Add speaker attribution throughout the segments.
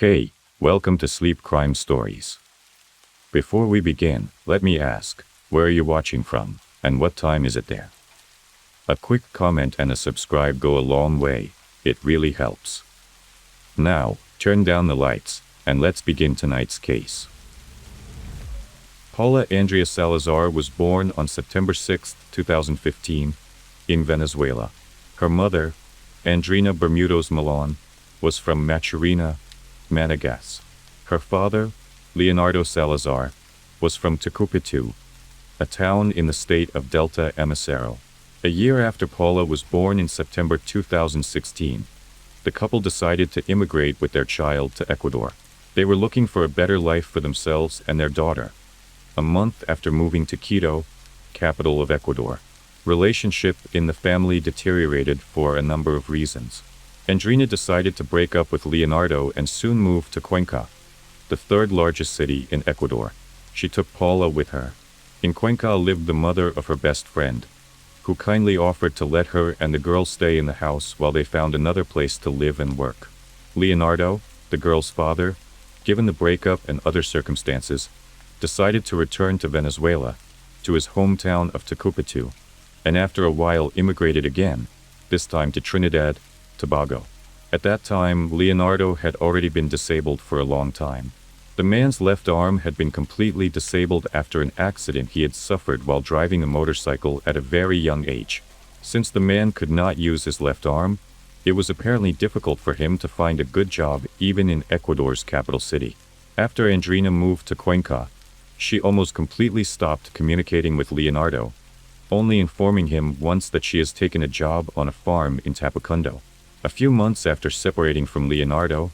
Speaker 1: Hey, welcome to Sleep Crime Stories. Before we begin, let me ask, where are you watching from, and what time is it there? A quick comment and a subscribe go a long way, it really helps. Now, turn down the lights, and let's begin tonight's case. Paula Andrea Salazar was born on September 6, 2015, in Venezuela. Her mother, Andrina Bermudos Malon, was from Machurina, Managas. Her father, Leonardo Salazar, was from Tucupitu, a town in the state of Delta Emisaro. A year after Paula was born in September 2016, the couple decided to immigrate with their child to Ecuador. They were looking for a better life for themselves and their daughter. A month after moving to Quito, capital of Ecuador, relationship in the family deteriorated for a number of reasons. Andrina decided to break up with Leonardo and soon moved to Cuenca, the third largest city in Ecuador. She took Paula with her. In Cuenca lived the mother of her best friend, who kindly offered to let her and the girl stay in the house while they found another place to live and work. Leonardo, the girl's father, given the breakup and other circumstances, decided to return to Venezuela, to his hometown of Tucupitu, and after a while immigrated again, this time to Trinidad, Tobago. At that time, Leonardo had already been disabled for a long time. The man's left arm had been completely disabled after an accident he had suffered while driving a motorcycle at a very young age. Since the man could not use his left arm, it was apparently difficult for him to find a good job even in Ecuador's capital city. After Andrina moved to Cuenca, she almost completely stopped communicating with Leonardo, only informing him once that she has taken a job on a farm in Tapacundo. A few months after separating from Leonardo,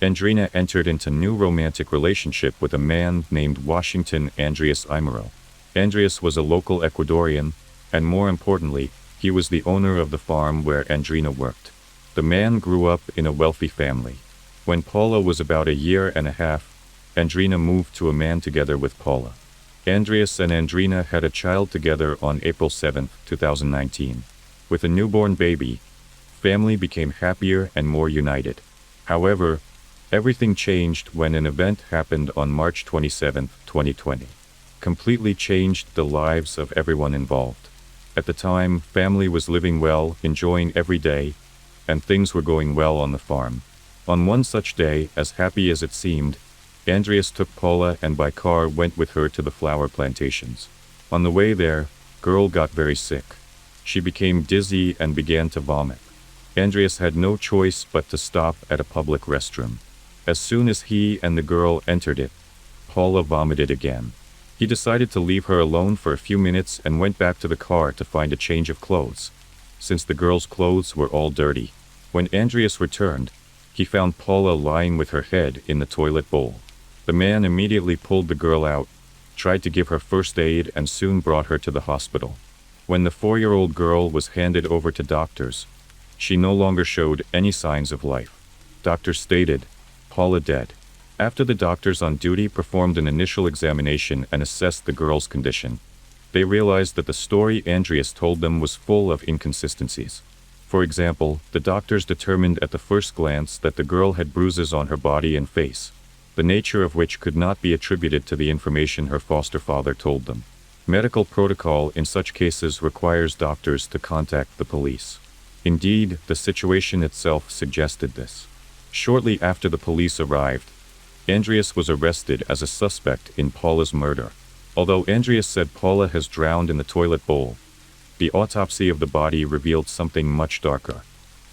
Speaker 1: Andrina entered into a new romantic relationship with a man named Washington Andreas Imero. Andreas was a local Ecuadorian, and more importantly, he was the owner of the farm where Andrina worked. The man grew up in a wealthy family. When Paula was about a year and a half, Andrina moved to Amman together with Paula. Andreas and Andrina had a child together on April 7, 2019. With a newborn baby, family became happier and more united. However, everything changed when an event happened on March 27, 2020. Completely changed the lives of everyone involved. At the time, family was living well, enjoying every day, and things were going well on the farm. On one such day, as happy as it seemed, Andreas took Paula and by car went with her to the flower plantations. On the way there, girl got very sick. She became dizzy and began to vomit. Andreas had no choice but to stop at a public restroom. As soon as he and the girl entered it, Paula vomited again. He decided to leave her alone for a few minutes and went back to the car to find a change of clothes, since the girl's clothes were all dirty. When Andreas returned, he found Paula lying with her head in the toilet bowl. The man immediately pulled the girl out, tried to give her first aid and soon brought her to the hospital. When the 4-year-old girl was handed over to doctors, she no longer showed any signs of life. Doctors stated, Paula dead. After the doctors on duty performed an initial examination and assessed the girl's condition, they realized that the story Andreas told them was full of inconsistencies. For example, the doctors determined at the first glance that the girl had bruises on her body and face, the nature of which could not be attributed to the information her foster father told them. Medical protocol in such cases requires doctors to contact the police. Indeed, the situation itself suggested this. Shortly after the police arrived, Andreas was arrested as a suspect in Paula's murder. Although Andreas said Paula has drowned in the toilet bowl, the autopsy of the body revealed something much darker.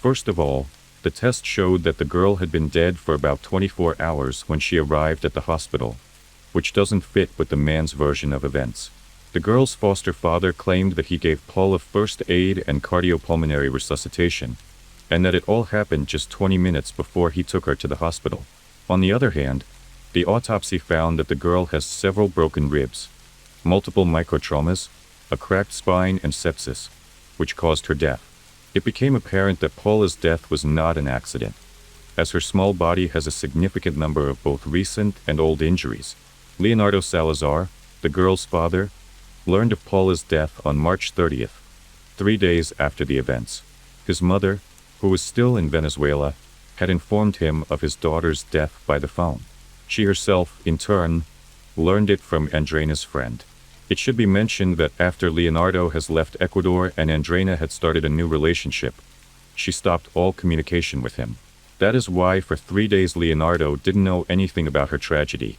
Speaker 1: First of all, the test showed that the girl had been dead for about 24 hours when she arrived at the hospital, which doesn't fit with the man's version of events. The girl's foster father claimed that he gave Paula first aid and cardiopulmonary resuscitation, and that it all happened just 20 minutes before he took her to the hospital. On the other hand, the autopsy found that the girl has several broken ribs, multiple microtraumas, a cracked spine and sepsis, which caused her death. It became apparent that Paula's death was not an accident, as her small body has a significant number of both recent and old injuries. Leonardo Salazar, the girl's father, learned of Paula's death on March 30th, 3 days after the events. His mother, who was still in Venezuela, had informed him of his daughter's death by the phone. She herself, in turn, learned it from Andreina's friend. It should be mentioned that after Leonardo has left Ecuador and Andreina had started a new relationship, she stopped all communication with him. That is why for 3 days Leonardo didn't know anything about her tragedy.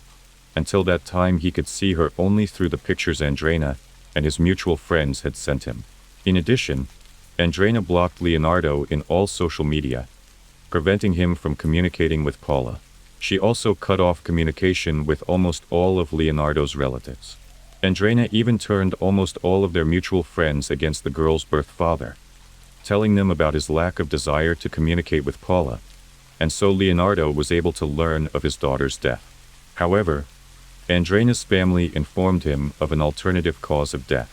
Speaker 1: Until that time he could see her only through the pictures Andreina and his mutual friends had sent him. In addition, Andreina blocked Leonardo in all social media, preventing him from communicating with Paula. She also cut off communication with almost all of Leonardo's relatives. Andreina even turned almost all of their mutual friends against the girl's birth father, telling them about his lack of desire to communicate with Paula, and so Leonardo was able to learn of his daughter's death. However, Andreina's family informed him of an alternative cause of death.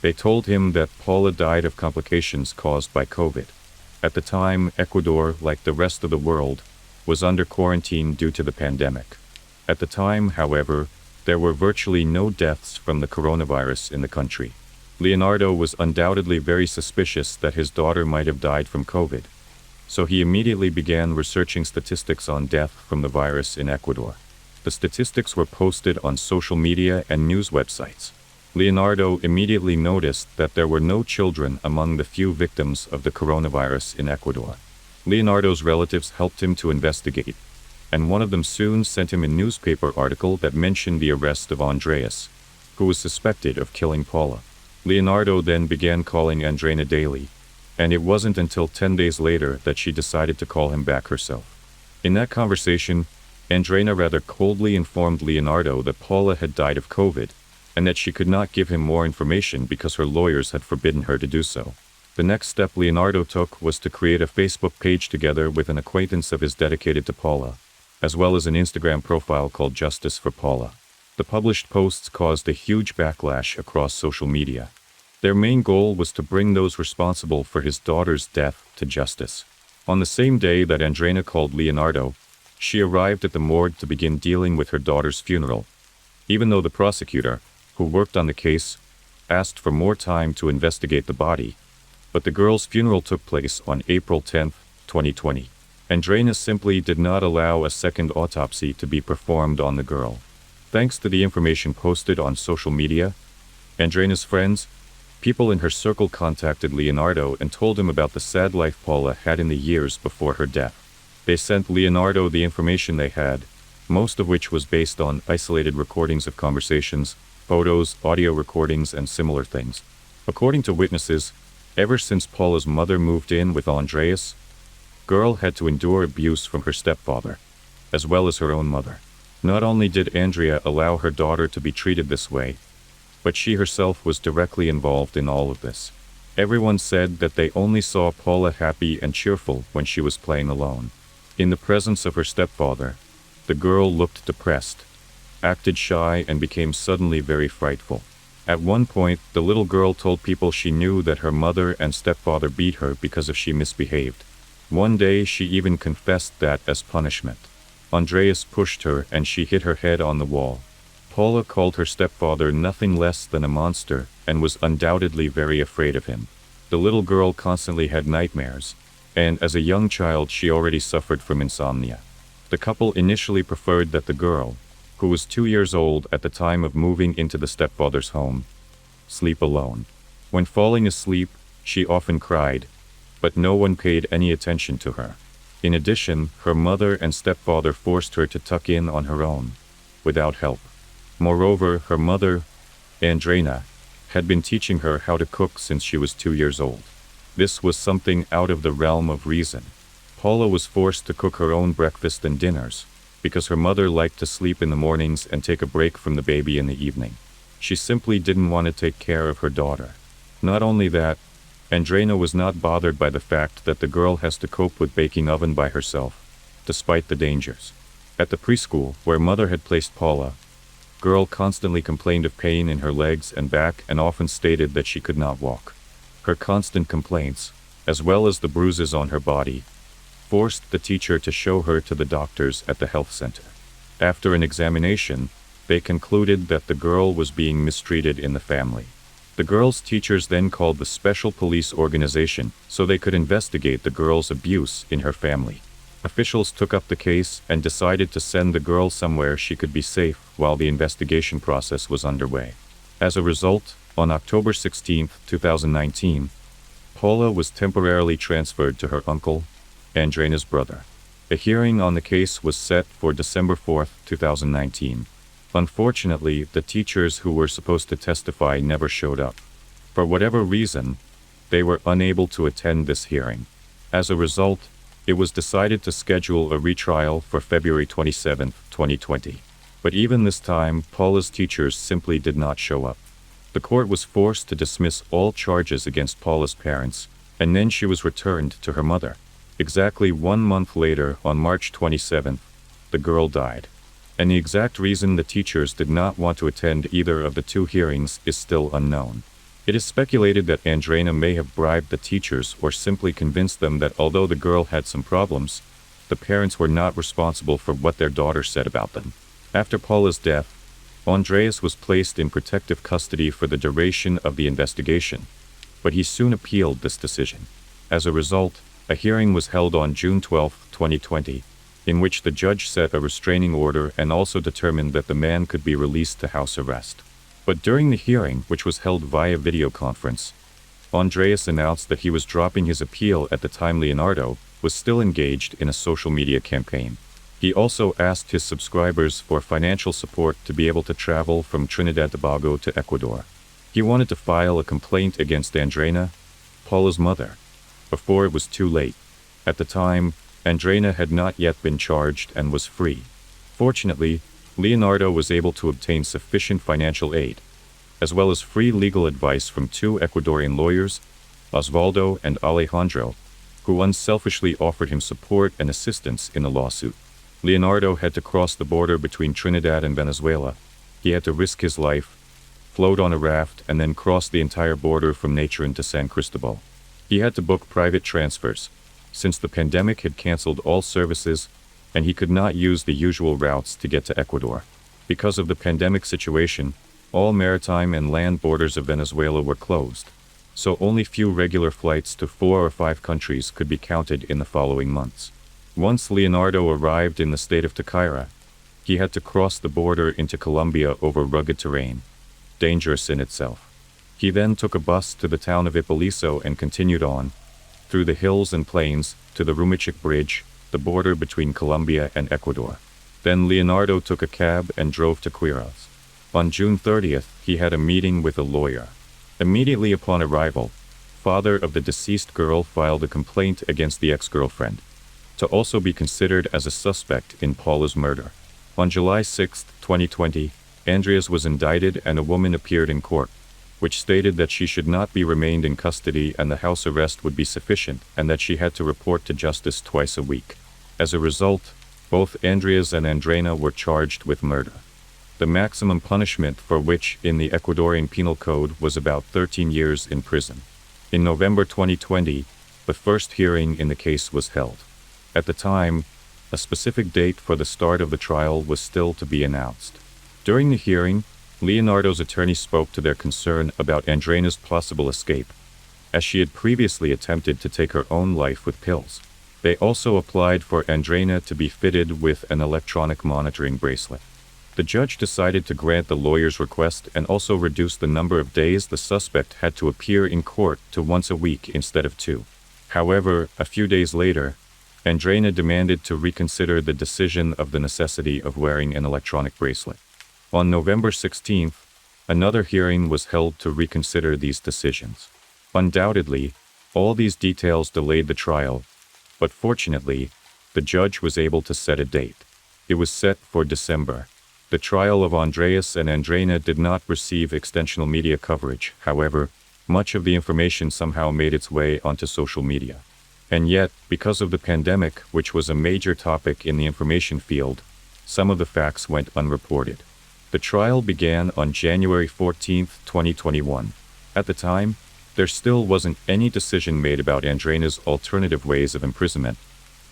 Speaker 1: They told him that Paula died of complications caused by COVID. At the time, Ecuador, like the rest of the world, was under quarantine due to the pandemic. At the time, however, there were virtually no deaths from the coronavirus in the country. Leonardo was undoubtedly very suspicious that his daughter might have died from COVID, so he immediately began researching statistics on death from the virus in Ecuador. The statistics were posted on social media and news websites. Leonardo immediately noticed that there were no children among the few victims of the coronavirus in Ecuador. Leonardo's relatives helped him to investigate, and one of them soon sent him a newspaper article that mentioned the arrest of Andreas, who was suspected of killing Paula. Leonardo then began calling Andreina daily, and it wasn't until 10 days later that she decided to call him back herself. In that conversation, Andreina rather coldly informed Leonardo that Paula had died of COVID, and that she could not give him more information because her lawyers had forbidden her to do so. The next step Leonardo took was to create a Facebook page together with an acquaintance of his dedicated to Paula, as well as an Instagram profile called Justice for Paula. The published posts caused a huge backlash across social media. Their main goal was to bring those responsible for his daughter's death to justice. On the same day that Andreina called Leonardo, she arrived at the morgue to begin dealing with her daughter's funeral, even though the prosecutor, who worked on the case, asked for more time to investigate the body. But the girl's funeral took place on April 10, 2020. Andreina simply did not allow a second autopsy to be performed on the girl. Thanks to the information posted on social media, Andreina's friends, people in her circle contacted Leonardo and told him about the sad life Paula had in the years before her death. They sent Leonardo the information they had, most of which was based on isolated recordings of conversations, photos, audio recordings, and similar things. According to witnesses, ever since Paula's mother moved in with Andreas, girl had to endure abuse from her stepfather, as well as her own mother. Not only did Andrea allow her daughter to be treated this way, but she herself was directly involved in all of this. Everyone said that they only saw Paula happy and cheerful when she was playing alone. In the presence of her stepfather, the girl looked depressed, acted shy, and became suddenly very frightful. At one point, the little girl told people she knew that her mother and stepfather beat her because if she misbehaved. One day she even confessed that as punishment. Andreas pushed her and she hit her head on the wall. Paula called her stepfather nothing less than a monster and was undoubtedly very afraid of him. The little girl constantly had nightmares, and as a young child she already suffered from insomnia. The couple initially preferred that the girl, who was 2 years old at the time of moving into the stepfather's home, sleep alone. When falling asleep, she often cried, but no one paid any attention to her. In addition, her mother and stepfather forced her to tuck in on her own, without help. Moreover, her mother, Andreina, had been teaching her how to cook since she was 2 years old. This was something out of the realm of reason. Paula was forced to cook her own breakfast and dinners, because her mother liked to sleep in the mornings and take a break from the baby in the evening. She simply didn't want to take care of her daughter. Not only that, Andreina was not bothered by the fact that the girl has to cope with baking oven by herself, despite the dangers. At the preschool, where mother had placed Paula, girl constantly complained of pain in her legs and back and often stated that she could not walk. Her constant complaints, as well as the bruises on her body, forced the teacher to show her to the doctors at the health center. After an examination, they concluded that the girl was being mistreated in the family. The girl's teachers then called the special police organization so they could investigate the girl's abuse in her family. Officials took up the case and decided to send the girl somewhere she could be safe while the investigation process was underway. As a result, on October 16, 2019, Paula was temporarily transferred to her uncle, Andreina's brother. A hearing on the case was set for December 4, 2019. Unfortunately, the teachers who were supposed to testify never showed up. For whatever reason, they were unable to attend this hearing. As a result, it was decided to schedule a retrial for February 27, 2020. But even this time, Paula's teachers simply did not show up. The court was forced to dismiss all charges against Paula's parents, and then she was returned to her mother. Exactly 1 month later, on March 27th, the girl died. And the exact reason the teachers did not want to attend either of the two hearings is still unknown. It is speculated that Andreina may have bribed the teachers or simply convinced them that although the girl had some problems, the parents were not responsible for what their daughter said about them. After Paula's death, Andreas was placed in protective custody for the duration of the investigation, but he soon appealed this decision. As a result, a hearing was held on June 12, 2020, in which the judge set a restraining order and also determined that the man could be released to house arrest. But during the hearing, which was held via video conference, Andreas announced that he was dropping his appeal at the time Leonardo was still engaged in a social media campaign. He also asked his subscribers for financial support to be able to travel from Trinidad and Tobago to Ecuador. He wanted to file a complaint against Andreina, Paula's mother, before it was too late. At the time, Andreina had not yet been charged and was free. Fortunately, Leonardo was able to obtain sufficient financial aid, as well as free legal advice from two Ecuadorian lawyers, Osvaldo and Alejandro, who unselfishly offered him support and assistance in the lawsuit. Leonardo had to cross the border between Trinidad and Venezuela. He had to risk his life, float on a raft, and then cross the entire border from Narration to San Cristobal. He had to book private transfers, since the pandemic had canceled all services, and he could not use the usual routes to get to Ecuador. Because of the pandemic situation, all maritime and land borders of Venezuela were closed, so only few regular flights to 4 or 5 countries could be counted in the following months. Once Leonardo arrived in the state of Taquira, he had to cross the border into Colombia over rugged terrain, dangerous in itself. He then took a bus to the town of Ipaliso and continued on, through the hills and plains, to the Rumichic Bridge, the border between Colombia and Ecuador. Then Leonardo took a cab and drove to Quiros. On June 30th, he had a meeting with a lawyer. Immediately upon arrival, father of the deceased girl filed a complaint against the ex-girlfriend, to also be considered as a suspect in Paula's murder. On July 6, 2020, Andreas was indicted and a woman appeared in court, which stated that she should not be remained in custody and the house arrest would be sufficient, and that she had to report to justice twice a week. As a result, both Andreas and Andreina were charged with murder, the maximum punishment for which in the Ecuadorian Penal Code was about 13 years in prison. In November 2020, the first hearing in the case was held. At the time, a specific date for the start of the trial was still to be announced. During the hearing, Leonardo's attorney spoke to their concern about Andreina's possible escape, as she had previously attempted to take her own life with pills. They also applied for Andreina to be fitted with an electronic monitoring bracelet. The judge decided to grant the lawyer's request and also reduce the number of days the suspect had to appear in court to once a week instead of 2. However, a few days later, Andreina demanded to reconsider the decision of the necessity of wearing an electronic bracelet. On November 16th, another hearing was held to reconsider these decisions. Undoubtedly, all these details delayed the trial, but fortunately, the judge was able to set a date. It was set for December. The trial of Andreas and Andreina did not receive extensional media coverage. However, much of the information somehow made its way onto social media. And yet, because of the pandemic, which was a major topic in the information field, some of the facts went unreported. The trial began on January 14, 2021. At the time, there still wasn't any decision made about Andreina's alternative ways of imprisonment,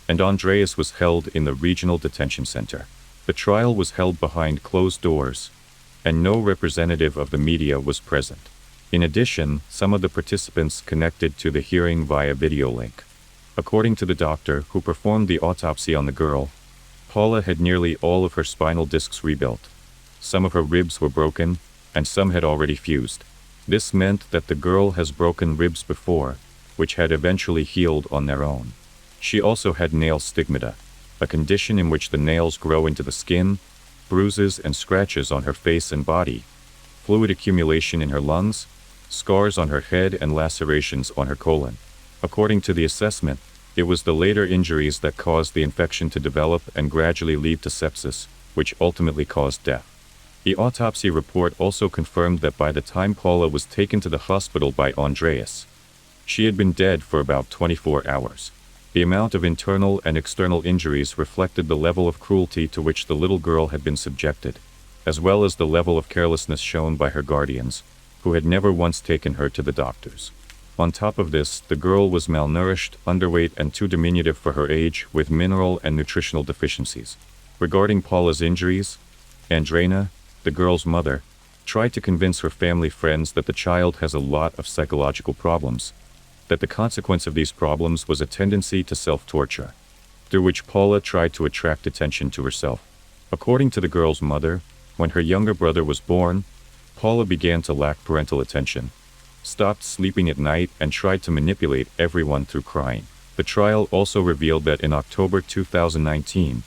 Speaker 1: and Andreas was held in the regional detention center. The trial was held behind closed doors, and no representative of the media was present. In addition, some of the participants connected to the hearing via video link. According to the doctor who performed the autopsy on the girl, Paula had nearly all of her spinal discs rebuilt. Some of her ribs were broken, and some had already fused. This meant that the girl has broken ribs before, which had eventually healed on their own. She also had nail stigmata, a condition in which the nails grow into the skin, bruises and scratches on her face and body, fluid accumulation in her lungs, scars on her head and lacerations on her colon. According to the assessment, it was the later injuries that caused the infection to develop and gradually lead to sepsis, which ultimately caused death. The autopsy report also confirmed that by the time Paula was taken to the hospital by Andreas, she had been dead for about 24 hours. The amount of internal and external injuries reflected the level of cruelty to which the little girl had been subjected, as well as the level of carelessness shown by her guardians, who had never once taken her to the doctors. On top of this, the girl was malnourished, underweight, and too diminutive for her age, with mineral and nutritional deficiencies. Regarding Paula's injuries, Andrea, the girl's mother, tried to convince her family friends that the child has a lot of psychological problems, that the consequence of these problems was a tendency to self-torture, through which Paula tried to attract attention to herself. According to the girl's mother, when her younger brother was born, Paula began to lack parental attention, stopped sleeping at night, and tried to manipulate everyone through crying. The trial also revealed that in October 2019,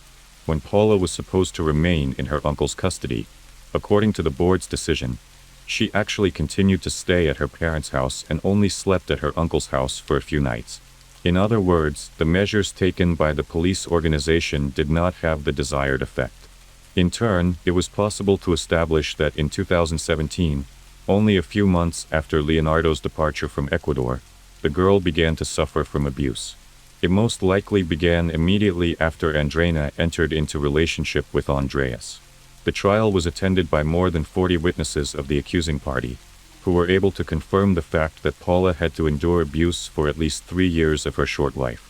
Speaker 1: when Paula was supposed to remain in her uncle's custody, according to the board's decision, she actually continued to stay at her parents' house and only slept at her uncle's house for a few nights. In other words, the measures taken by the police organization did not have the desired effect. In turn, it was possible to establish that in 2017, only a few months after Leonardo's departure from Ecuador, the girl began to suffer from abuse. It most likely began immediately after Andrea entered into relationship with Andreas. The trial was attended by more than 40 witnesses of the accusing party, who were able to confirm the fact that Paula had to endure abuse for at least 3 years of her short life.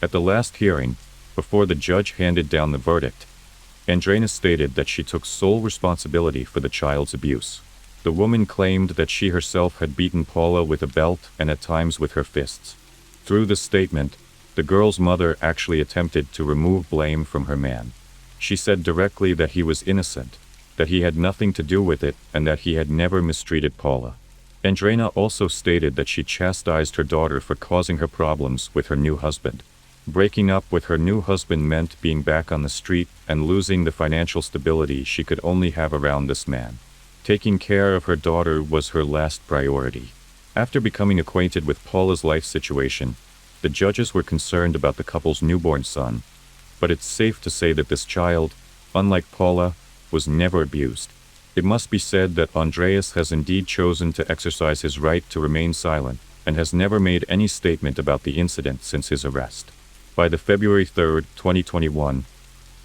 Speaker 1: At the last hearing, before the judge handed down the verdict, Andrea stated that she took sole responsibility for the child's abuse. The woman claimed that she herself had beaten Paula with a belt and at times with her fists. Through this statement, the girl's mother actually attempted to remove blame from her man. She said directly that he was innocent, that he had nothing to do with it, and that he had never mistreated Paula. Andrea also stated that she chastised her daughter for causing her problems with her new husband. Breaking up with her new husband meant being back on the street and losing the financial stability she could only have around this man. Taking care of her daughter was her last priority. After becoming acquainted with Paula's life situation, the judges were concerned about the couple's newborn son, but it's safe to say that this child, unlike Paula, was never abused. It must be said that Andreas has indeed chosen to exercise his right to remain silent and has never made any statement about the incident since his arrest. By the February 3, 2021,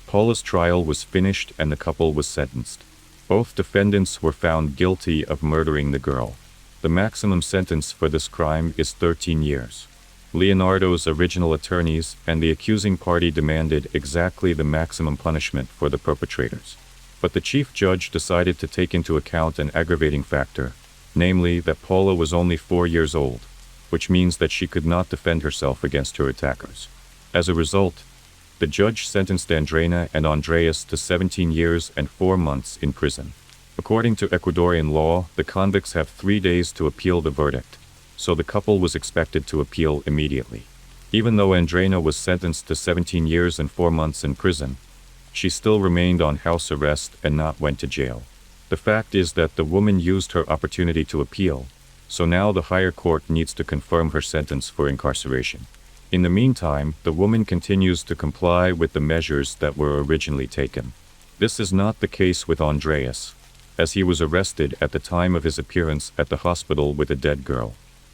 Speaker 1: Paula's trial was finished and the couple was sentenced. Both defendants were found guilty of murdering the girl. The maximum sentence for this crime is 13 years. Leonardo's original attorneys and the accusing party demanded exactly the maximum punishment for the perpetrators. But the chief judge decided to take into account an aggravating factor, namely that Paula was only 4 years old, which means that she could not defend herself against her attackers. As a result, the judge sentenced Andrea and Andreas to 17 years and 4 months in prison. According to Ecuadorian law, the convicts have 3 days to appeal the verdict, so the couple was expected to appeal immediately. Even though Andrea was sentenced to 17 years and 4 months in prison, she still remained on house arrest and not went to jail. The fact is that the woman used her opportunity to appeal, so now the higher court needs to confirm her sentence for incarceration. In the meantime, the woman continues to comply with the measures that were originally taken. This is not the case with Andreas, as he was arrested at the time of his appearance at the hospital with a dead girl.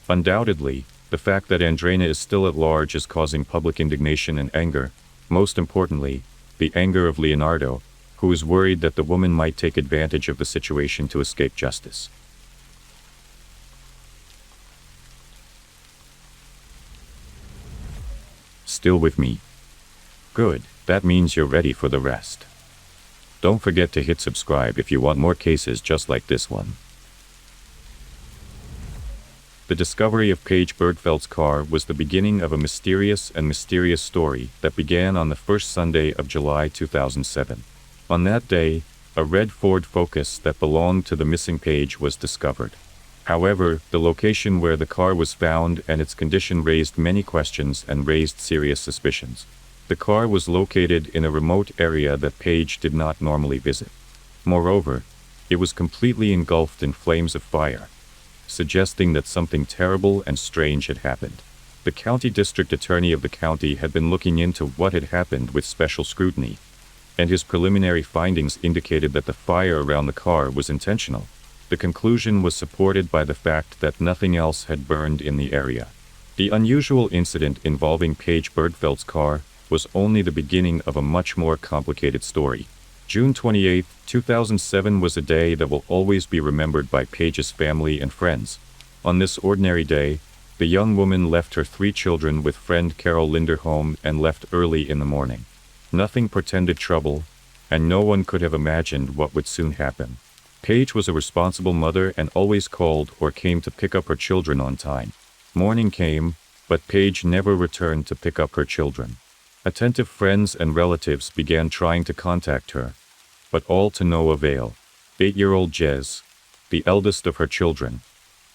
Speaker 1: Undoubtedly, the fact that Andrea is still at large is causing public indignation and anger, most importantly, the anger of Leonardo, who is worried that the woman might take advantage of the situation to escape justice. Still with me? Good, that means you're ready for the rest. Don't forget to hit subscribe if you want more cases just like this one. The discovery of Paige Birdfeld's car was the beginning of a mysterious story that began on the first Sunday of July 2007. On that day, a red Ford Focus that belonged to the missing Paige was discovered. However, the location where the car was found and its condition raised many questions and raised serious suspicions. The car was located in a remote area that Paige did not normally visit. Moreover, it was completely engulfed in flames of fire, suggesting that something terrible and strange had happened. The county district attorney of the county had been looking into what had happened with special scrutiny, and his preliminary findings indicated that the fire around the car was intentional. The conclusion was supported by the fact that nothing else had burned in the area. The unusual incident involving Paige Birdfeld's car was only the beginning of a much more complicated story. June 28, 2007 was a day that will always be remembered by Paige's family and friends. On this ordinary day, the young woman left her 3 children with friend Carol Linder home and left early in the morning. Nothing portended trouble, and no one could have imagined what would soon happen. Paige was a responsible mother and always called or came to pick up her children on time. Morning came, but Paige never returned to pick up her children. Attentive friends and relatives began trying to contact her, but all to no avail. 8-year-old Jez, the eldest of her children,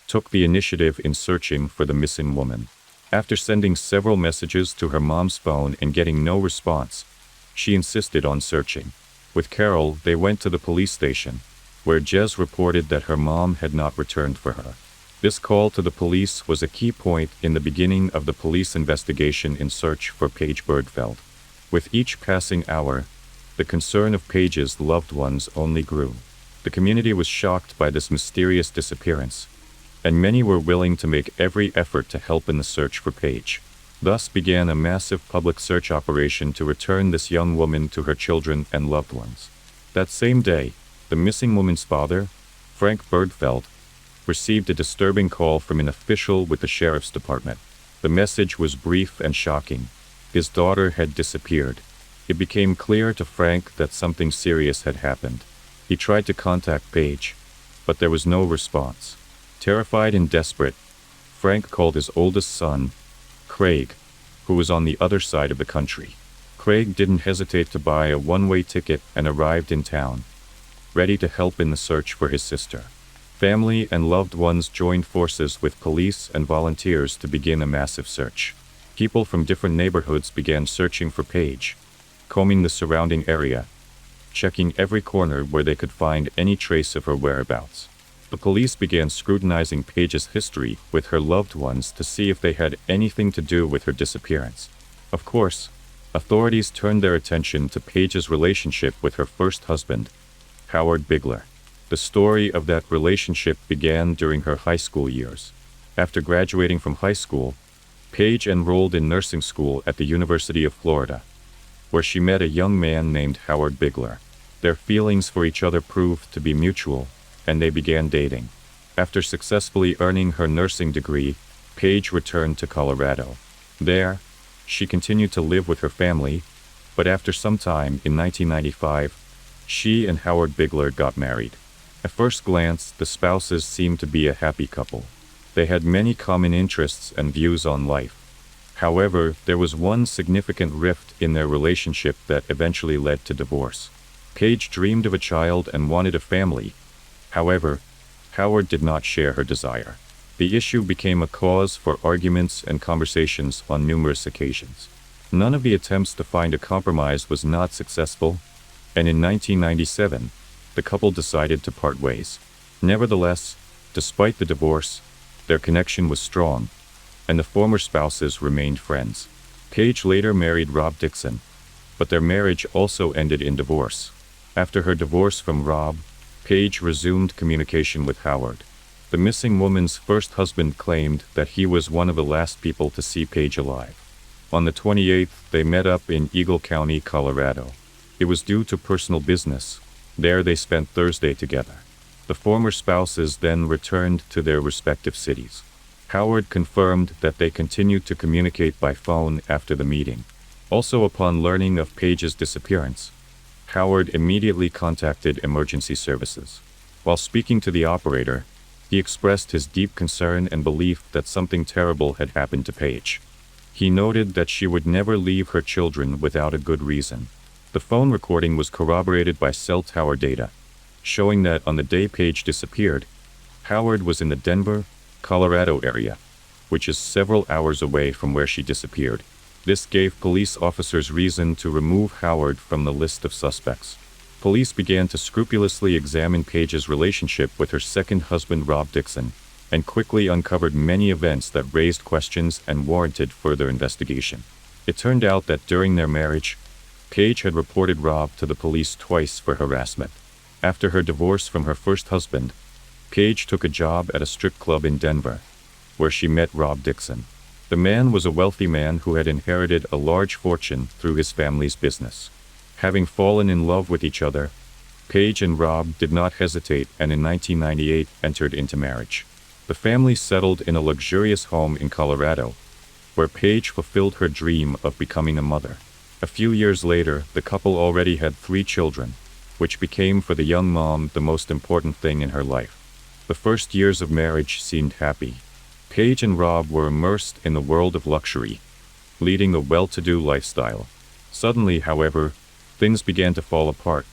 Speaker 1: took the initiative in searching for the missing woman. After sending several messages to her mom's phone and getting no response, she insisted on searching. With Carol, they went to the police station, where Jez reported that her mom had not returned for her. This call to the police was a key point in the beginning of the police investigation in search for Paige Birdfeld. With each passing hour, the concern of Paige's loved ones only grew. The community was shocked by this mysterious disappearance, and many were willing to make every effort to help in the search for Paige. Thus began a massive public search operation to return this young woman to her children and loved ones. That same day, the missing woman's father, Frank Birdfeld, received a disturbing call from an official with the sheriff's department. The message was brief and shocking. His daughter had disappeared. It became clear to Frank that something serious had happened. He tried to contact Paige, but there was no response. Terrified and desperate, Frank called his oldest son, Craig, who was on the other side of the country. Craig didn't hesitate to buy a one-way ticket and arrived in town, ready to help in the search for his sister. Family and loved ones joined forces with police and volunteers to begin a massive search. People from different neighborhoods began searching for Paige, combing the surrounding area, checking every corner where they could find any trace of her whereabouts. The police began scrutinizing Paige's history with her loved ones to see if they had anything to do with her disappearance. Of course, authorities turned their attention to Paige's relationship with her first husband, Howard Bigler. The story of that relationship began during her high school years. After graduating from high school, Paige enrolled in nursing school at the University of Florida, where she met a young man named Howard Bigler. Their feelings for each other proved to be mutual, and they began dating. After successfully earning her nursing degree, Paige returned to Colorado. There, she continued to live with her family, but after some time in 1995, she and Howard Bigler got married. At first glance, the spouses seemed to be a happy couple. They had many common interests and views on life. However, there was one significant rift in their relationship that eventually led to divorce. Paige dreamed of a child and wanted a family. However, Howard did not share her desire. The issue became a cause for arguments and conversations on numerous occasions. None of the attempts to find a compromise was not successful, and in 1997, the couple decided to part ways. Nevertheless, despite the divorce, their connection was strong, and the former spouses remained friends. Paige later married Rob Dixon, but their marriage also ended in divorce. After her divorce from Rob, Paige resumed communication with Howard. The missing woman's first husband claimed that he was one of the last people to see Paige alive. On the 28th, they met up in Eagle County, Colorado. It was due to personal business. There they spent Thursday together. The former spouses then returned to their respective cities. Howard confirmed that they continued to communicate by phone after the meeting. Also, upon learning of Paige's disappearance, Howard immediately contacted emergency services. While speaking to the operator, He expressed his deep concern and belief that something terrible had happened to Paige. He noted that she would never leave her children without a good reason. The phone recording was corroborated by cell tower data, showing that on the day Paige disappeared, Howard was in the Denver, Colorado area, which is several hours away from where she disappeared. This gave police officers reason to remove Howard from the list of suspects. Police began to scrupulously examine Paige's relationship with her second husband Rob Dixon, and quickly uncovered many events that raised questions and warranted further investigation. It turned out that during their marriage, Paige had reported Rob to the police twice for harassment. After her divorce from her first husband, Paige took a job at a strip club in Denver, where she met Rob Dixon. The man was a wealthy man who had inherited a large fortune through his family's business. Having fallen in love with each other, Paige and Rob did not hesitate and in 1998 entered into marriage. The family settled in a luxurious home in Colorado, where Paige fulfilled her dream of becoming a mother. A few years later, the couple already had 3 children, which became for the young mom the most important thing in her life. The first years of marriage seemed happy. Paige and Rob were immersed in the world of luxury, leading a well-to-do lifestyle. Suddenly, however, things began to fall apart,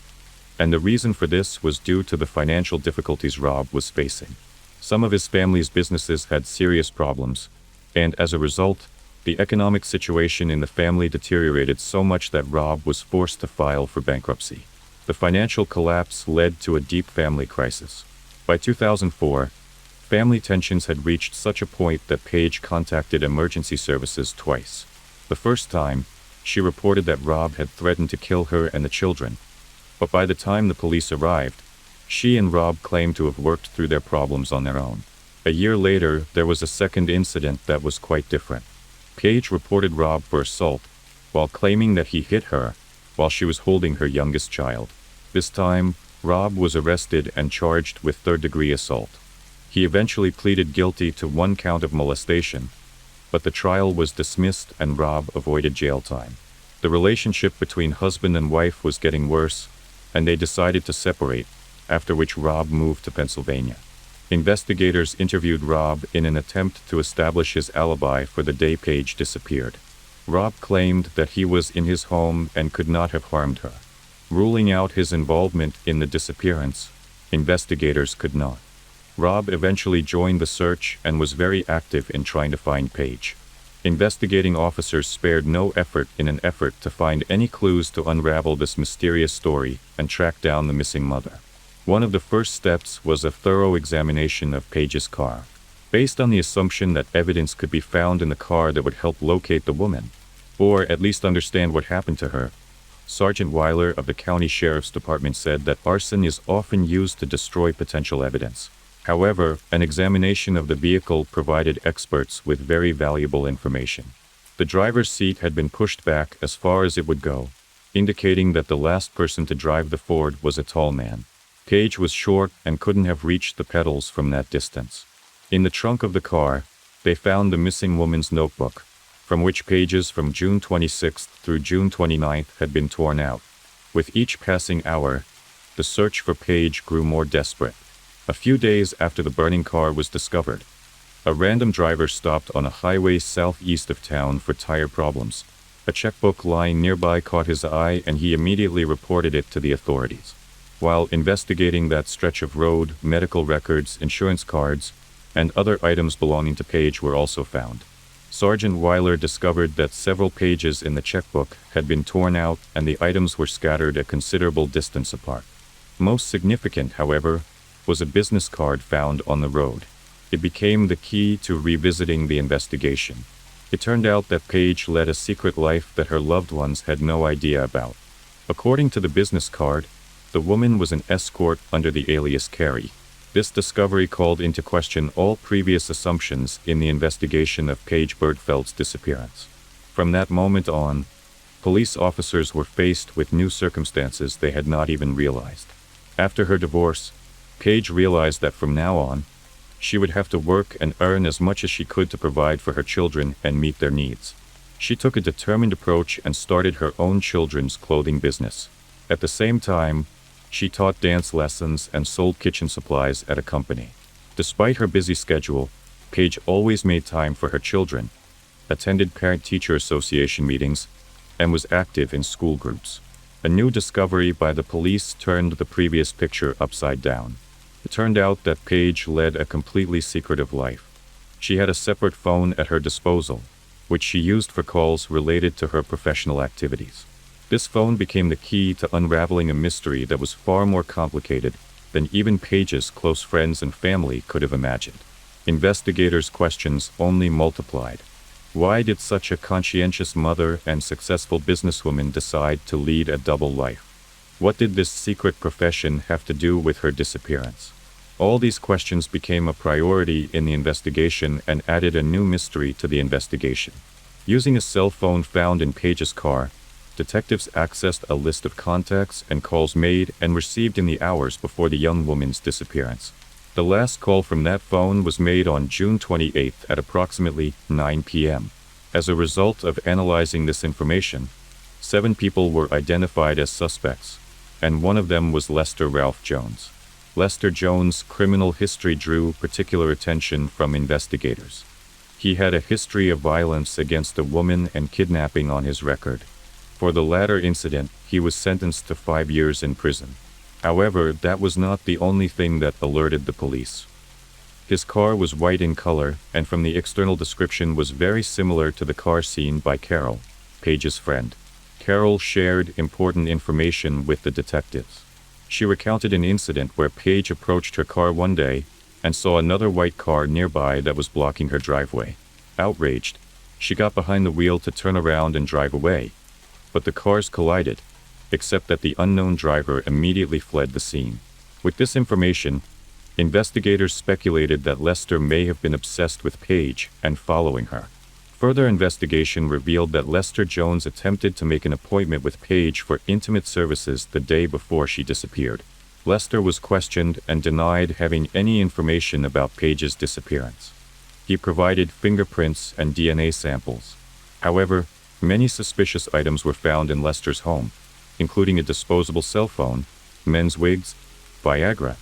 Speaker 1: and the reason for this was due to the financial difficulties Rob was facing. Some of his family's businesses had serious problems, and as a result, the economic situation in the family deteriorated so much that Rob was forced to file for bankruptcy. The financial collapse led to a deep family crisis. By 2004, family tensions had reached such a point that Paige contacted emergency services twice. The first time, she reported that Rob had threatened to kill her and the children, but by the time the police arrived, she and Rob claimed to have worked through their problems on their own. A year later, there was a second incident that was quite different. Paige reported Rob for assault, while claiming that he hit her while she was holding her youngest child. This time, Rob was arrested and charged with third-degree assault. He eventually pleaded guilty to 1 count of molestation, but the trial was dismissed and Rob avoided jail time. The relationship between husband and wife was getting worse, and they decided to separate, after which Rob moved to Pennsylvania. Investigators interviewed Rob in an attempt to establish his alibi for the day Paige disappeared. Rob claimed that he was in his home and could not have harmed her. Ruling out his involvement in the disappearance, investigators could not. Rob eventually joined the search and was very active in trying to find Paige. Investigating officers spared no effort in an effort to find any clues to unravel this mysterious story and track down the missing mother. One of the first steps was a thorough examination of Paige's car. Based on the assumption that evidence could be found in the car that would help locate the woman, or at least understand what happened to her, Sergeant Weiler of the County Sheriff's Department said that arson is often used to destroy potential evidence. However, an examination of the vehicle provided experts with very valuable information. The driver's seat had been pushed back as far as it would go, indicating that the last person to drive the Ford was a tall man. Paige was short and couldn't have reached the pedals from that distance. In the trunk of the car, they found the missing woman's notebook, from which pages from June 26th through June 29th had been torn out. With each passing hour, the search for Paige grew more desperate. A few days after the burning car was discovered, a random driver stopped on a highway southeast of town for tire problems. A checkbook lying nearby caught his eye and he immediately reported it to the authorities. While investigating that stretch of road, medical records, insurance cards, and other items belonging to Paige were also found. Sergeant Weiler discovered that several pages in the checkbook had been torn out and the items were scattered a considerable distance apart. Most significant, however, was a business card found on the road. It became the key to revisiting the investigation. It turned out that Paige led a secret life that her loved ones had no idea about. According to the business card, the woman was an escort under the alias Carrie. This discovery called into question all previous assumptions in the investigation of Paige Birdfeld's disappearance. From that moment on, police officers were faced with new circumstances they had not even realized. After her divorce, Paige realized that from now on, she would have to work and earn as much as she could to provide for her children and meet their needs. She took a determined approach and started her own children's clothing business. At the same time, she taught dance lessons and sold kitchen supplies at a company. Despite her busy schedule, Paige always made time for her children, attended parent-teacher association meetings, and was active in school groups. A new discovery by the police turned the previous picture upside down. It turned out that Paige led a completely secretive life. She had a separate phone at her disposal, which she used for calls related to her professional activities. This phone became the key to unraveling a mystery that was far more complicated than even Paige's close friends and family could have imagined. Investigators' questions only multiplied. Why did such a conscientious mother and successful businesswoman decide to lead a double life? What did this secret profession have to do with her disappearance? All these questions became a priority in the investigation and added a new mystery to the investigation. Using a cell phone found in Paige's car, detectives accessed a list of contacts and calls made and received in the hours before the young woman's disappearance. The last call from that phone was made on June 28th at approximately 9 p.m. As a result of analyzing this information, 7 people were identified as suspects, and one of them was Lester Ralph Jones. Lester Jones' criminal history drew particular attention from investigators. He had a history of violence against a woman and kidnapping on his record. For the latter incident, he was sentenced to 5 years in prison. However, that was not the only thing that alerted the police. His car was white in color, and from the external description was very similar to the car seen by Carol, Paige's friend. Carol shared important information with the detectives. She recounted an incident where Paige approached her car one day and saw another white car nearby that was blocking her driveway. Outraged, she got behind the wheel to turn around and drive away, but the cars collided, except that the unknown driver immediately fled the scene. With this information, investigators speculated that Lester may have been obsessed with Paige and following her. Further investigation revealed that Lester Jones attempted to make an appointment with Paige for intimate services the day before she disappeared. Lester was questioned and denied having any information about Paige's disappearance. He provided fingerprints and DNA samples. However, many suspicious items were found in Lester's home, including a disposable cell phone, men's wigs, Viagra,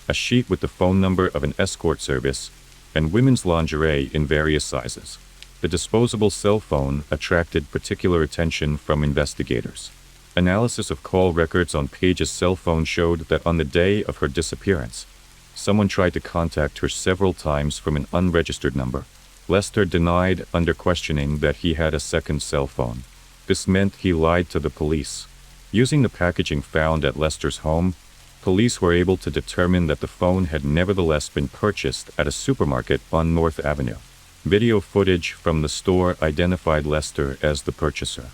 Speaker 1: a sheet with the phone number of an escort service, and women's lingerie in various sizes. The disposable cell phone attracted particular attention from investigators. Analysis of call records on Paige's cell phone showed that on the day of her disappearance, someone tried to contact her several times from an unregistered number. Lester denied under questioning that he had a second cell phone. This meant he lied to the police. Using the packaging found at Lester's home, police were able to determine that the phone had nevertheless been purchased at a supermarket on North Avenue. Video footage from the store identified Lester as the purchaser.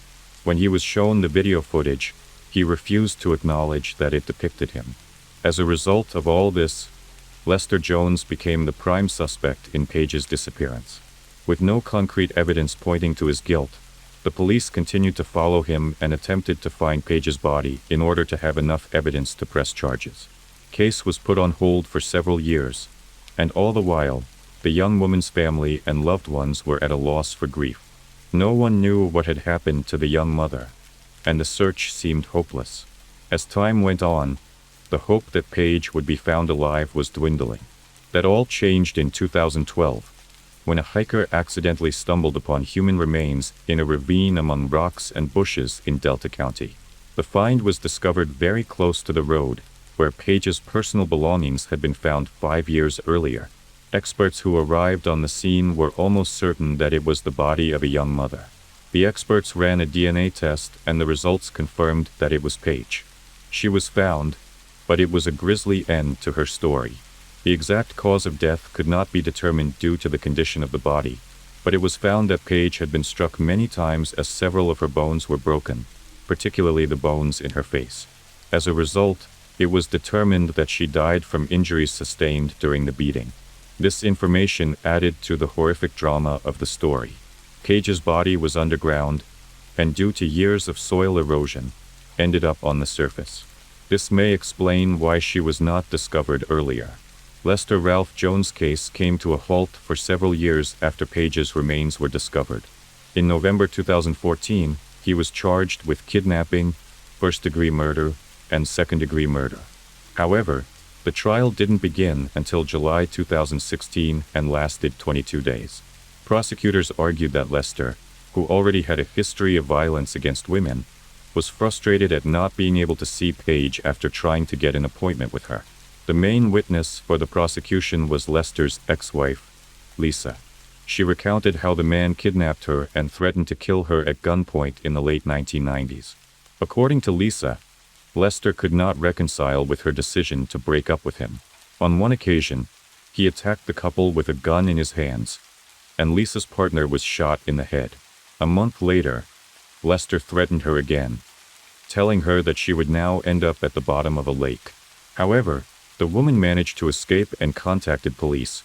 Speaker 1: When he was shown the video footage, he refused to acknowledge that it depicted him. As a result of all this, Lester Jones became the prime suspect in Paige's disappearance. With no concrete evidence pointing to his guilt, the police continued to follow him and attempted to find Paige's body in order to have enough evidence to press charges. Case was put on hold for several years, and all the while, the young woman's family and loved ones were at a loss for grief. No one knew what had happened to the young mother, and the search seemed hopeless. As time went on, the hope that Paige would be found alive was dwindling. That all changed in 2012, when a hiker accidentally stumbled upon human remains in a ravine among rocks and bushes in Delta County. The find was discovered very close to the road, where Paige's personal belongings had been found 5 years earlier. Experts who arrived on the scene were almost certain that it was the body of a young mother. The experts ran a DNA test, and the results confirmed that it was Paige. She was found, but it was a grisly end to her story. The exact cause of death could not be determined due to the condition of the body, but it was found that Paige had been struck many times as several of her bones were broken, particularly the bones in her face. As a result, it was determined that she died from injuries sustained during the beating. This information added to the horrific drama of the story. Paige's body was underground, and due to years of soil erosion, ended up on the surface. This may explain why she was not discovered earlier. Lester Ralph Jones' case came to a halt for several years after Paige's remains were discovered. In November 2014, he was charged with kidnapping, first-degree murder, and second-degree murder. However, The trial didn't begin until July 2016 and lasted 22 days. Prosecutors argued that Lester, who already had a history of violence against women, was frustrated at not being able to see Paige after trying to get an appointment with her. The main witness for the prosecution was Lester's ex-wife, Lisa. She recounted how the man kidnapped her and threatened to kill her at gunpoint in the late 1990s. According to Lisa, Lester could not reconcile with her decision to break up with him. On one occasion, he attacked the couple with a gun in his hands, and Lisa's partner was shot in the head. A month later, Lester threatened her again, telling her that she would now end up at the bottom of a lake. However, the woman managed to escape and contacted police,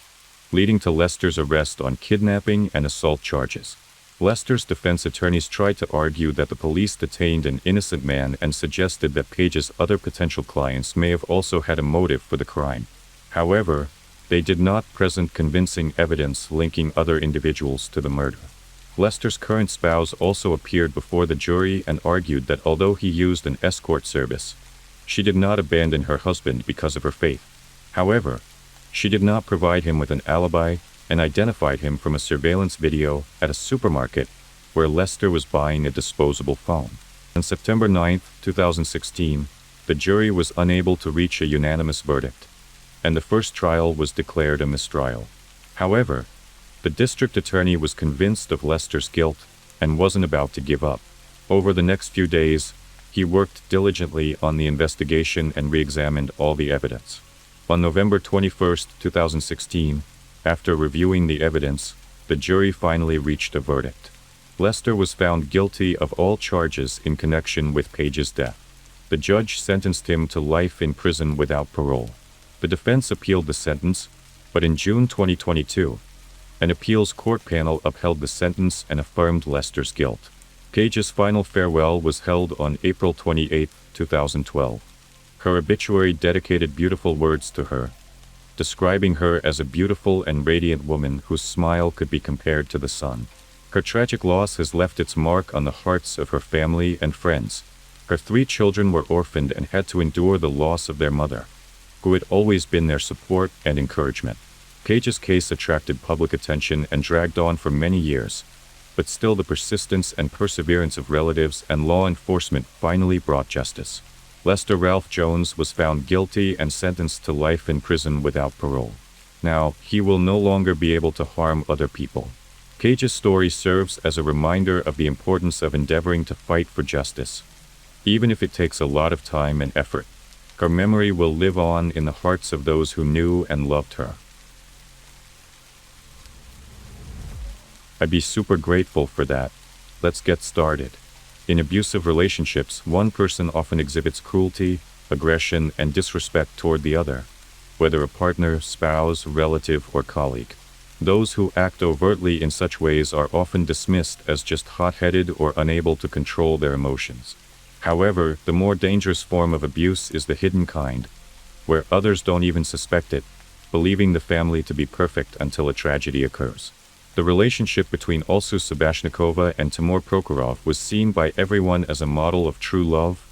Speaker 1: leading to Lester's arrest on kidnapping and assault charges. Lester's defense attorneys tried to argue that the police detained an innocent man and suggested that Paige's other potential clients may have also had a motive for the crime. However, they did not present convincing evidence linking other individuals to the murder. Lester's current spouse also appeared before the jury and argued that although he used an escort service, she did not abandon her husband because of her faith. However, she did not provide him with an alibi and identified him from a surveillance video at a supermarket where Lester was buying a disposable phone. On September 9, 2016, the jury was unable to reach a unanimous verdict, and the first trial was declared a mistrial. However, the district attorney was convinced of Lester's guilt and wasn't about to give up. Over the next few days, he worked diligently on the investigation and re-examined all the evidence. On November 21, 2016, after reviewing the evidence, the jury finally reached a verdict. Lester was found guilty of all charges in connection with Paige's death. The judge sentenced him to life in prison without parole. The defense appealed the sentence, but in June 2022, an appeals court panel upheld the sentence and affirmed Lester's guilt. Paige's final farewell was held on April 28, 2012. Her obituary dedicated beautiful words to her, describing her as a beautiful and radiant woman whose smile could be compared to the sun. Her tragic loss has left its mark on the hearts of her family and friends. Her 3 children were orphaned and had to endure the loss of their mother, who had always been their support and encouragement. Paige's case attracted public attention and dragged on for many years, but still the persistence and perseverance of relatives and law enforcement finally brought justice. Lester Ralph Jones was found guilty and sentenced to life in prison without parole. Now, he will no longer be able to harm other people. Paige's story serves as a reminder of the importance of endeavoring to fight for justice, even if it takes a lot of time and effort. Her memory will live on in the hearts of those who knew and loved her. I'd be super grateful for that. Let's get started. In abusive relationships, one person often exhibits cruelty, aggression, and disrespect toward the other, whether a partner, spouse, relative, or colleague. Those who act overtly in such ways are often dismissed as just hot-headed or unable to control their emotions. However, the more dangerous form of abuse is the hidden kind, where others don't even suspect it, believing the family to be perfect until a tragedy occurs. The relationship between Olsu Sebastiankova and Timur Prokhorov was seen by everyone as a model of true love,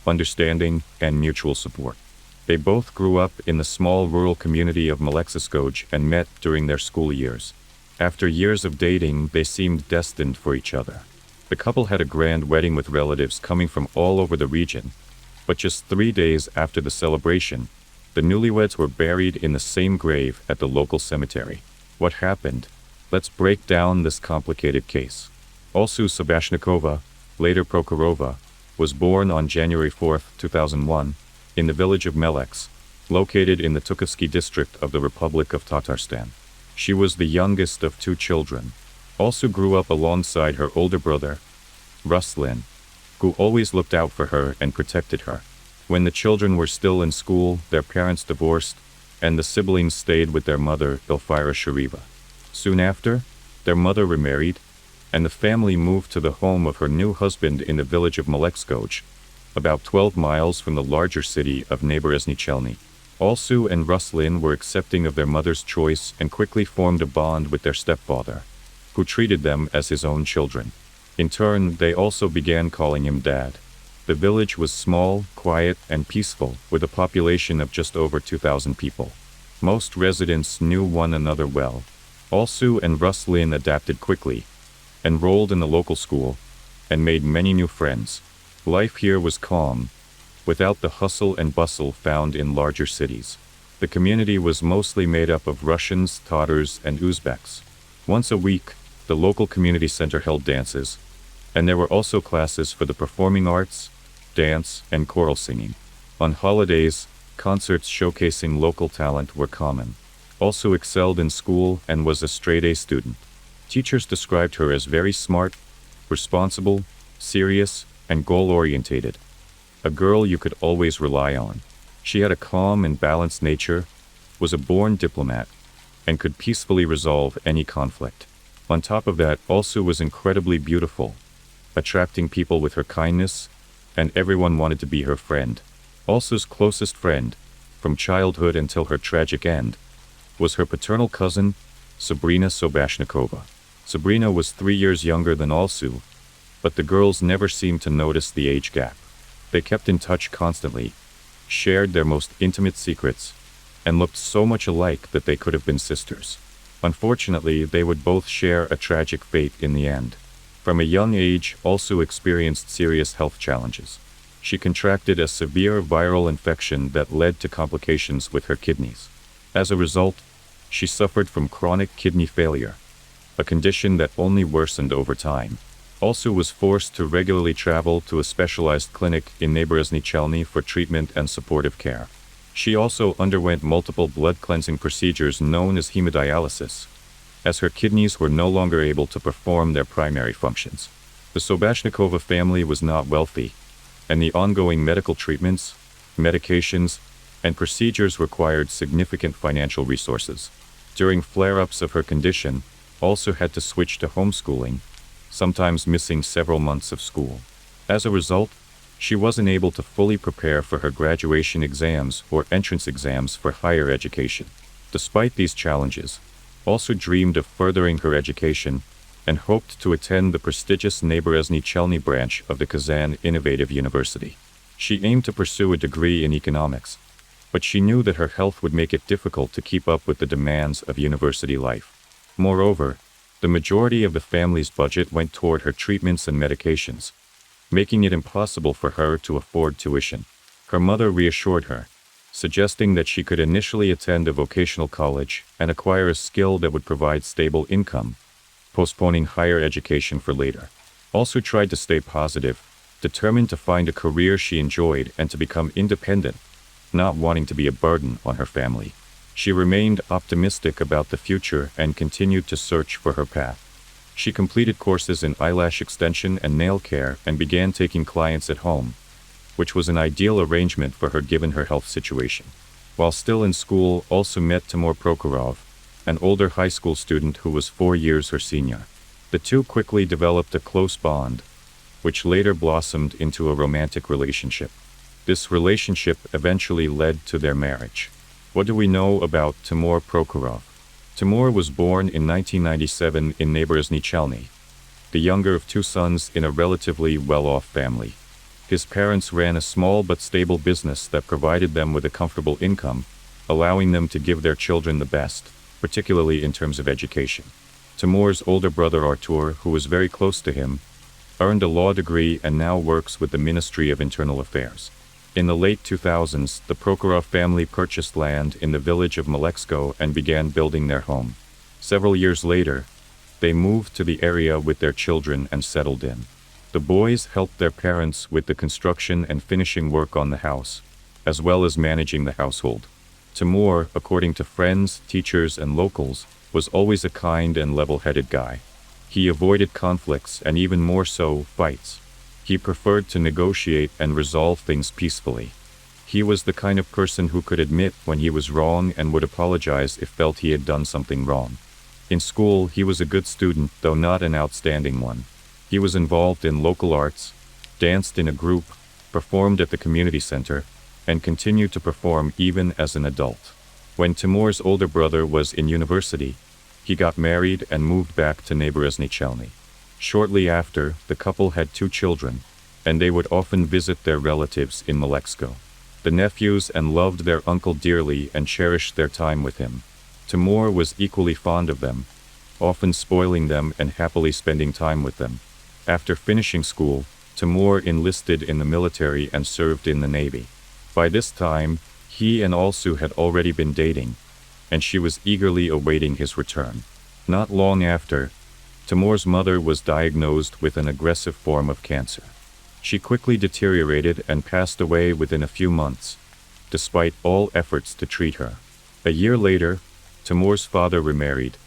Speaker 1: understanding, and mutual support. They both grew up in the small rural community of Malexiskoj and met during their school years. After years of dating, they seemed destined for each other. The couple had a grand wedding with relatives coming from all over the region, but just 3 days after the celebration, the newlyweds were buried in the same grave at the local cemetery. What happened? Let's break down this complicated case. Olsu Sebastiankova, later Prokhorova, was born on January 4, 2001, in the village of Melex, located in the Tukovsky district of the Republic of Tatarstan. She was the youngest of 2 children. Olsu grew up alongside her older brother, Ruslan, who always looked out for her and protected her. When the children were still in school, their parents divorced, and the siblings stayed with their mother, Ilfira Shariva. Soon after, their mother remarried, and the family moved to the home of her new husband in the village of Malekskoj, about 12 miles from the larger city of Naberezhny Chelny. Olsu and Ruslan were accepting of their mother's choice and quickly formed a bond with their stepfather, who treated them as his own children. In turn, they also began calling him Dad. The village was small, quiet, and peaceful, with a population of just over 2,000 people. Most residents knew one another well. Alsu and Ruslin adapted quickly, enrolled in the local school, and made many new friends. Life here was calm, without the hustle and bustle found in larger cities. The community was mostly made up of Russians, Tatars, and Uzbeks. Once a week, the local community center held dances, and there were also classes for the performing arts, dance, and choral singing. On holidays, concerts showcasing local talent were common. Also excelled in school and was a straight-A student. Teachers described her as very smart, responsible, serious, and goal-orientated. A girl you could always rely on. She had a calm and balanced nature, was a born diplomat, and could peacefully resolve any conflict. On top of that, Alsu was incredibly beautiful, attracting people with her kindness, and everyone wanted to be her friend. Alsu's closest friend, from childhood until her tragic end, was her paternal cousin, Sabrina Sobashnikova. Sabrina was 3 years younger than Alsu, but the girls never seemed to notice the age gap. They kept in touch constantly, shared their most intimate secrets, and looked so much alike that they could have been sisters. Unfortunately, they would both share a tragic fate in the end. From a young age, Alsu experienced serious health challenges. She contracted a severe viral infection that led to complications with her kidneys. As a result, she suffered from chronic kidney failure, a condition that only worsened over time. Alsu was forced to regularly travel to a specialized clinic in Narration Chelny for treatment and supportive care. She also underwent multiple blood cleansing procedures known as hemodialysis, as her kidneys were no longer able to perform their primary functions. The Sobashnikova family was not wealthy, and the ongoing medical treatments, medications, and procedures required significant financial resources. During flare-ups of her condition, Alsu had to switch to homeschooling, sometimes missing several months of school. As a result, she wasn't able to fully prepare for her graduation exams or entrance exams for higher education. Despite these challenges, Alsu dreamed of furthering her education and hoped to attend the prestigious Narration Chelny branch of the Kazan Innovative University. She aimed to pursue a degree in economics, but she knew that her health would make it difficult to keep up with the demands of university life. Moreover, the majority of the family's budget went toward her treatments and medications, making it impossible for her to afford tuition. Her mother reassured her, suggesting that she could initially attend a vocational college and acquire a skill that would provide stable income, postponing higher education for later. Alsu tried to stay positive, determined to find a career she enjoyed and to become independent, not wanting to be a burden on her family. She remained optimistic about the future and continued to search for her path. She completed courses in eyelash extension and nail care and began taking clients at home, which was an ideal arrangement for her given her health situation. While still in school, Alsu met Timur Prokhorov, an older high school student who was 4 years her senior. The two quickly developed a close bond, which later blossomed into a romantic relationship. This relationship eventually led to their marriage. What do we know about Timur Prokhorov? Timur was born in 1997 in Narration Chelny, the younger of 2 sons in a relatively well-off family. His parents ran a small but stable business that provided them with a comfortable income, allowing them to give their children the best, particularly in terms of education. Timur's older brother Artur, who was very close to him, earned a law degree and now works with the Ministry of Internal Affairs. In the late 2000s, the Prokhorov family purchased land in the village of Maleksko and began building their home. Several years later, they moved to the area with their children and settled in. The boys helped their parents with the construction and finishing work on the house, as well as managing the household. Timur, according to friends, teachers, and locals, was always a kind and level-headed guy. He avoided conflicts and even more so, fights. He preferred to negotiate and resolve things peacefully. He was the kind of person who could admit when he was wrong and would apologize if felt he had done something wrong. In school, he was a good student, though not an outstanding one. He was involved in local arts, danced in a group, performed at the community center, and continued to perform even as an adult. When Timur's older brother was in university, he got married and moved back to Narration Chelny. Shortly after, the couple had 2 children, and they would often visit their relatives in Malexico. The nephews and loved their uncle dearly and cherished their time with him. Timur was equally fond of them, often spoiling them and happily spending time with them. After finishing school, Timur enlisted in the military and served in the Navy. By this time, he and Alsu had already been dating, and she was eagerly awaiting his return. Not long after, Timur's mother was diagnosed with an aggressive form of cancer. She quickly deteriorated and passed away within a few months, despite all efforts to treat her. A year later, Timur's father remarried,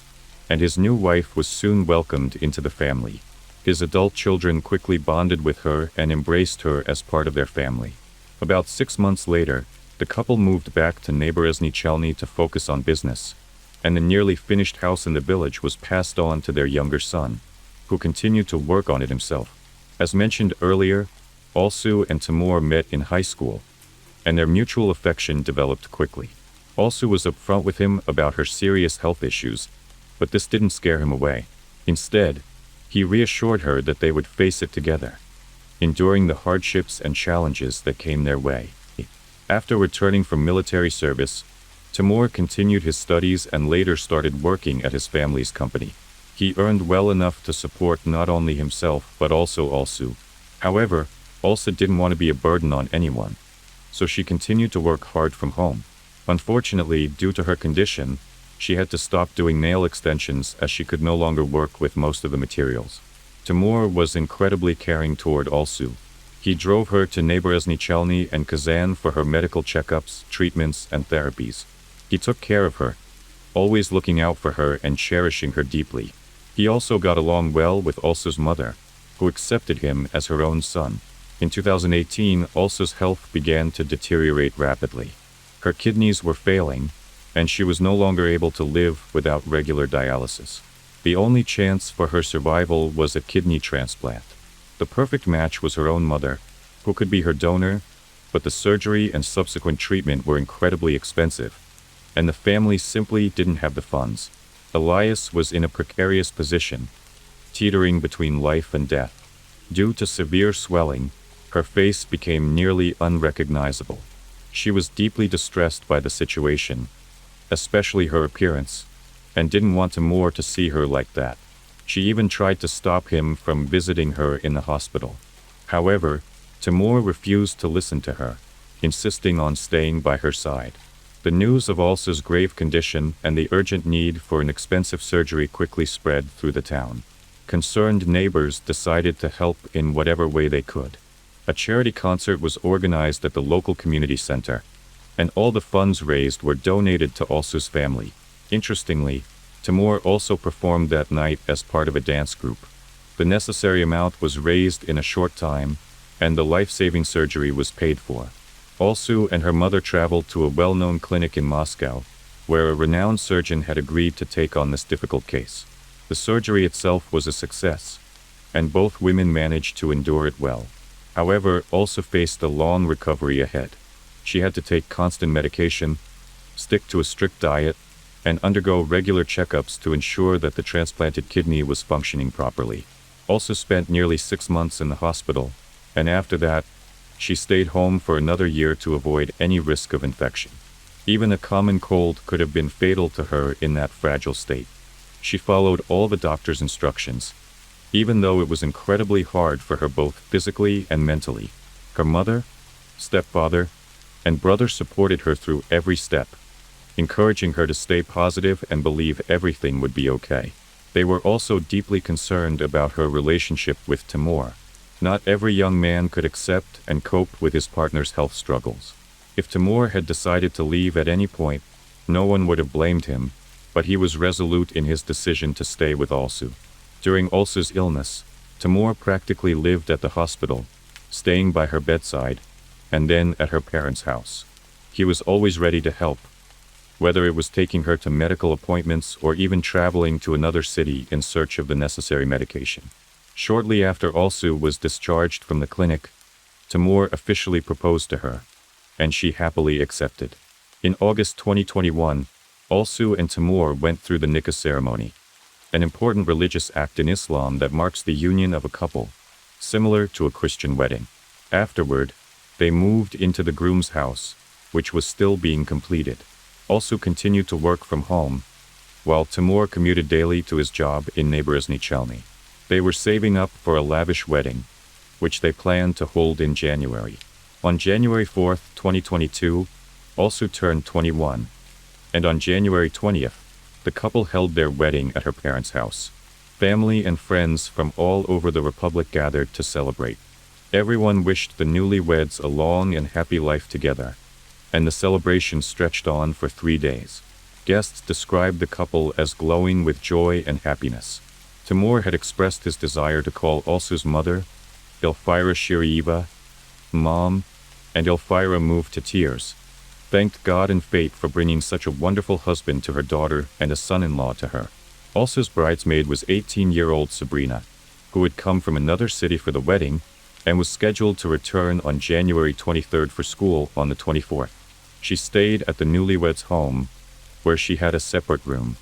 Speaker 1: and his new wife was soon welcomed into the family. His adult children quickly bonded with her and embraced her as part of their family. About 6 months later, the couple moved back to Narration to focus on business, and the nearly finished house in the village was passed on to their younger son, who continued to work on it himself. As mentioned earlier, Alsu and Timur met in high school, and their mutual affection developed quickly. Alsu was upfront with him about her serious health issues, but this didn't scare him away. Instead, he reassured her that they would face it together, enduring the hardships and challenges that came their way. After returning from military service, Timur continued his studies and later started working at his family's company. He earned well enough to support not only himself but also Alsu. However, Alsu didn't want to be a burden on anyone, so she continued to work hard from home. Unfortunately, due to her condition, she had to stop doing nail extensions as she could no longer work with most of the materials. Timur was incredibly caring toward Alsu. He drove her to Narration and Kazan for her medical checkups, treatments, and therapies. He took care of her, always looking out for her and cherishing her deeply. He also got along well with Alsu's mother, who accepted him as her own son. In 2018, Alsu's health began to deteriorate rapidly. Her kidneys were failing, and she was no longer able to live without regular dialysis. The only chance for her survival was a kidney transplant. The perfect match was her own mother, who could be her donor, but the surgery and subsequent treatment were incredibly expensive, and the family simply didn't have the funds. Elias was in a precarious position, teetering between life and death. Due to severe swelling, her face became nearly unrecognizable. She was deeply distressed by the situation, especially her appearance, and didn't want Timur to see her like that. She even tried to stop him from visiting her in the hospital. However, Timur refused to listen to her, insisting on staying by her side. The news of Alsu's grave condition and the urgent need for an expensive surgery quickly spread through the town. Concerned neighbors decided to help in whatever way they could. A charity concert was organized at the local community center, and all the funds raised were donated to Alsu's family. Interestingly, Timur also performed that night as part of a dance group. The necessary amount was raised in a short time, and the life-saving surgery was paid for. Alsu and her mother traveled to a well-known clinic in Moscow, where a renowned surgeon had agreed to take on this difficult case. The surgery itself was a success, and both women managed to endure it well. However, Alsu faced a long recovery ahead. She had to take constant medication, stick to a strict diet, and undergo regular checkups to ensure that the transplanted kidney was functioning properly. Alsu spent nearly 6 months in the hospital, and after that, she stayed home for another year to avoid any risk of infection. Even a common cold could have been fatal to her in that fragile state. She followed all the doctor's instructions, even though it was incredibly hard for her both physically and mentally. Her mother, stepfather, and brother supported her through every step, encouraging her to stay positive and believe everything would be okay. They were also deeply concerned about her relationship with Timur. Not every young man could accept and cope with his partner's health struggles. If Timur had decided to leave at any point, no one would have blamed him, but he was resolute in his decision to stay with Alsu. During Alsu's illness, Timur practically lived at the hospital, staying by her bedside, and then at her parents' house. He was always ready to help, whether it was taking her to medical appointments or even traveling to another city in search of the necessary medication. Shortly after Alsu was discharged from the clinic, Timur officially proposed to her, and she happily accepted. In August 2021, Alsu and Timur went through the nikah ceremony, an important religious act in Islam that marks the union of a couple, similar to a Christian wedding. Afterward, they moved into the groom's house, which was still being completed. Also continued to work from home, while Timur commuted daily to his job in neighboring Chelny. They were saving up for a lavish wedding, which they planned to hold in January. On January 4, 2022, also turned 21, and on January 20th, the couple held their wedding at her parents' house. Family and friends from all over the Republic gathered to celebrate. Everyone wished the newlyweds a long and happy life together, and the celebration stretched on for 3 days. Guests described the couple as glowing with joy and happiness. Timur had expressed his desire to call Alsu's mother, Elfira Shirieva, mom, and Elfira moved to tears, thanked God and fate for bringing such a wonderful husband to her daughter and a son-in-law to her. Alsu's bridesmaid was 18-year-old Sabrina, who had come from another city for the wedding and was scheduled to return on January 23rd for school on the 24th. She stayed at the newlyweds' home, where she had a separate room.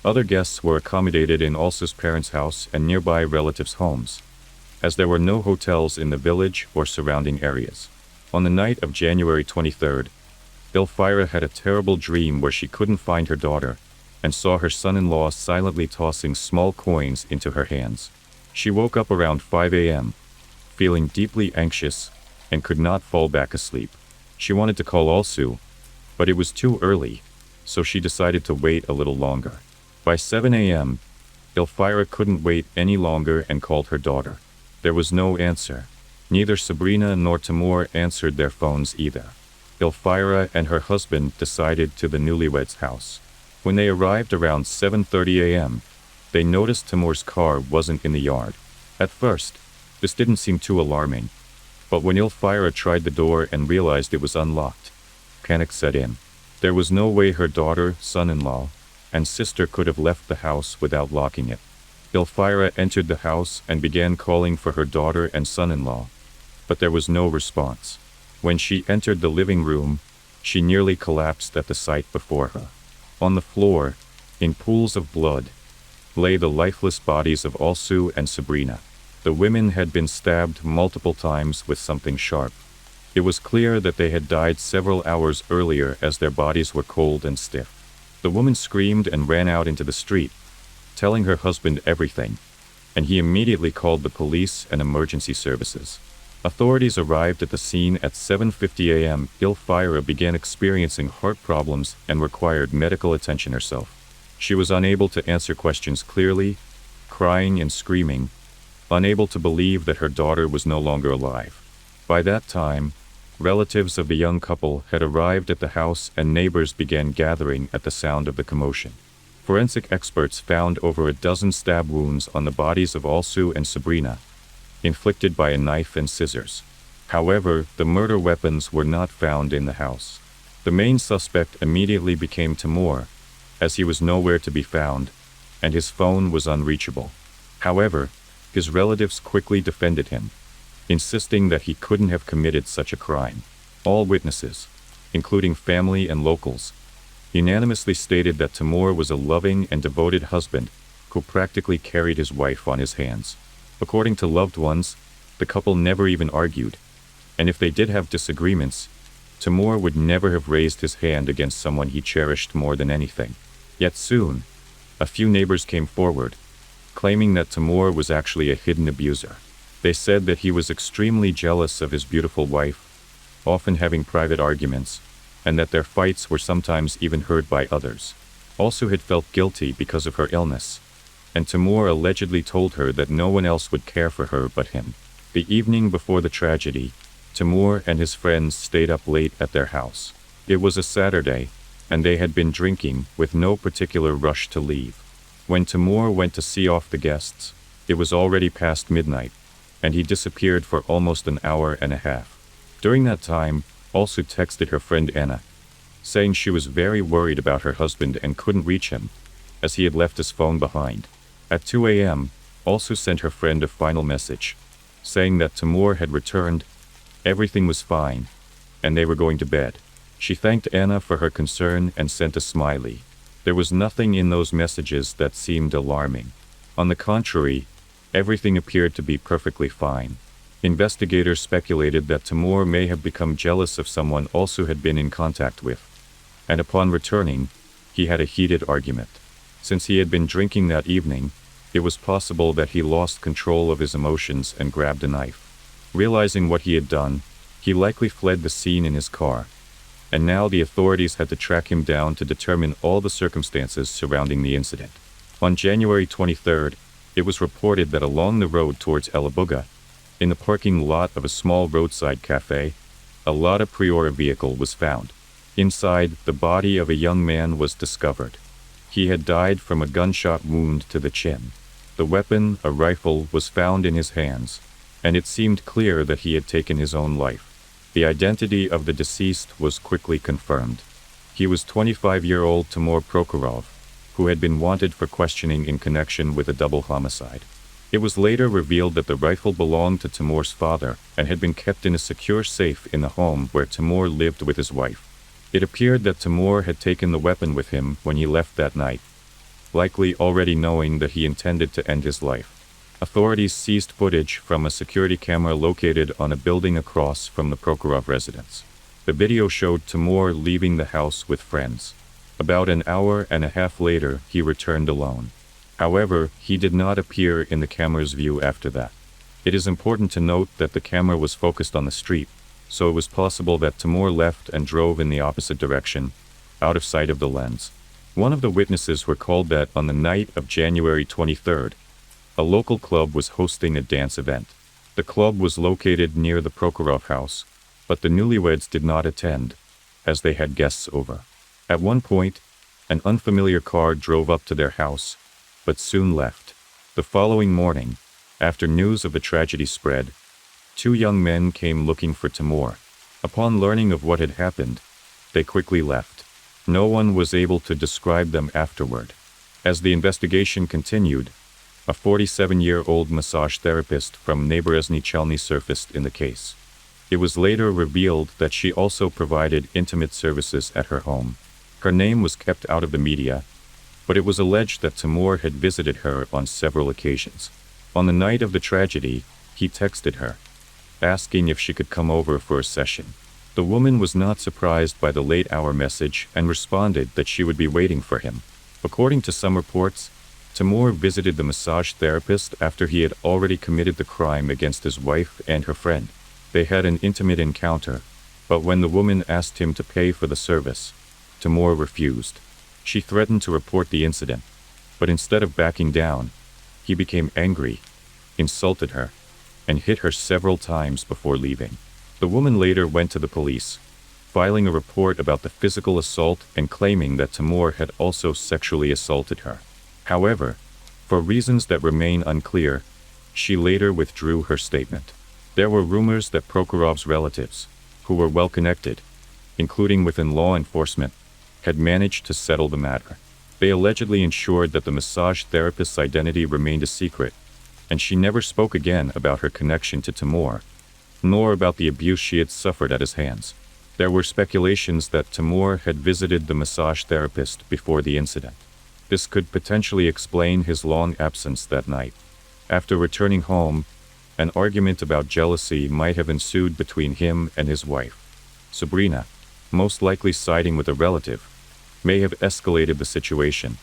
Speaker 1: Other guests were accommodated in Alsu's parents' house and nearby relatives' homes, as there were no hotels in the village or surrounding areas. On the night of January 23rd, Elfira had a terrible dream where she couldn't find her daughter and saw her son-in-law silently tossing small coins into her hands. She woke up around 5 a.m., feeling deeply anxious, and could not fall back asleep. She wanted to call Alsu, but it was too early, so she decided to wait a little longer. By 7 a.m., Elfira couldn't wait any longer and called her daughter. There was no answer. Neither Sabrina nor Timur answered their phones either. Elfira and her husband decided to the newlyweds' house. When they arrived around 7:30 a.m., they noticed Timur's car wasn't in the yard. At first, this didn't seem too alarming, but when Elfira tried the door and realized it was unlocked, panic set in. There was no way her daughter, son-in-law, and sister could have left the house without locking it. Elfira entered the house and began calling for her daughter and son-in-law, but there was no response. When she entered the living room, she nearly collapsed at the sight before her. On the floor, in pools of blood, lay the lifeless bodies of Alsu and Sabrina. The women had been stabbed multiple times with something sharp. It was clear that they had died several hours earlier as their bodies were cold and stiff. The woman screamed and ran out into the street, telling her husband everything, and he immediately called the police and emergency services. Authorities arrived at the scene at 7:50 a.m. Elfira began experiencing heart problems and required medical attention herself. She was unable to answer questions clearly, crying and screaming, unable to believe that her daughter was no longer alive. By that time, relatives of the young couple had arrived at the house and neighbors began gathering at the sound of the commotion. Forensic experts found over a dozen stab wounds on the bodies of Alsu and Sabrina, inflicted by a knife and scissors. However, the murder weapons were not found in the house. The main suspect immediately became Timur, as he was nowhere to be found, and his phone was unreachable. However, his relatives quickly defended him, insisting that he couldn't have committed such a crime. All witnesses, including family and locals, unanimously stated that Timur was a loving and devoted husband who practically carried his wife on his hands. According to loved ones, the couple never even argued, and if they did have disagreements, Timur would never have raised his hand against someone he cherished more than anything. Yet soon, a few neighbors came forward, claiming that Timur was actually a hidden abuser. They said that he was extremely jealous of his beautiful wife, often having private arguments, and that their fights were sometimes even heard by others. Also had felt guilty because of her illness, and Timur allegedly told her that no one else would care for her but him. The evening before the tragedy, Timur and his friends stayed up late at their house. It was a Saturday, and they had been drinking with no particular rush to leave. When Timur went to see off the guests, it was already past midnight, and he disappeared for almost an hour and a half. During that time, Alsu texted her friend Anna, saying she was very worried about her husband and couldn't reach him, as he had left his phone behind. At 2 a.m., Alsu sent her friend a final message, saying that Timur had returned, everything was fine, and they were going to bed. She thanked Anna for her concern and sent a smiley. There was nothing in those messages that seemed alarming. On the contrary, everything appeared to be perfectly fine. Investigators speculated that Timur may have become jealous of someone also had been in contact with, and upon returning, he had a heated argument. Since he had been drinking that evening, it was possible that he lost control of his emotions and grabbed a knife. Realizing what he had done, he likely fled the scene in his car, and now the authorities had to track him down to determine all the circumstances surrounding the incident. On January 23rd, it was reported that along the road towards Elabuga, in the parking lot of a small roadside cafe, a Lada Priora vehicle was found. Inside, the body of a young man was discovered. He had died from a gunshot wound to the chin. The weapon, a rifle, was found in his hands, and it seemed clear that he had taken his own life. The identity of the deceased was quickly confirmed. He was 25-year-old Timur Prokhorov, who had been wanted for questioning in connection with a double homicide. It was later revealed that the rifle belonged to Timur's father and had been kept in a secure safe in the home where Timur lived with his wife. It appeared that Timur had taken the weapon with him when he left that night, likely already knowing that he intended to end his life. Authorities seized footage from a security camera located on a building across from the Prokhorov residence. The video showed Timur leaving the house with friends. About an hour and a half later, he returned alone. However, he did not appear in the camera's view after that. It is important to note that the camera was focused on the street, so it was possible that Timur left and drove in the opposite direction, out of sight of the lens. One of the witnesses recalled that on the night of January 23rd, a local club was hosting a dance event. The club was located near the Prokhorov house, but the newlyweds did not attend, as they had guests over. At one point, an unfamiliar car drove up to their house, but soon left. The following morning, after news of the tragedy spread, two young men came looking for Timur. Upon learning of what had happened, they quickly left. No one was able to describe them afterward. As the investigation continued, a 47-year-old massage therapist from Naborozni Chelny surfaced in the case. It was later revealed that she also provided intimate services at her home. Her name was kept out of the media, but it was alleged that Timur had visited her on several occasions. On the night of the tragedy, he texted her, asking if she could come over for a session. The woman was not surprised by the late-hour message and responded that she would be waiting for him. According to some reports, Timur visited the massage therapist after he had already committed the crime against his wife and her friend. They had an intimate encounter, but when the woman asked him to pay for the service, Timur refused. She threatened to report the incident, but instead of backing down, he became angry, insulted her, and hit her several times before leaving. The woman later went to the police, filing a report about the physical assault and claiming that Timur had also sexually assaulted her. However, for reasons that remain unclear, she later withdrew her statement. There were rumors that Prokhorov's relatives, who were well connected, including within law enforcement, had managed to settle the matter. They allegedly ensured that the massage therapist's identity remained a secret, and she never spoke again about her connection to Timur, nor about the abuse she had suffered at his hands. There were speculations that Timur had visited the massage therapist before the incident. This could potentially explain his long absence that night. After returning home, an argument about jealousy might have ensued between him and his wife. Sabrina, most likely siding with a relative, may have escalated the situation,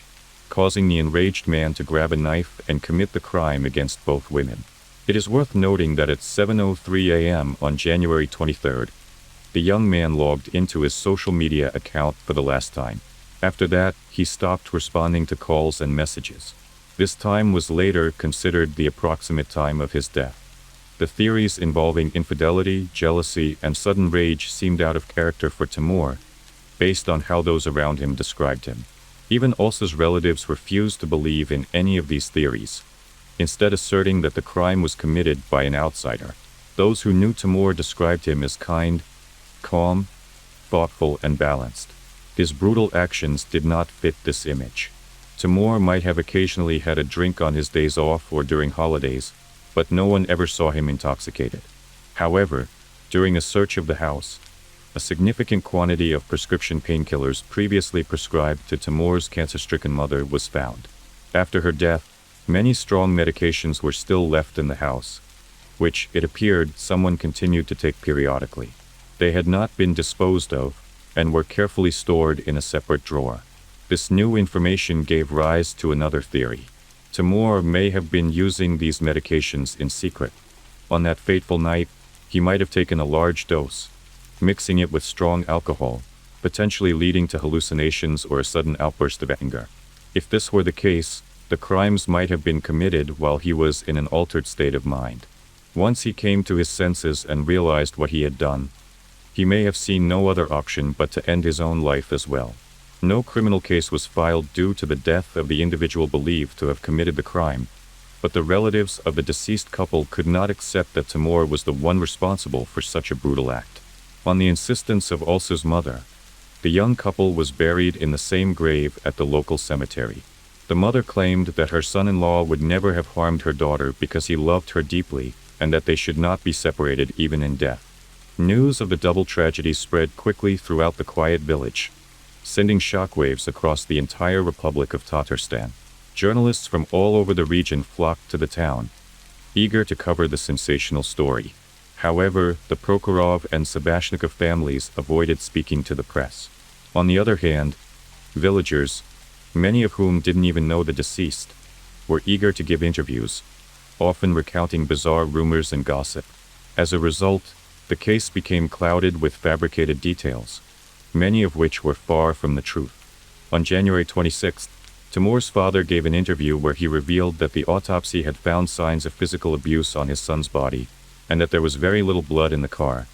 Speaker 1: causing the enraged man to grab a knife and commit the crime against both women. It is worth noting that at 7:03 a.m. on January 23rd, the young man logged into his social media account for the last time. After that, he stopped responding to calls and messages. This time was later considered the approximate time of his death. The theories involving infidelity, jealousy, and sudden rage seemed out of character for Timur, based on how those around him described him. Even Olsa's relatives refused to believe in any of these theories, instead asserting that the crime was committed by an outsider. Those who knew Timur described him as kind, calm, thoughtful, and balanced. His brutal actions did not fit this image. Timur might have occasionally had a drink on his days off or during holidays, but no one ever saw him intoxicated. However, during a search of the house, a significant quantity of prescription painkillers previously prescribed to Timur's cancer-stricken mother was found. After her death, many strong medications were still left in the house, which, it appeared, someone continued to take periodically. They had not been disposed of, and were carefully stored in a separate drawer. This new information gave rise to another theory. Timur may have been using these medications in secret. On that fateful night, he might have taken a large dose, mixing it with strong alcohol, potentially leading to hallucinations or a sudden outburst of anger. If this were the case, the crimes might have been committed while he was in an altered state of mind. Once he came to his senses and realized what he had done, he may have seen no other option but to end his own life as well. No criminal case was filed due to the death of the individual believed to have committed the crime, but the relatives of the deceased couple could not accept that Timur was the one responsible for such a brutal act. On the insistence of Ulsa's mother, the young couple was buried in the same grave at the local cemetery. The mother claimed that her son-in-law would never have harmed her daughter because he loved her deeply, and that they should not be separated even in death. News of the double tragedy spread quickly throughout the quiet village, sending shockwaves across the entire Republic of Tatarstan. Journalists from all over the region flocked to the town, eager to cover the sensational story. However, the Prokhorov and Sabashnikov families avoided speaking to the press. On the other hand, villagers, many of whom didn't even know the deceased, were eager to give interviews, often recounting bizarre rumors and gossip. As a result, the case became clouded with fabricated details, many of which were far from the truth. On January 26th, Timur's father gave an interview where he revealed that the autopsy had found signs of physical abuse on his son's body, and that there was very little blood in the car,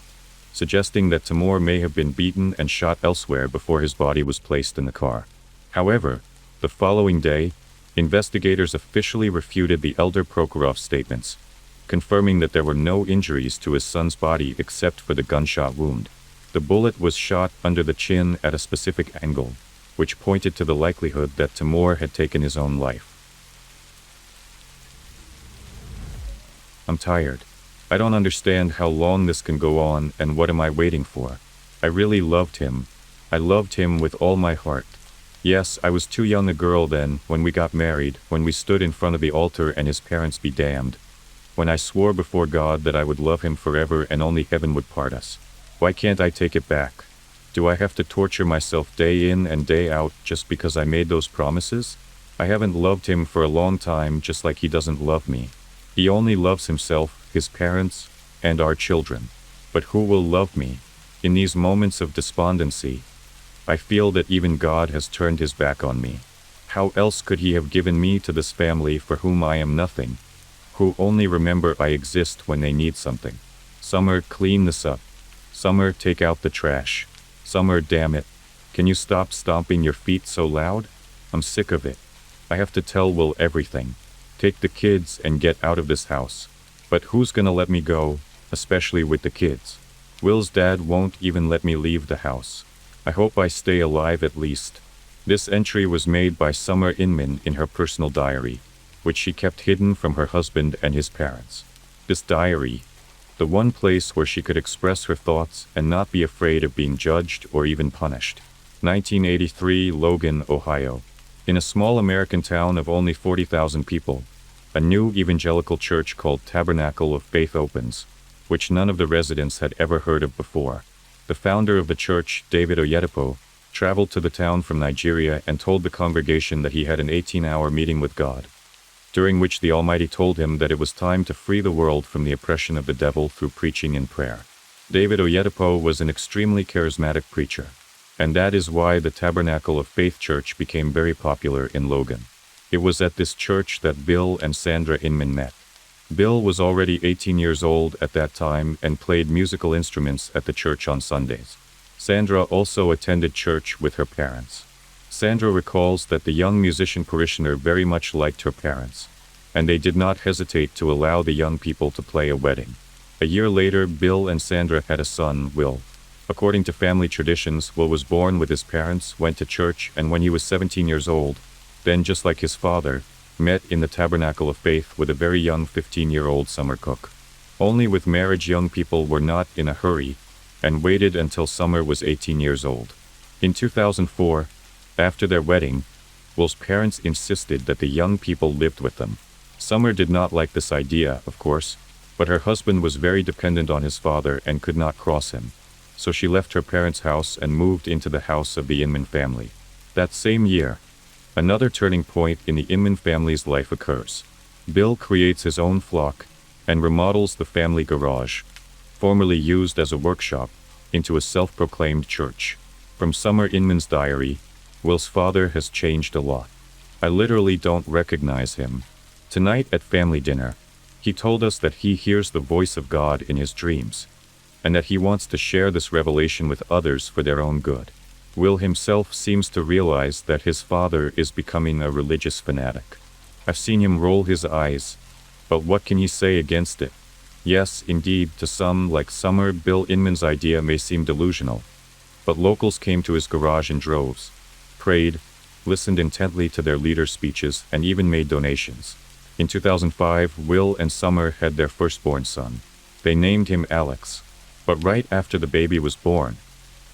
Speaker 1: suggesting that Timur may have been beaten and shot elsewhere before his body was placed in the car. However, the following day, investigators officially refuted the elder Prokhorov's statements, confirming that there were no injuries to his son's body except for the gunshot wound. The bullet was shot under the chin at a specific angle, which pointed to the likelihood that Timur had taken his own life. I'm tired. I don't understand how long this can go on, and what am I waiting for? I really loved him. I loved him with all my heart. Yes, I was too young a girl then, when we got married, when we stood in front of the altar and his parents be damned. When I swore before God that I would love him forever and only heaven would part us. Why can't I take it back? Do I have to torture myself day in and day out just because I made those promises? I haven't loved him for a long time, just like he doesn't love me. He only loves himself, his parents, and our children. But who will love me? In these moments of despondency, I feel that even God has turned his back on me. How else could he have given me to this family for whom I am nothing, who only remember I exist when they need something? Summer, clean this up. Summer, take out the trash. Summer, damn it. Can you stop stomping your feet so loud? I'm sick of it. I have to tell Will everything. Take the kids and get out of this house. But who's gonna let me go, especially with the kids? Will's dad won't even let me leave the house. I hope I stay alive at least. This entry was made by Summer Inman in her personal diary, which she kept hidden from her husband and his parents. This diary, the one place where she could express her thoughts and not be afraid of being judged or even punished. 1983, Logan, Ohio. In a small American town of only 40,000 people, a new evangelical church called Tabernacle of Faith opens, which none of the residents had ever heard of before. The founder of the church, David Oyedepo, traveled to the town from Nigeria and told the congregation that he had an 18-hour meeting with God, during which the Almighty told him that it was time to free the world from the oppression of the devil through preaching and prayer. David Oyedepo was an extremely charismatic preacher, and that is why the Tabernacle of Faith Church became very popular in Logan. It was at this church that Bill and Sandra Inman met. Bill was already 18 years old at that time and played musical instruments at the church on Sundays. Sandra also attended church with her parents. Sandra recalls that the young musician parishioner very much liked her parents, and they did not hesitate to allow the young people to play a wedding. A year later, Bill and Sandra had a son, Will. According to family traditions, Will was born with his parents, went to church, and when he was 17 years old, then just like his father, met in the Tabernacle of Faith with a very young 15-year-old summer cook. Only with marriage young people were not in a hurry, and waited until Summer was 18 years old. In 2004, after their wedding, Will's parents insisted that the young people lived with them. Summer did not like this idea, of course, But her husband was very dependent on his father and could not cross him. So she left her parents' house and moved into the house of the Inman family. That same year, another turning point in the Inman family's life occurs. Bill creates his own flock and remodels the family garage, formerly used as a workshop, into a self-proclaimed church. From Summer Inman's diary, Will's father has changed a lot. I literally don't recognize him. Tonight at family dinner, he told us that he hears the voice of God in his dreams, and that he wants to share this revelation with others for their own good. Will himself seems to realize that his father is becoming a religious fanatic. I've seen him roll his eyes, but what can he say against it? Yes, indeed, to some, like Summer, Bill Inman's idea may seem delusional. But locals came to his garage in droves, prayed, listened intently to their leaders' speeches, and even made donations. In 2005, Will and Summer had their firstborn son. They named him Alex. But right after the baby was born,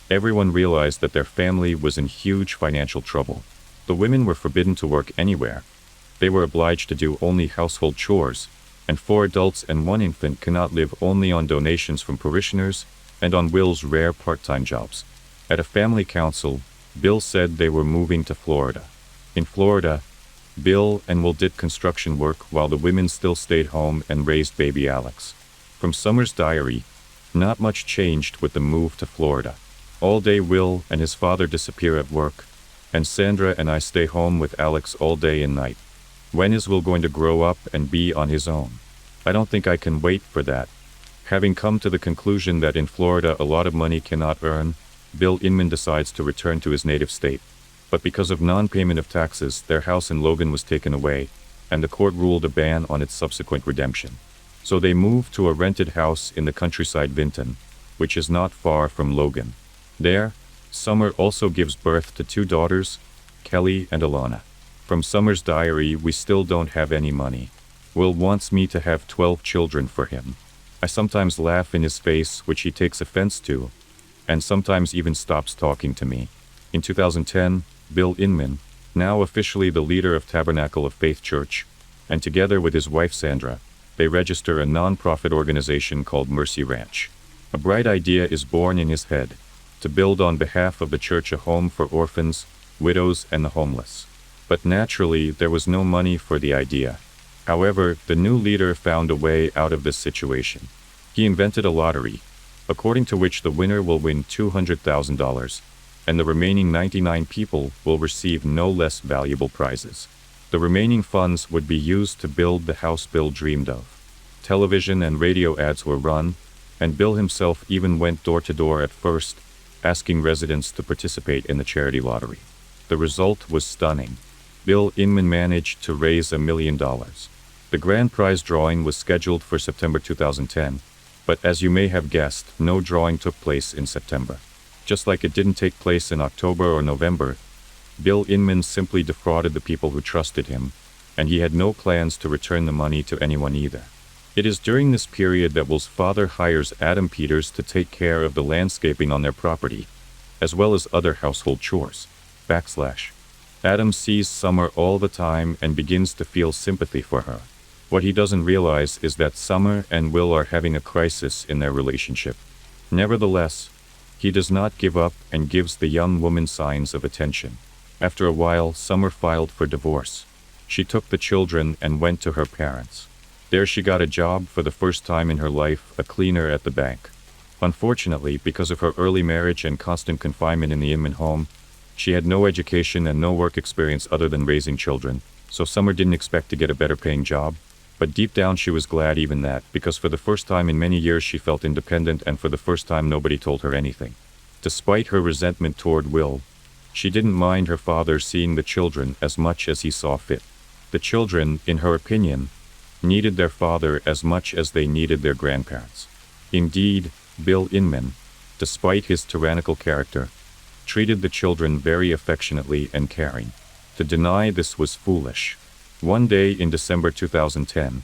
Speaker 1: everyone realized that their family was in huge financial trouble. The women were forbidden to work anywhere. They were obliged to do only household chores, and 4 adults and 1 infant cannot live only on donations from parishioners and on Will's rare part-time jobs. At a family council, Bill said they were moving to Florida. In Florida, Bill and Will did construction work while the women still stayed home and raised baby Alex. From Summer's diary, not much changed with the move to Florida. All day Will and his father disappear at work, and Sandra and I stay home with Alex all day and night. When is Will going to grow up and be on his own? I don't think I can wait for that. Having come to the conclusion that in Florida a lot of money cannot earn, Bill Inman decides to return to his native state. But because of non-payment of taxes, their house in Logan was taken away, and the court ruled a ban on its subsequent redemption. So they moved to a rented house in the countryside Vinton, which is not far from Logan. There, Summer also gives birth to 2 daughters, Kelly and Alana. From Summer's diary, we still don't have any money. Will wants me to have 12 children for him. I sometimes laugh in his face, which he takes offense to, and sometimes even stops talking to me. In 2010, Bill Inman, now officially the leader of Tabernacle of Faith Church, and together with his wife Sandra, they register a non-profit organization called Mercy Ranch. A bright idea is born in his head, to build on behalf of the church a home for orphans, widows, and the homeless. But naturally, there was no money for the idea. However, the new leader found a way out of this situation. He invented a lottery, according to which the winner will win $200,000, and the remaining 99 people will receive no less valuable prizes. The remaining funds would be used to build the house Bill dreamed of. Television and radio ads were run, and Bill himself even went door to door at first, asking residents to participate in the charity lottery. The result was stunning. Bill Inman managed to raise $1 million. The grand prize drawing was scheduled for September 2010, but as you may have guessed, no drawing took place in September. Just like it didn't take place in October or November, Bill Inman simply defrauded the people who trusted him, and he had no plans to return the money to anyone either. It is during this period that Will's father hires Adam Peters to take care of the landscaping on their property, as well as other household chores. Adam sees Summer all the time and begins to feel sympathy for her. What he doesn't realize is that Summer and Will are having a crisis in their relationship. Nevertheless, he does not give up and gives the young woman signs of attention. After a while, Summer filed for divorce. She took the children and went to her parents. There she got a job for the first time in her life, a cleaner at the bank. Unfortunately, because of her early marriage and constant confinement in the Inman home, she had no education and no work experience other than raising children, so Summer didn't expect to get a better paying job. But deep down she was glad even that, because for the first time in many years she felt independent, and for the first time nobody told her anything. Despite her resentment toward Will, she didn't mind her father seeing the children as much as he saw fit. The children, in her opinion, needed their father as much as they needed their grandparents. Indeed, Bill Inman, despite his tyrannical character, treated the children very affectionately and caring. To deny this was foolish. One day in December 2010,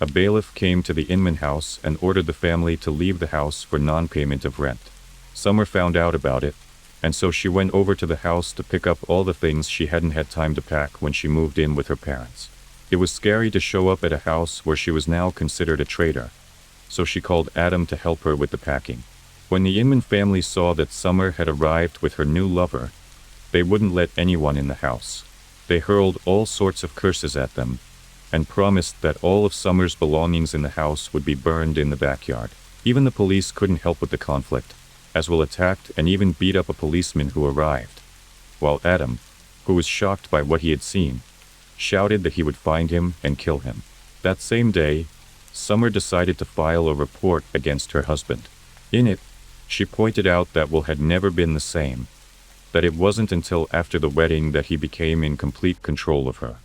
Speaker 1: a bailiff came to the Inman house and ordered the family to leave the house for non-payment of rent. Summer found out about it, and so she went over to the house to pick up all the things she hadn't had time to pack when she moved in with her parents. It was scary to show up at a house where she was now considered a traitor, so she called Adam to help her with the packing. When the Inman family saw that Summer had arrived with her new lover, they wouldn't let anyone in the house. They hurled all sorts of curses at them, and promised that all of Summer's belongings in the house would be burned in the backyard. Even the police couldn't help with the conflict, as well attacked and even beat up a policeman who arrived, while Adam, who was shocked by what he had seen, shouted that he would find him and kill him. That same day, Summer decided to file a report against her husband. In it, she pointed out that Will had never been the same, that it wasn't until after the wedding that he became in complete control of her.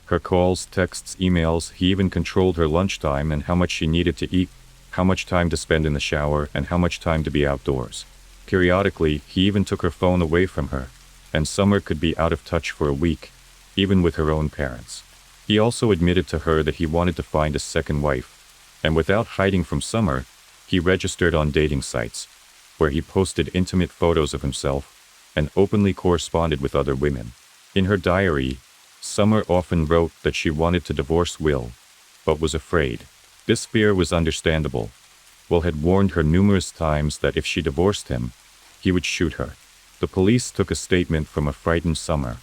Speaker 1: Her calls, texts, emails, he even controlled her lunchtime and how much she needed to eat, how much time to spend in the shower, and how much time to be outdoors. Periodically, he even took her phone away from her, and Summer could be out of touch for a week, even with her own parents. He also admitted to her that he wanted to find a second wife, and without hiding from Summer, he registered on dating sites, where he posted intimate photos of himself, and openly corresponded with other women. In her diary, Summer often wrote that she wanted to divorce Will, but was afraid. This fear was understandable. Will had warned her numerous times that if she divorced him, he would shoot her. The police took a statement from a frightened Summer,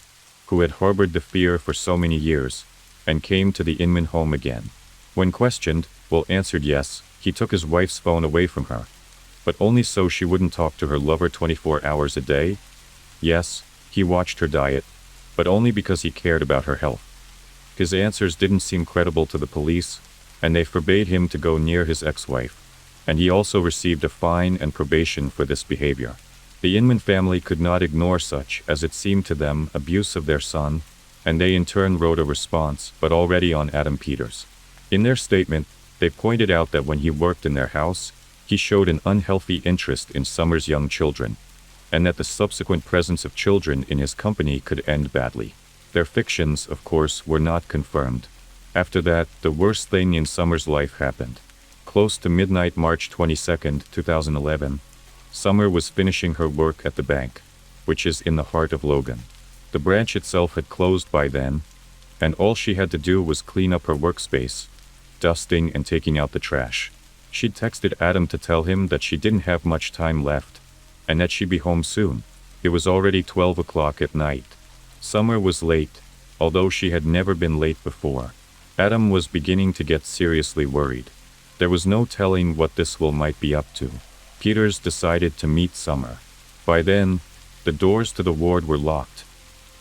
Speaker 1: who had harbored the fear for so many years, and came to the Inman home again. When questioned, Will answered yes, he took his wife's phone away from her, but only so she wouldn't talk to her lover 24 hours a day. Yes, he watched her diet, but only because he cared about her health. His answers didn't seem credible to the police, and they forbade him to go near his ex-wife, and he also received a fine and probation for this behavior. The Inman family could not ignore such, as it seemed to them, abuse of their son, and they in turn wrote a response, but already on Adam Peters. In their statement, they pointed out that when he worked in their house, he showed an unhealthy interest in Summer's young children, and that the subsequent presence of children in his company could end badly. Their fictions, of course, were not confirmed. After that, the worst thing in Summer's life happened. Close to midnight March 22, 2011, Summer was finishing her work at the bank, which is in the heart of Logan. The branch itself had closed by then, and all she had to do was clean up her workspace, dusting and taking out the trash. She'd texted Adam to tell him that she didn't have much time left, and that she'd be home soon. It was already 12 o'clock at night. Summer was late, although she had never been late before. Adam was beginning to get seriously worried. There was no telling what this Will might be up to. Peters decided to meet Summer. By then, the doors to the ward were locked.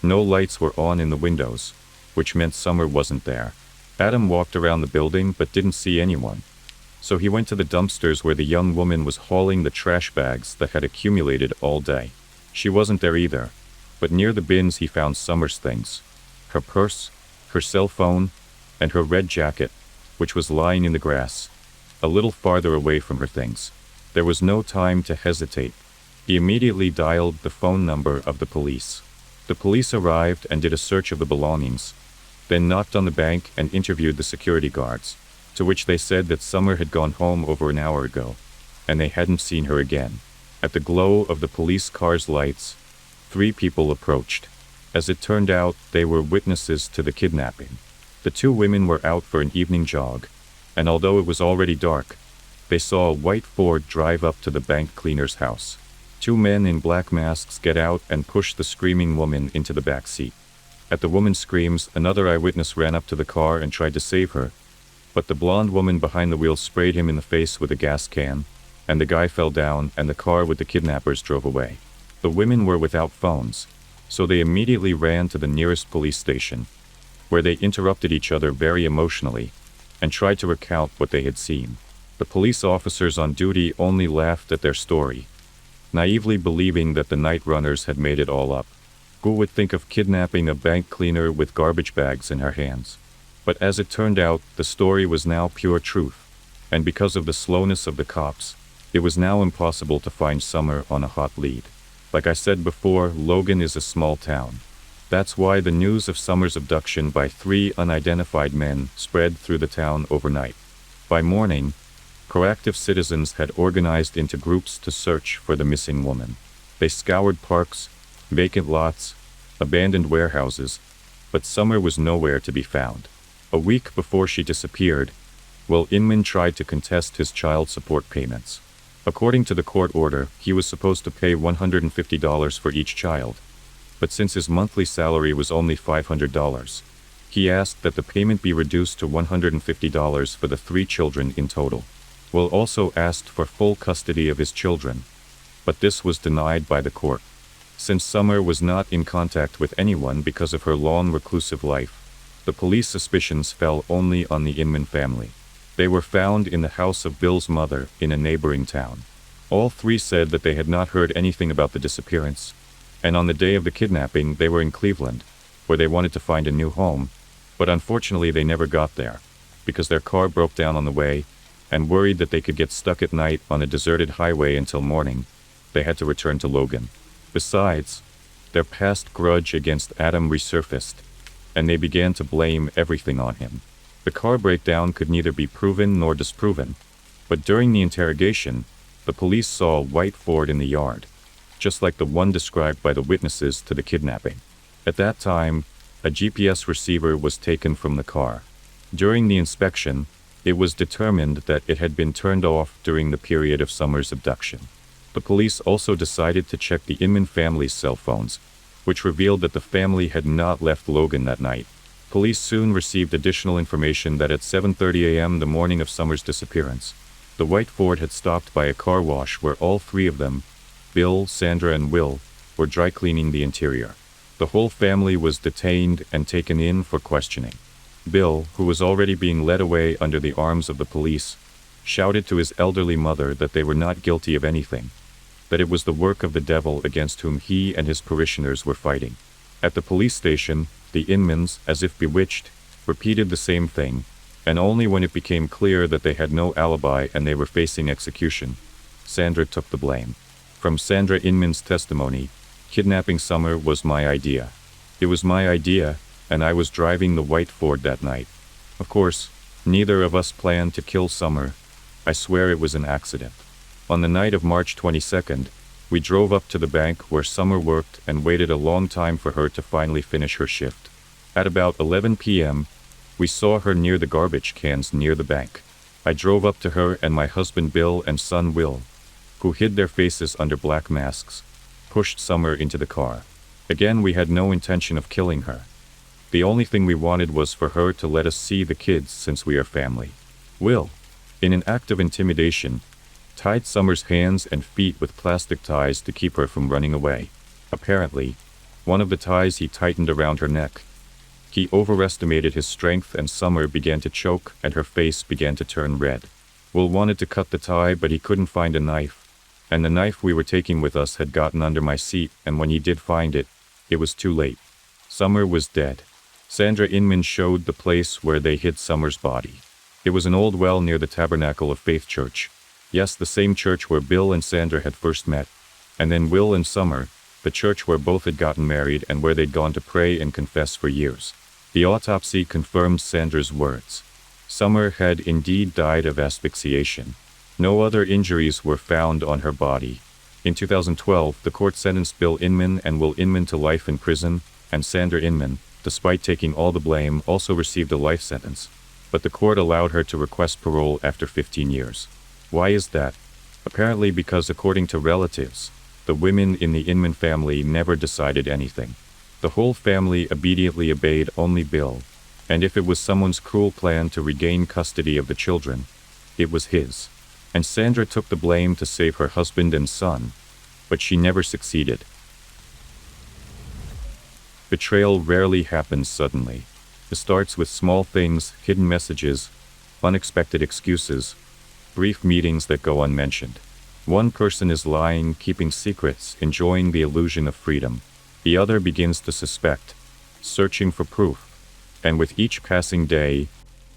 Speaker 1: No lights were on in the windows, which meant Summer wasn't there. Adam walked around the building but didn't see anyone. So he went to the dumpsters where the young woman was hauling the trash bags that had accumulated all day. She wasn't there either, but near the bins he found Summer's things. Her purse, her cell phone, and her red jacket, which was lying in the grass, a little farther away from her things. There was no time to hesitate. He immediately dialed the phone number of the police. The police arrived and did a search of the belongings, then knocked on the bank and interviewed the security guards, to which they said that Summer had gone home over an hour ago, and they hadn't seen her again. At the glow of the police car's lights, 3 people approached. As it turned out, they were witnesses to the kidnapping. The 2 women were out for an evening jog, and although it was already dark, they saw a white Ford drive up to the bank cleaner's house. 2 men in black masks get out and push the screaming woman into the back seat. At the woman's screams, another eyewitness ran up to the car and tried to save her, but the blonde woman behind the wheel sprayed him in the face with a gas can, and the guy fell down and the car with the kidnappers drove away. The women were without phones, so they immediately ran to the nearest police station, where they interrupted each other very emotionally, and tried to recount what they had seen. The police officers on duty only laughed at their story, naively believing that the night runners had made it all up. Who would think of kidnapping a bank cleaner with garbage bags in her hands? But as it turned out, the story was now pure truth, and because of the slowness of the cops, it was now impossible to find Summer on a hot lead. Like I said before, Logan is a small town. That's why the news of Summer's abduction by 3 unidentified men spread through the town overnight. By morning, proactive citizens had organized into groups to search for the missing woman. They scoured parks, vacant lots, abandoned warehouses, but Summer was nowhere to be found. A week before she disappeared, Well, Inman tried to contest his child support payments. According to the court order, he was supposed to pay $150 for each child. But since his monthly salary was only $500, he asked that the payment be reduced to $150 for the 3 children in total. Will also asked for full custody of his children, but this was denied by the court. Since Summer was not in contact with anyone because of her long reclusive life, the police suspicions fell only on the Inman family. They were found in the house of Bill's mother in a neighboring town. All 3 said that they had not heard anything about the disappearance, and on the day of the kidnapping they were in Cleveland, where they wanted to find a new home, but unfortunately they never got there, because their car broke down on the way, and worried that they could get stuck at night on a deserted highway until morning, they had to return to Logan. Besides, their past grudge against Adam resurfaced, and they began to blame everything on him. The car breakdown could neither be proven nor disproven, but during the interrogation, the police saw a white Ford in the yard, just like the one described by the witnesses to the kidnapping. At that time, a GPS receiver was taken from the car. During the inspection, it was determined that it had been turned off during the period of Summer's abduction. The police also decided to check the Inman family's cell phones, which revealed that the family had not left Logan that night. Police soon received additional information that at 7:30 a.m. the morning of Summer's disappearance, the white Ford had stopped by a car wash where all 3 of them, Bill, Sandra, and Will, were dry cleaning the interior. The whole family was detained and taken in for questioning. Bill, who was already being led away under the arms of the police, shouted to his elderly mother that they were not guilty of anything, that it was the work of the devil against whom he and his parishioners were fighting. At the police station, the Inmans, as if bewitched, repeated the same thing, and only when it became clear that they had no alibi and they were facing execution, Sandra took the blame. From Sandra Inman's testimony, kidnapping Summer was my idea. It was my idea, and I was driving the white Ford that night. Of course, neither of us planned to kill Summer. I swear it was an accident. On the night of March 22nd, we drove up to the bank where Summer worked and waited a long time for her to finally finish her shift. At about 11 p.m., we saw her near the garbage cans near the bank. I drove up to her, and my husband Bill and son Will, who hid their faces under black masks, pushed Summer into the car. Again, we had no intention of killing her. The only thing we wanted was for her to let us see the kids since we are family. Will, in an act of intimidation, tied Summer's hands and feet with plastic ties to keep her from running away. Apparently, one of the ties he tightened around her neck. He overestimated his strength, and Summer began to choke and her face began to turn red. Will wanted to cut the tie, but he couldn't find a knife, and the knife we were taking with us had gotten under my seat, and when he did find it, it was too late. Summer was dead. Sandra Inman showed the place where they hid Summer's body. It was an old well near the Tabernacle of Faith Church. Yes, the same church where Bill and Sandra had first met, and then Will and Summer, the church where both had gotten married and where they'd gone to pray and confess for years. The autopsy confirmed Sandra's words. Summer had indeed died of asphyxiation. No other injuries were found on her body. In 2012, the court sentenced Bill Inman and Will Inman to life in prison, and Sandra Inman, despite taking all the blame, also received a life sentence. But the court allowed her to request parole after 15 years. Why is that? Apparently because, according to relatives, the women in the Inman family never decided anything. The whole family obediently obeyed only Bill, and if it was someone's cruel plan to regain custody of the children, it was his. And Sandra took the blame to save her husband and son, but she never succeeded. Betrayal rarely happens suddenly. It starts with small things, hidden messages, unexpected excuses, brief meetings that go unmentioned. One person is lying, keeping secrets, enjoying the illusion of freedom. The other begins to suspect, searching for proof. And with each passing day,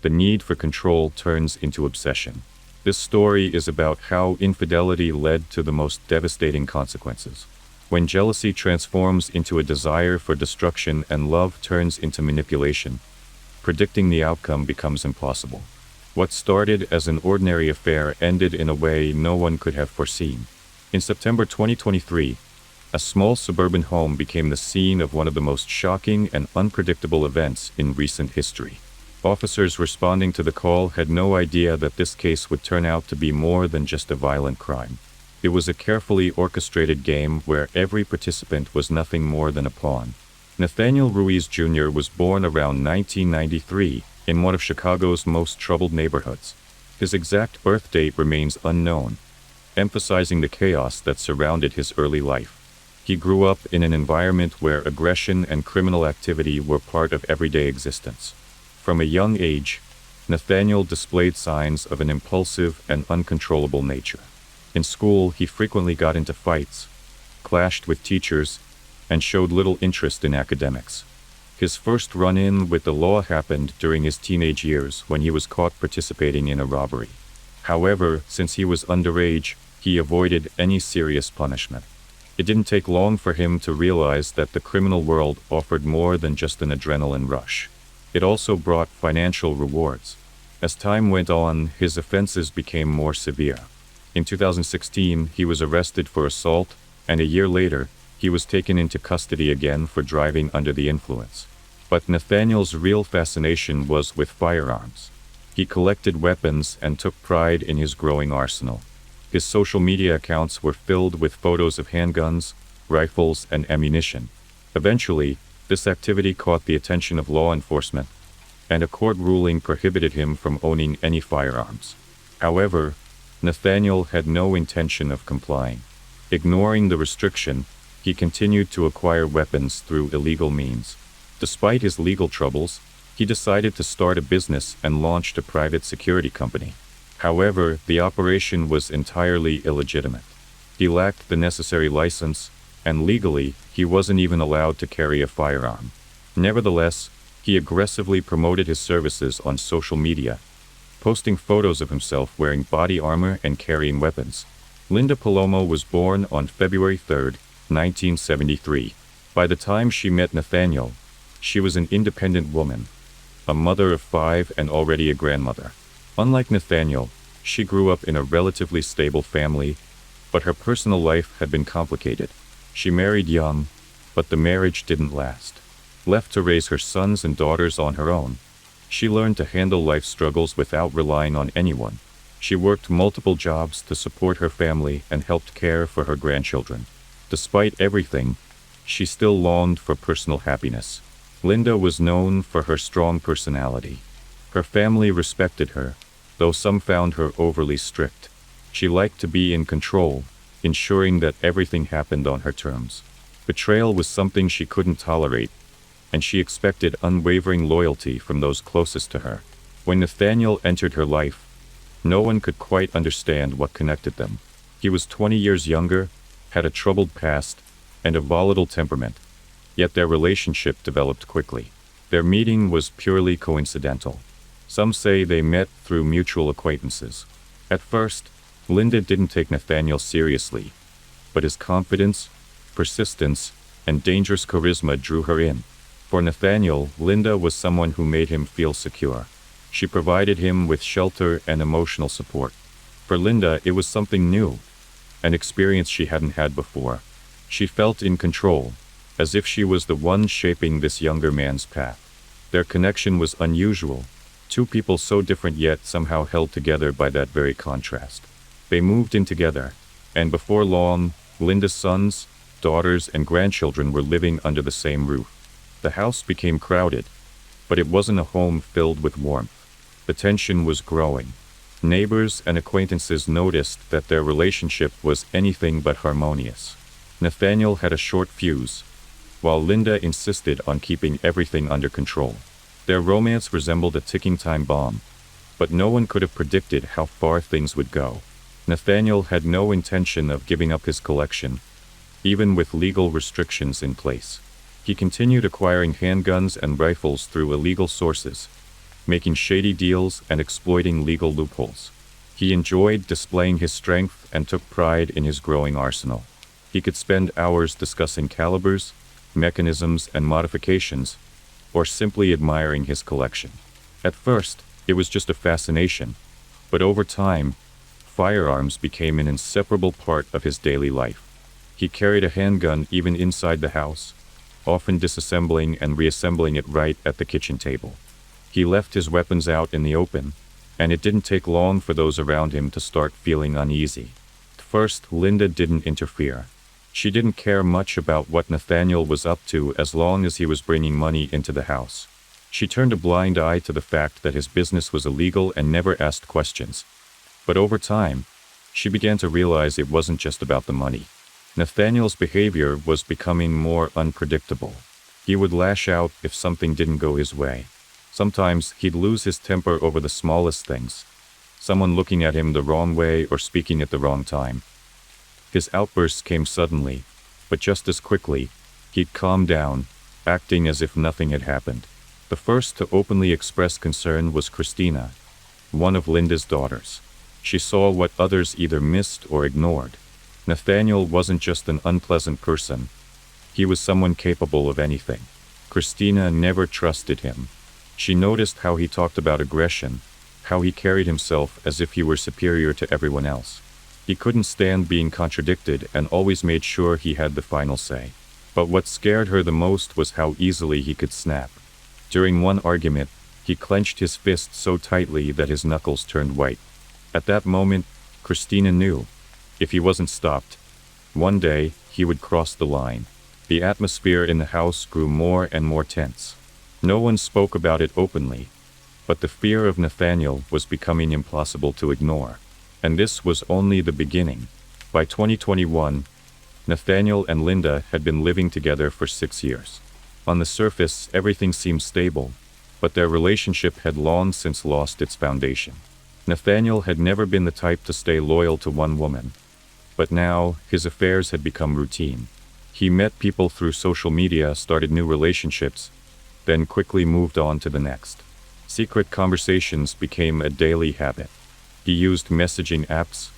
Speaker 1: the need for control turns into obsession. This story is about how infidelity led to the most devastating consequences. When jealousy transforms into a desire for destruction and love turns into manipulation, predicting the outcome becomes impossible. What started as an ordinary affair ended in a way no one could have foreseen. In September 2023, a small suburban home became the scene of one of the most shocking and unpredictable events in recent history. Officers responding to the call had no idea that this case would turn out to be more than just a violent crime. It was a carefully orchestrated game where every participant was nothing more than a pawn. Nathaniel Ruiz Jr. was born around 1993 in one of Chicago's most troubled neighborhoods. His exact birth date remains unknown, emphasizing the chaos that surrounded his early life. He grew up in an environment where aggression and criminal activity were part of everyday existence. From a young age, Nathaniel displayed signs of an impulsive and uncontrollable nature. In school, he frequently got into fights, clashed with teachers, and showed little interest in academics. His first run-in with the law happened during his teenage years when he was caught participating in a robbery. However, since he was underage, he avoided any serious punishment. It didn't take long for him to realize that the criminal world offered more than just an adrenaline rush. It also brought financial rewards. As time went on, his offenses became more severe. In 2016, he was arrested for assault, and a year later, he was taken into custody again for driving under the influence. But Nathaniel's real fascination was with firearms. He collected weapons and took pride in his growing arsenal. His social media accounts were filled with photos of handguns, rifles, and ammunition. Eventually, this activity caught the attention of law enforcement, and a court ruling prohibited him from owning any firearms. However, Nathaniel had no intention of complying. Ignoring the restriction, he continued to acquire weapons through illegal means. Despite his legal troubles, he decided to start a business and launched a private security company. However, the operation was entirely illegitimate. He lacked the necessary license, and legally, he wasn't even allowed to carry a firearm. Nevertheless, he aggressively promoted his services on social media, posting photos of himself wearing body armor and carrying weapons. Linda Palomo was born on February 3, 1973. By the time she met Nathaniel, she was an independent woman, a mother of 5 and already a grandmother. Unlike Nathaniel, she grew up in a relatively stable family, but her personal life had been complicated. She married young, but the marriage didn't last. Left to raise her sons and daughters on her own, she learned to handle life struggles without relying on anyone. She worked multiple jobs to support her family and helped care for her grandchildren. Despite everything, she still longed for personal happiness. Linda was known for her strong personality. Her family respected her, though some found her overly strict. She liked to be in control, ensuring that everything happened on her terms. Betrayal was something she couldn't tolerate, and she expected unwavering loyalty from those closest to her. When Nathaniel entered her life, no one could quite understand what connected them. He was 20 years younger, had a troubled past, and a volatile temperament. Yet their relationship developed quickly. Their meeting was purely coincidental. Some say they met through mutual acquaintances. At first, Linda didn't take Nathaniel seriously, but his confidence, persistence, and dangerous charisma drew her in. For Nathaniel, Linda was someone who made him feel secure. She provided him with shelter and emotional support. For Linda, it was something new, an experience she hadn't had before. She felt in control, as if she was the one shaping this younger man's path. Their connection was unusual, two people so different yet somehow held together by that very contrast. They moved in together, and before long, Linda's sons, daughters, and grandchildren were living under the same roof. The house became crowded, but it wasn't a home filled with warmth. The tension was growing. Neighbors and acquaintances noticed that their relationship was anything but harmonious. Nathaniel had a short fuse, while Linda insisted on keeping everything under control. Their romance resembled a ticking time bomb, but no one could have predicted how far things would go. Nathaniel had no intention of giving up his collection, even with legal restrictions in place. He continued acquiring handguns and rifles through illegal sources, making shady deals and exploiting legal loopholes. He enjoyed displaying his strength and took pride in his growing arsenal. He could spend hours discussing calibers, mechanisms, and modifications, or simply admiring his collection. At first, it was just a fascination, but over time, firearms became an inseparable part of his daily life. He carried a handgun even inside the house, often disassembling and reassembling it right at the kitchen table. He left his weapons out in the open, and it didn't take long for those around him to start feeling uneasy. First, Linda didn't interfere. She didn't care much about what Nathaniel was up to as long as he was bringing money into the house. She turned a blind eye to the fact that his business was illegal and never asked questions. But over time, she began to realize it wasn't just about the money. Nathaniel's behavior was becoming more unpredictable. He would lash out if something didn't go his way. Sometimes he'd lose his temper over the smallest things. Someone looking at him the wrong way or speaking at the wrong time. His outbursts came suddenly, but just as quickly, he'd calm down, acting as if nothing had happened. The first to openly express concern was Christina, one of Linda's daughters. She saw what others either missed or ignored. Nathaniel wasn't just an unpleasant person. He was someone capable of anything. Christina never trusted him. She noticed how he talked about aggression, how he carried himself as if he were superior to everyone else. He couldn't stand being contradicted and always made sure he had the final say. But what scared her the most was how easily he could snap. During one argument, he clenched his fist so tightly that his knuckles turned white. At that moment, Christina knew, if he wasn't stopped, one day he would cross the line. The atmosphere in the house grew more and more tense. No one spoke about it openly, but the fear of Nathaniel was becoming impossible to ignore. And this was only the beginning. By 2021, Nathaniel and Linda had been living together for 6 years. On the surface, everything seemed stable, but their relationship had long since lost its foundation. Nathaniel had never been the type to stay loyal to one woman, but now his affairs had become routine. He met people through social media, started new relationships, then quickly moved on to the next. Secret conversations became a daily habit. He used messaging apps,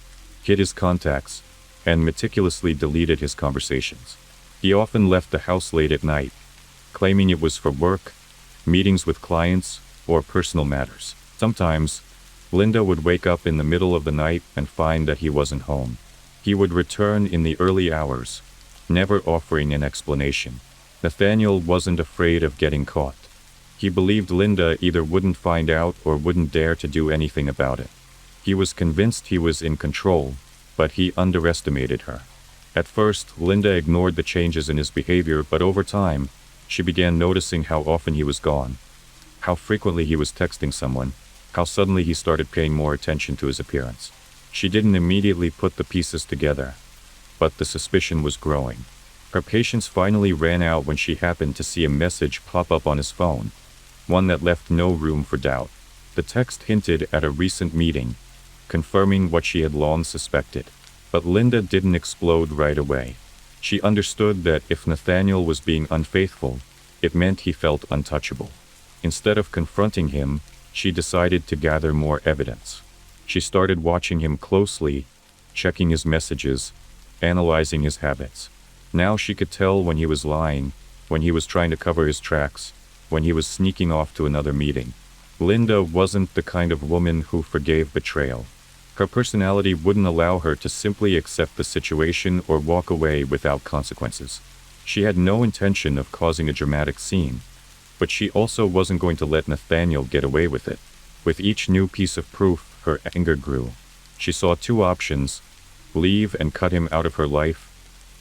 Speaker 1: hid his contacts, and meticulously deleted his conversations. He often left the house late at night, claiming it was for work, meetings with clients, or personal matters. Sometimes, Linda would wake up in the middle of the night and find that he wasn't home. He would return in the early hours, never offering an explanation. Nathaniel wasn't afraid of getting caught. He believed Linda either wouldn't find out or wouldn't dare to do anything about it. He was convinced he was in control, but he underestimated her. At first, Linda ignored the changes in his behavior, but over time, she began noticing how often he was gone, how frequently he was texting someone, how suddenly he started paying more attention to his appearance. She didn't immediately put the pieces together, but the suspicion was growing. Her patience finally ran out when she happened to see a message pop up on his phone, one that left no room for doubt. The text hinted at a recent meeting, confirming what she had long suspected. But Linda didn't explode right away. She understood that if Nathaniel was being unfaithful, it meant he felt untouchable. Instead of confronting him, she decided to gather more evidence. She started watching him closely, checking his messages, analyzing his habits. Now she could tell when he was lying, when he was trying to cover his tracks, when he was sneaking off to another meeting. Linda wasn't the kind of woman who forgave betrayal. Her personality wouldn't allow her to simply accept the situation or walk away without consequences. She had no intention of causing a dramatic scene, but she also wasn't going to let Nathaniel get away with it. With each new piece of proof, her anger grew. She saw two options: leave and cut him out of her life,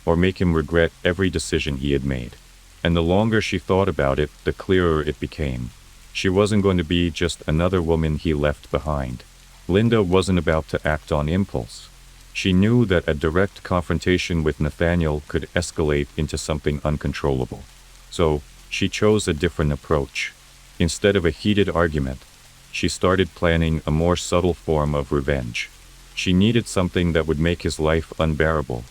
Speaker 1: or make him regret every decision he had made. And the longer she thought about it, the clearer it became. She wasn't going to be just another woman he left behind. Linda wasn't about to act on impulse. She knew that a direct confrontation with Nathaniel could escalate into something uncontrollable. So, she chose a different approach. Instead of a heated argument, she started planning a more subtle form of revenge. She needed something that would make his life unbearable,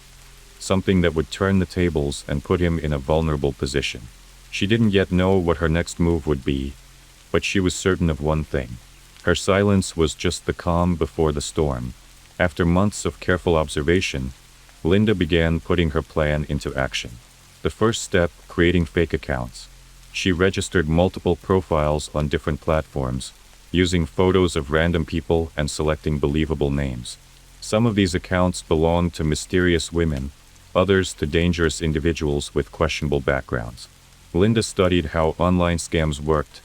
Speaker 1: something that would turn the tables and put him in a vulnerable position. She didn't yet know what her next move would be, but she was certain of one thing. Her silence was just the calm before the storm. After months of careful observation, Linda began putting her plan into action. The first step, creating fake accounts. She registered multiple profiles on different platforms, using photos of random people and selecting believable names. Some of these accounts belonged to mysterious women, others to dangerous individuals with questionable backgrounds. Linda studied how online scams worked,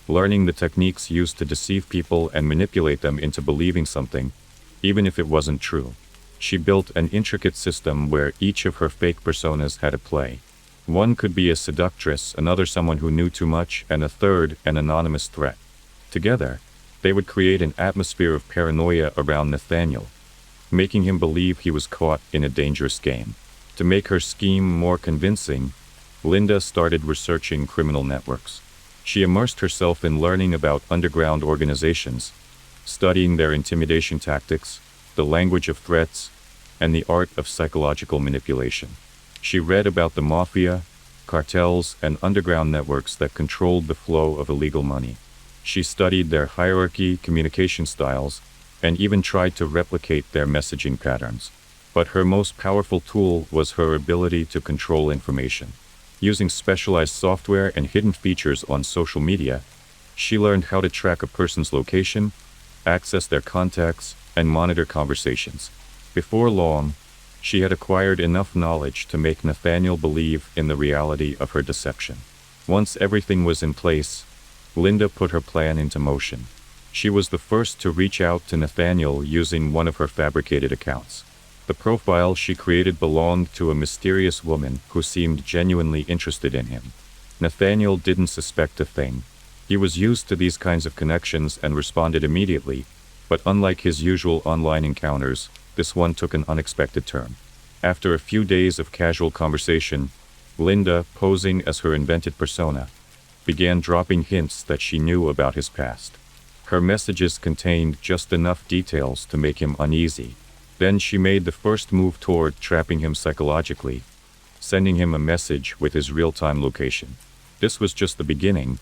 Speaker 1: learning the techniques used to deceive people and manipulate them into believing something, even if it wasn't true. She built an intricate system where each of her fake personas had a play. One could be a seductress, another someone who knew too much, and a third, an anonymous threat. Together, they would create an atmosphere of paranoia around Nathaniel, making him believe he was caught in a dangerous game. To make her scheme more convincing, Linda started researching criminal networks. She immersed herself in learning about underground organizations, studying their intimidation tactics, the language of threats, and the art of psychological manipulation. She read about the mafia, cartels, and underground networks that controlled the flow of illegal money. She studied their hierarchy, communication styles, and even tried to replicate their messaging patterns. But her most powerful tool was her ability to control information. Using specialized software and hidden features on social media, she learned how to track a person's location, access their contacts, and monitor conversations. Before long, she had acquired enough knowledge to make Nathaniel believe in the reality of her deception. Once everything was in place, Linda put her plan into motion. She was the first to reach out to Nathaniel using one of her fabricated accounts. The profile she created belonged to a mysterious woman who seemed genuinely interested in him. Nathaniel didn't suspect a thing. He was used to these kinds of connections and responded immediately, but unlike his usual online encounters, this one took an unexpected turn. After a few days of casual conversation, Linda, posing as her invented persona, began dropping hints that she knew about his past. Her messages contained just enough details to make him uneasy. Then she made the first move toward trapping him psychologically, sending him a message with his real-time location. This was just the beginning,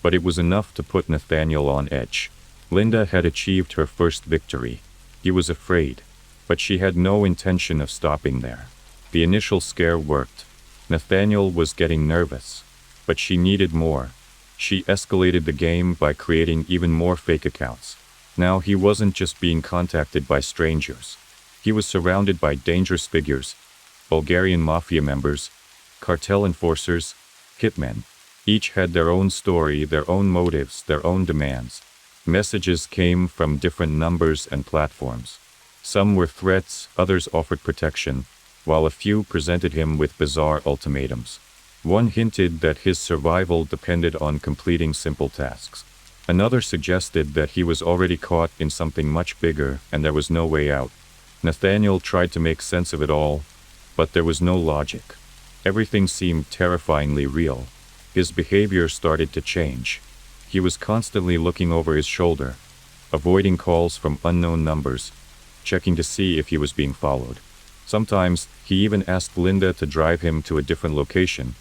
Speaker 1: but it was enough to put Nathaniel on edge. Linda had achieved her first victory. He was afraid, but she had no intention of stopping there. The initial scare worked. Nathaniel was getting nervous, but she needed more. She escalated the game by creating even more fake accounts. Now he wasn't just being contacted by strangers. He was surrounded by dangerous figures, Bulgarian mafia members, cartel enforcers, hitmen. Each had their own story, their own motives, their own demands. Messages came from different numbers and platforms. Some were threats, others offered protection, while a few presented him with bizarre ultimatums. One hinted that his survival depended on completing simple tasks. Another suggested that he was already caught in something much bigger and there was no way out. Nathaniel tried to make sense of it all, but there was no logic. Everything seemed terrifyingly real. His behavior started to change. He was constantly looking over his shoulder, avoiding calls from unknown numbers, checking to see if he was being followed. Sometimes, he even asked Linda to drive him to a different location,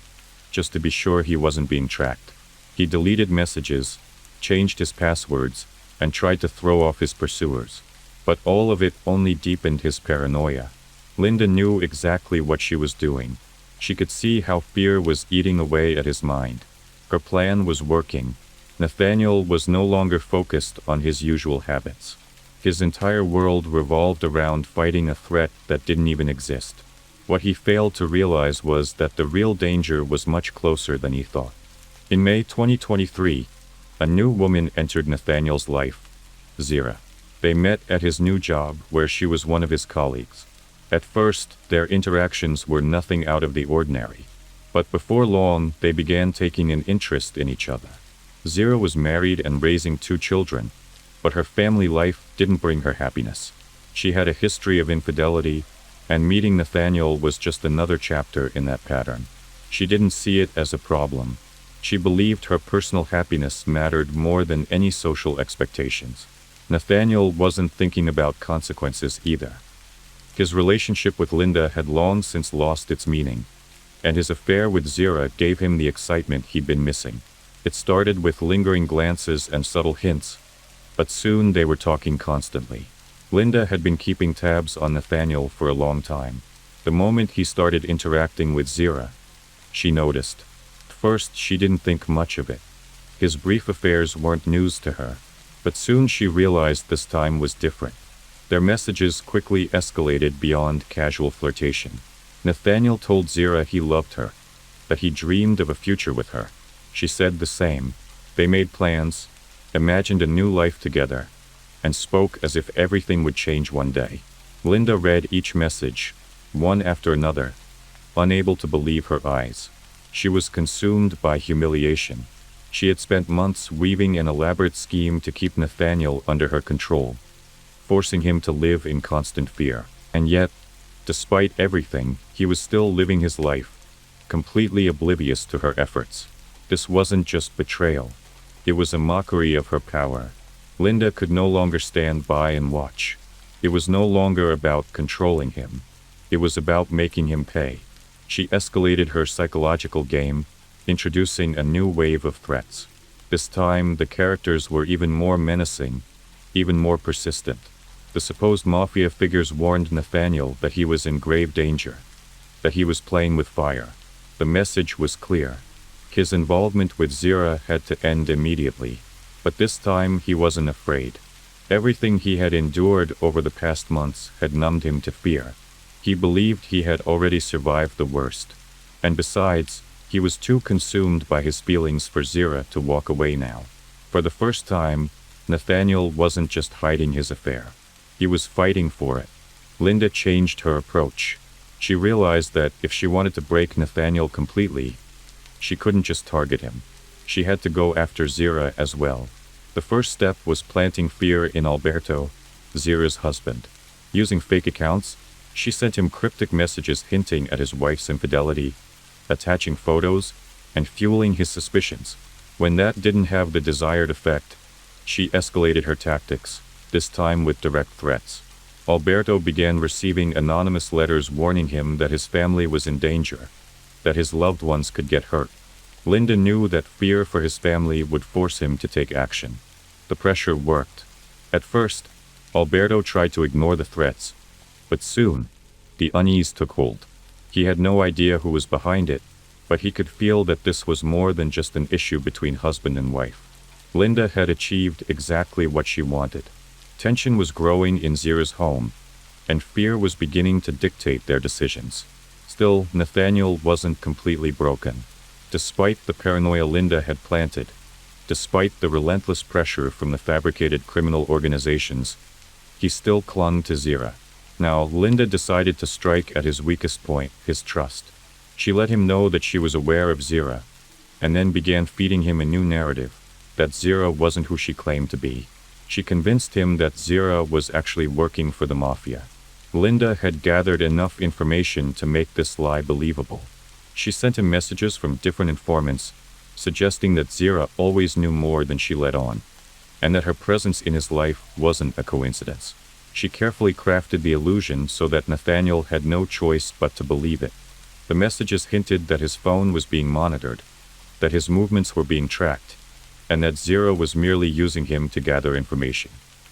Speaker 1: just to be sure he wasn't being tracked. He deleted messages, changed his passwords, and tried to throw off his pursuers. But all of it only deepened his paranoia. Linda knew exactly what she was doing. She could see how fear was eating away at his mind. Her plan was working. Nathaniel was no longer focused on his usual habits. His entire world revolved around fighting a threat that didn't even exist. What he failed to realize was that the real danger was much closer than he thought. In May 2023, a new woman entered Nathaniel's life, Zira. They met at his new job, where she was one of his colleagues. At first, their interactions were nothing out of the ordinary. But before long, they began taking an interest in each other. Zira was married and raising 2 children, but her family life didn't bring her happiness. She had a history of infidelity, and meeting Nathaniel was just another chapter in that pattern. She didn't see it as a problem. She believed her personal happiness mattered more than any social expectations. Nathaniel wasn't thinking about consequences either. His relationship with Linda had long since lost its meaning, and his affair with Zira gave him the excitement he'd been missing. It started with lingering glances and subtle hints, but soon they were talking constantly. Linda had been keeping tabs on Nathaniel for a long time. The moment he started interacting with Zira, she noticed. At first, she didn't think much of it. His brief affairs weren't news to her, but soon she realized this time was different. Their messages quickly escalated beyond casual flirtation. Nathaniel told Zira he loved her, that he dreamed of a future with her. She said the same, They made plans, imagined a new life together, and spoke as if everything would change one day. Linda read each message, one after another, unable to believe her eyes. She was consumed by humiliation. She had spent months weaving an elaborate scheme to keep Nathaniel under her control, forcing him to live in constant fear. And yet, despite everything, he was still living his life, completely oblivious to her efforts. This wasn't just betrayal. It was a mockery of her power. Linda could no longer stand by and watch. It was no longer about controlling him. It was about making him pay. She escalated her psychological game, introducing a new wave of threats. This time, the characters were even more menacing, even more persistent. The supposed mafia figures warned Nathaniel that he was in grave danger, that he was playing with fire. The message was clear. His involvement with Zira had to end immediately. But this time, he wasn't afraid. Everything he had endured over the past months had numbed him to fear. He believed he had already survived the worst. And besides, he was too consumed by his feelings for Zira to walk away now. For the first time, Nathaniel wasn't just hiding his affair. He was fighting for it. Linda changed her approach. She realized that if she wanted to break Nathaniel completely, she couldn't just target him. She had to go after Zira as well. The first step was planting fear in Alberto, Zira's husband. Using fake accounts, she sent him cryptic messages hinting at his wife's infidelity, attaching photos, and fueling his suspicions. When that didn't have the desired effect, she escalated her tactics, this time with direct threats. Alberto began receiving anonymous letters warning him that his family was in danger, that his loved ones could get hurt. Linda knew that fear for his family would force him to take action. The pressure worked. At first, Alberto tried to ignore the threats, but soon, the unease took hold. He had no idea who was behind it, but he could feel that this was more than just an issue between husband and wife. Linda had achieved exactly what she wanted. Tension was growing in Zira's home, and fear was beginning to dictate their decisions. Still, Nathaniel wasn't completely broken. Despite the paranoia Linda had planted, despite the relentless pressure from the fabricated criminal organizations, he still clung to Zira. Now, Linda decided to strike at his weakest point, his trust. She let him know that she was aware of Zira, and then began feeding him a new narrative, that Zira wasn't who she claimed to be. She convinced him that Zira was actually working for the mafia. Linda had gathered enough information to make this lie believable. She sent him messages from different informants, suggesting that Zira always knew more than she let on, and that her presence in his life wasn't a coincidence. She carefully crafted the illusion so that Nathaniel had no choice but to believe it. The messages hinted that his phone was being monitored, that his movements were being tracked, and that Zira was merely using him to gather information.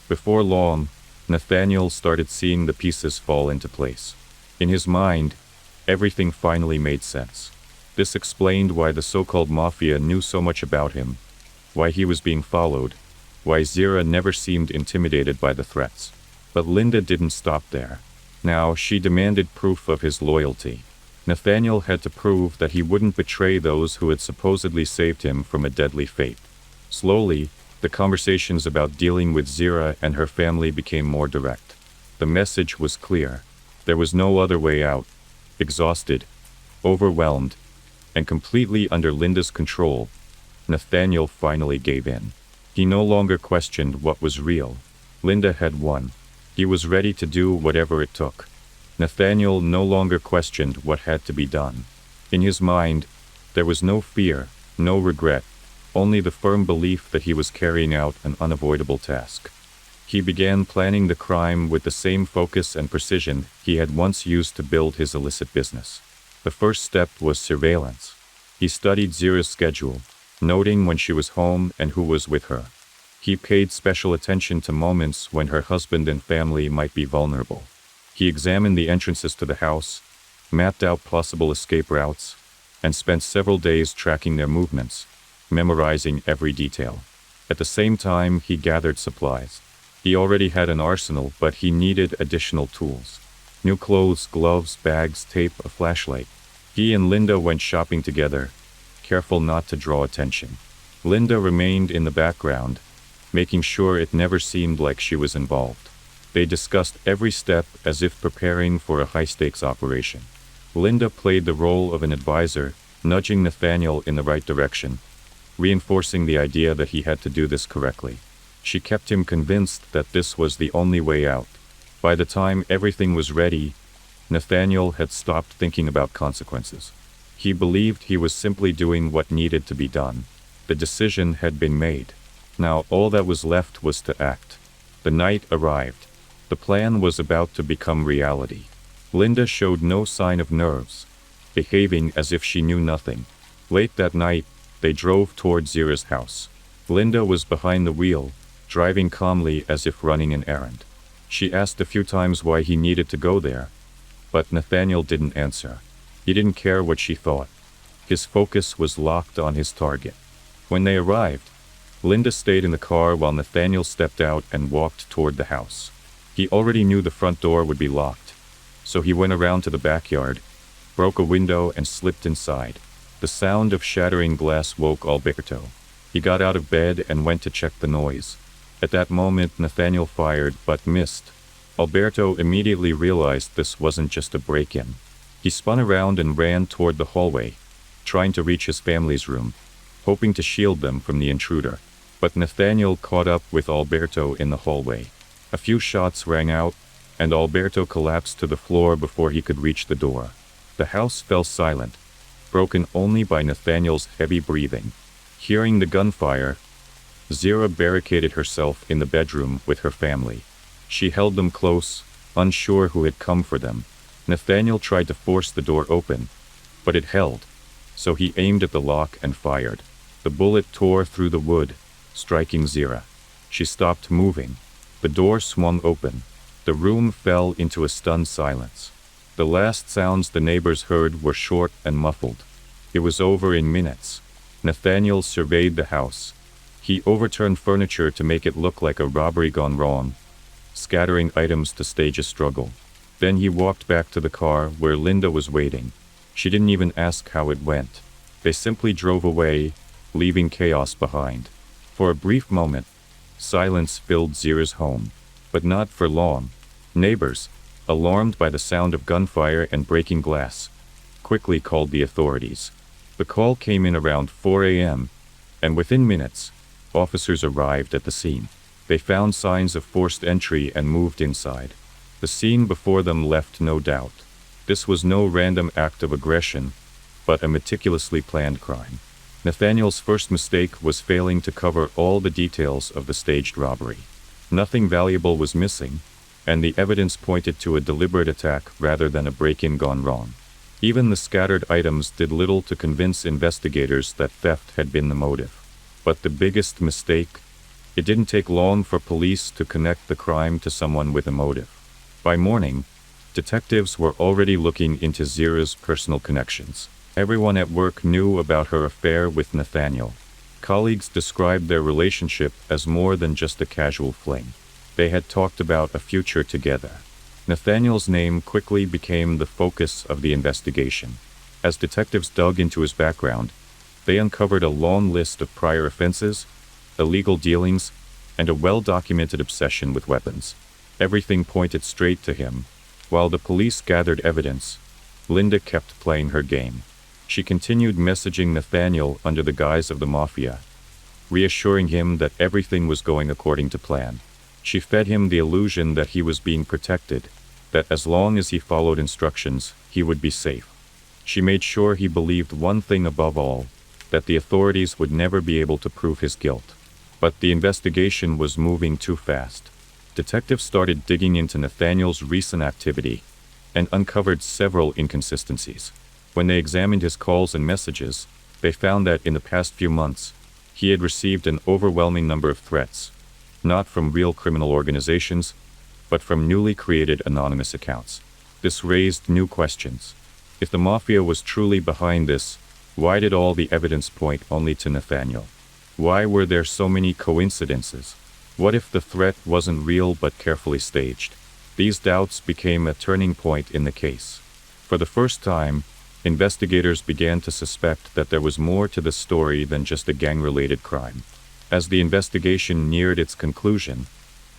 Speaker 1: Before long, Nathaniel started seeing the pieces fall into place. In his mind, everything finally made sense. This explained why the so-called mafia knew so much about him, why he was being followed, why Zira never seemed intimidated by the threats. But Linda didn't stop there. Now, she demanded proof of his loyalty. Nathaniel had to prove that he wouldn't betray those who had supposedly saved him from a deadly fate. Slowly, the conversations about dealing with Zira and her family became more direct. The message was clear. There was no other way out. Exhausted, overwhelmed, and completely under Linda's control, Nathaniel finally gave in. He no longer questioned what was real. Linda had won. He was ready to do whatever it took. Nathaniel no longer questioned what had to be done. In his mind, there was no fear, no regret, only the firm belief that he was carrying out an unavoidable task. He began planning the crime with the same focus and precision he had once used to build his illicit business. The first step was surveillance. He studied Zira's schedule, noting when she was home and who was with her. He paid special attention to moments when her husband and family might be vulnerable. He examined the entrances to the house, mapped out possible escape routes, and spent several days tracking their movements, memorizing every detail. At the same time, he gathered supplies. He already had an arsenal, but he needed additional tools. New clothes, gloves, bags, tape, a flashlight. He and Linda went shopping together, careful not to draw attention. Linda remained in the background, making sure it never seemed like she was involved. They discussed every step as if preparing for a high-stakes operation. Linda played the role of an advisor, nudging Nathaniel in the right direction, reinforcing the idea that he had to do this correctly. She kept him convinced that this was the only way out. By the time everything was ready, Nathaniel had stopped thinking about consequences. He believed he was simply doing what needed to be done. The decision had been made. Now all that was left was to act. The night arrived. The plan was about to become reality. Linda showed no sign of nerves, behaving as if she knew nothing. Late that night, they drove toward Zira's house. Linda was behind the wheel, driving calmly as if running an errand. She asked a few times why he needed to go there, but Nathaniel didn't answer. He didn't care what she thought. His focus was locked on his target. When they arrived, Linda stayed in the car while Nathaniel stepped out and walked toward the house. He already knew the front door would be locked, so he went around to the backyard, broke a window and slipped inside. The sound of shattering glass woke Alberto. He got out of bed and went to check the noise. At that moment, Nathaniel fired but missed. Alberto immediately realized this wasn't just a break-in. He spun around and ran toward the hallway, trying to reach his family's room, hoping to shield them from the intruder. But Nathaniel caught up with Alberto in the hallway. A few shots rang out, and Alberto collapsed to the floor before he could reach the door. The house fell silent, broken only by Nathaniel's heavy breathing. Hearing the gunfire, Zira barricaded herself in the bedroom with her family. She held them close, unsure who had come for them. Nathaniel tried to force the door open, but it held, so he aimed at the lock and fired. The bullet tore through the wood, striking Zira. She stopped moving. The door swung open. The room fell into a stunned silence. The last sounds the neighbors heard were short and muffled. It was over in minutes. Nathaniel surveyed the house. He overturned furniture to make it look like a robbery gone wrong, scattering items to stage a struggle. Then he walked back to the car where Linda was waiting. She didn't even ask how it went. They simply drove away, leaving chaos behind. For a brief moment, silence filled Zira's home. But not for long. Neighbors, alarmed by the sound of gunfire and breaking glass, quickly called the authorities. The call came in around 4 a.m., and within minutes, officers arrived at the scene. They found signs of forced entry and moved inside. The scene before them left no doubt. This was no random act of aggression, but a meticulously planned crime. Nathaniel's first mistake was failing to cover all the details of the staged robbery. Nothing valuable was missing, and the evidence pointed to a deliberate attack rather than a break-in gone wrong. Even the scattered items did little to convince investigators that theft had been the motive. But the biggest mistake? It didn't take long for police to connect the crime to someone with a motive. By morning, detectives were already looking into Zira's personal connections. Everyone at work knew about her affair with Nathaniel. Colleagues described their relationship as more than just a casual fling. They had talked about a future together. Nathaniel's name quickly became the focus of the investigation. As detectives dug into his background, they uncovered a long list of prior offenses, illegal dealings, and a well-documented obsession with weapons. Everything pointed straight to him. While the police gathered evidence, Linda kept playing her game. She continued messaging Nathaniel under the guise of the mafia, reassuring him that everything was going according to plan. She fed him the illusion that he was being protected, that as long as he followed instructions, he would be safe. She made sure he believed one thing above all, that the authorities would never be able to prove his guilt. But the investigation was moving too fast. Detectives started digging into Nathaniel's recent activity and uncovered several inconsistencies. When they examined his calls and messages, they found that in the past few months, he had received an overwhelming number of threats, not from real criminal organizations, but from newly created anonymous accounts. This raised new questions. If the mafia was truly behind this, why did all the evidence point only to Nathaniel? Why were there so many coincidences? What if the threat wasn't real but carefully staged? These doubts became a turning point in the case. For the first time, Investigators began to suspect that there was more to the story than just a gang-related crime. As the investigation neared its conclusion,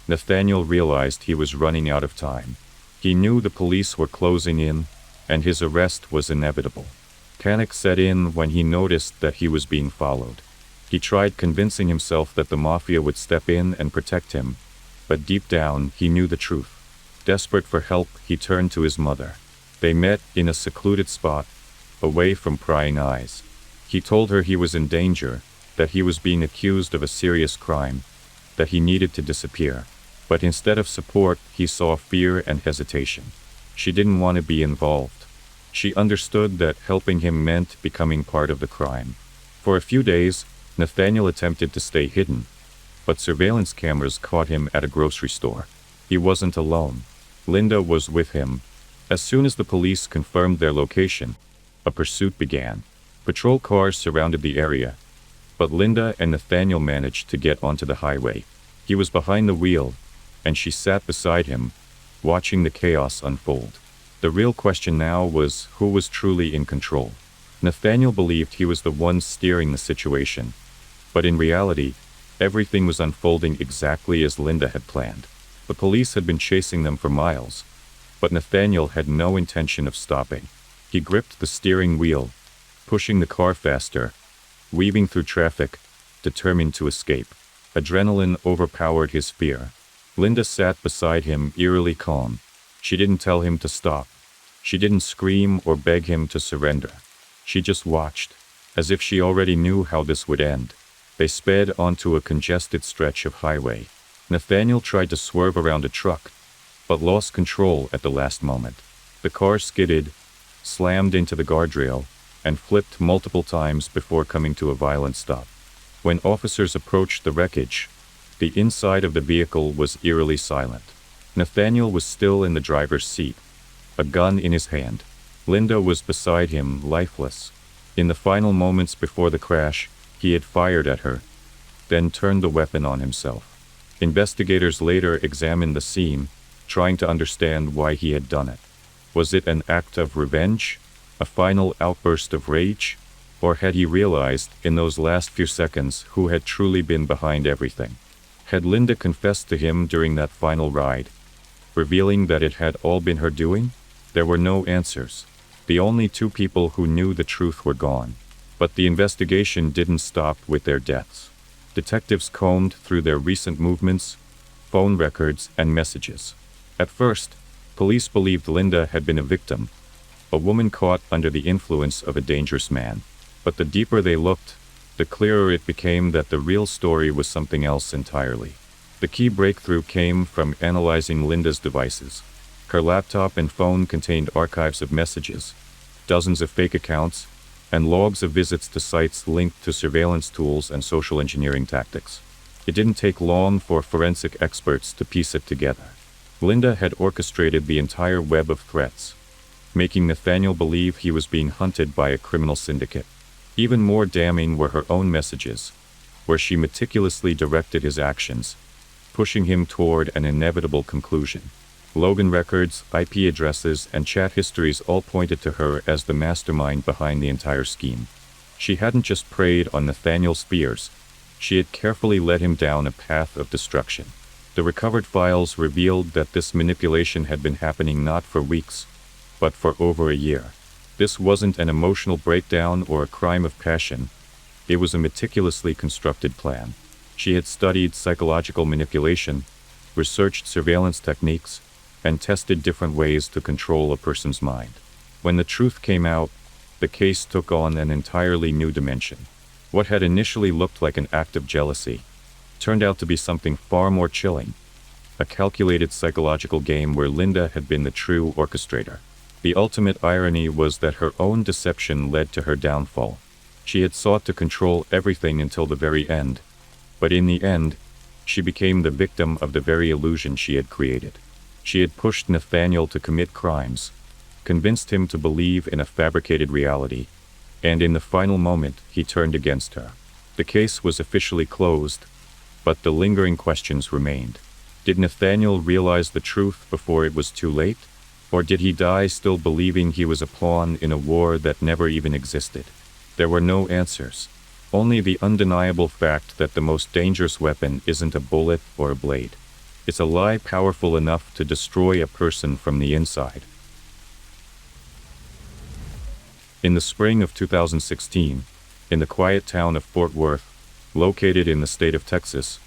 Speaker 1: Nathaniel realized he was running out of time. He knew the police were closing in, and his arrest was inevitable. Panic set in when he noticed that he was being followed. He tried convincing himself that the mafia would step in and protect him, but deep down he knew the truth. Desperate for help, he turned to his mother. They met in a secluded spot, away from prying eyes. He told her he was in danger, that he was being accused of a serious crime, that he needed to disappear. But instead of support, he saw fear and hesitation. She didn't want to be involved. She understood that helping him meant becoming part of the crime. For a few days, Nathaniel attempted to stay hidden, but surveillance cameras caught him at a grocery store. He wasn't alone. Linda was with him. As soon as the police confirmed their location, a pursuit began. Patrol cars surrounded the area, but Linda and Nathaniel managed to get onto the highway. He was behind the wheel, and she sat beside him, watching the chaos unfold. The real question now was who was truly in control. Nathaniel believed he was the one steering the situation, but in reality, everything was unfolding exactly as Linda had planned. The police had been chasing them for miles, but Nathaniel had no intention of stopping. He gripped the steering wheel, pushing the car faster, weaving through traffic, determined to escape. Adrenaline overpowered his fear. Linda sat beside him, eerily calm. She didn't tell him to stop. She didn't scream or beg him to surrender. She just watched, as if she already knew how this would end. They sped onto a congested stretch of highway. Nathaniel tried to swerve around a truck, but lost control at the last moment. The car skidded, slammed into the guardrail, and flipped multiple times before coming to a violent stop. When officers approached the wreckage, the inside of the vehicle was eerily silent. Nathaniel was still in the driver's seat, a gun in his hand. Linda was beside him, lifeless. In the final moments before the crash, he had fired at her, then turned the weapon on himself. Investigators later examined the scene, trying to understand why he had done it. Was it an act of revenge? A final outburst of rage? Or had he realized, in those last few seconds, who had truly been behind everything? Had Linda confessed to him during that final ride, revealing that it had all been her doing? There were no answers. The only two people who knew the truth were gone. But the investigation didn't stop with their deaths. Detectives combed through their recent movements, phone records, and messages. At first, police believed Linda had been a victim, a woman caught under the influence of a dangerous man. But the deeper they looked, the clearer it became that the real story was something else entirely. The key breakthrough came from analyzing Linda's devices. Her laptop and phone contained archives of messages, dozens of fake accounts, and logs of visits to sites linked to surveillance tools and social engineering tactics. It didn't take long for forensic experts to piece it together. Linda had orchestrated the entire web of threats, making Nathaniel believe he was being hunted by a criminal syndicate. Even more damning were her own messages, where she meticulously directed his actions, pushing him toward an inevitable conclusion. Logan records, IP addresses, and chat histories all pointed to her as the mastermind behind the entire scheme. She hadn't just preyed on Nathaniel's fears, she had carefully led him down a path of destruction. The recovered files revealed that this manipulation had been happening not for weeks, but for over a year. This wasn't an emotional breakdown or a crime of passion. It was a meticulously constructed plan. She had studied psychological manipulation, researched surveillance techniques, and tested different ways to control a person's mind. When the truth came out, the case took on an entirely new dimension. What had initially looked like an act of jealousy turned out to be something far more chilling, a calculated psychological game where Linda had been the true orchestrator. The ultimate irony was that her own deception led to her downfall. She had sought to control everything until the very end, but in the end, she became the victim of the very illusion she had created. She had pushed Nathaniel to commit crimes, convinced him to believe in a fabricated reality, and in the final moment, he turned against her. The case was officially closed, but the lingering questions remained. Did Nathaniel realize the truth before it was too late? Or did he die still believing he was a pawn in a war that never even existed? There were no answers. Only the undeniable fact that the most dangerous weapon isn't a bullet or a blade. It's a lie powerful enough to destroy a person from the inside. In the spring of 2016, in the quiet town of Fort Worth, located in the state of Texas,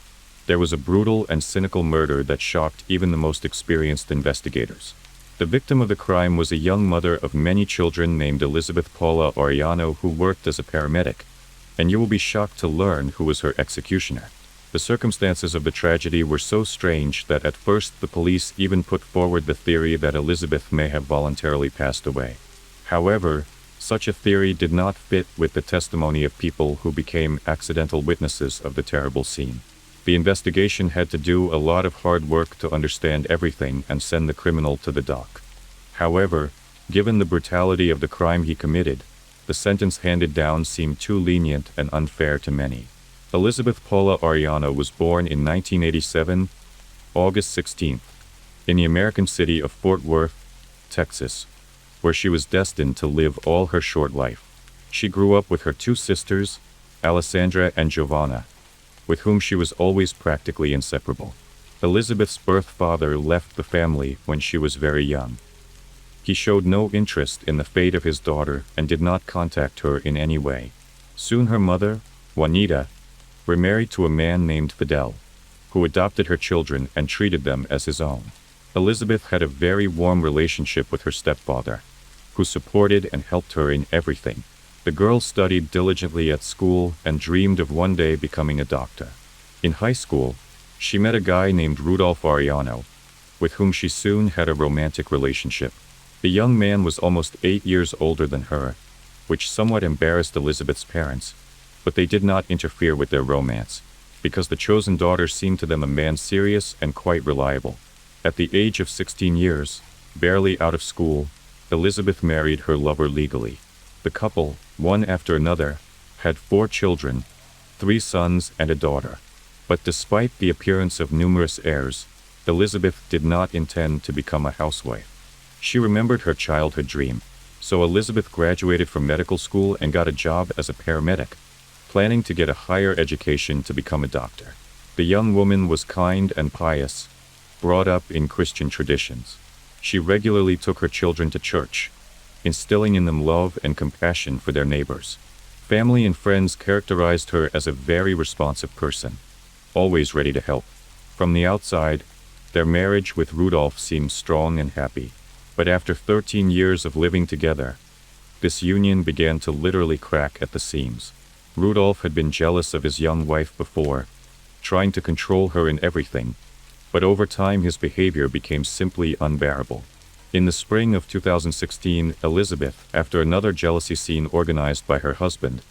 Speaker 1: there was a brutal and cynical murder that shocked even the most experienced investigators. The victim of the crime was a young mother of many children named Elizabeth Paula Arellano, who worked as a paramedic, and you will be shocked to learn who was her executioner. The circumstances of the tragedy were so strange that at first the police even put forward the theory that Elizabeth may have voluntarily passed away. However, such a theory did not fit with the testimony of people who became accidental witnesses of the terrible scene. The investigation had to do a lot of hard work to understand everything and send the criminal to the dock. However, given the brutality of the crime he committed, the sentence handed down seemed too lenient and unfair to many. Elizabeth Paula Arellano was born in 1987, August 16th, in the American city of Fort Worth, Texas, where she was destined to live all her short life. She grew up with her two sisters, Alessandra and Giovanna, with whom she was always practically inseparable. Elizabeth's birth father left the family when she was very young. He showed no interest in the fate of his daughter and did not contact her in any way. Soon her mother, Juanita, remarried to a man named Fidel, who adopted her children and treated them as his own. Elizabeth had a very warm relationship with her stepfather, who supported and helped her in everything. The girl studied diligently at school and dreamed of one day becoming a doctor. In high school, she met a guy named Rudolph Arellano, with whom she soon had a romantic relationship. The young man was almost 8 years older than her, which somewhat embarrassed Elizabeth's parents, but they did not interfere with their romance, because the chosen daughter seemed to them a man serious and quite reliable. At the age of 16 years, barely out of school, Elizabeth married her lover legally. The couple, one after another, had 4 children, 3 sons and a daughter. But despite the appearance of numerous heirs, Elizabeth did not intend to become a housewife. She remembered her childhood dream, so Elizabeth graduated from medical school and got a job as a paramedic, planning to get a higher education to become a doctor. The young woman was kind and pious, brought up in Christian traditions. She regularly took her children to church, instilling in them love and compassion for their neighbors. Family and friends characterized her as a very responsive person, always ready to help. From the outside, their marriage with Rudolph seemed strong and happy. But after 13 years of living together, this union began to literally crack at the seams. Rudolph had been jealous of his young wife before, trying to control her in everything, but over time his behavior became simply unbearable. In the spring of 2016, Elizabeth, after another jealousy scene organized by her husband,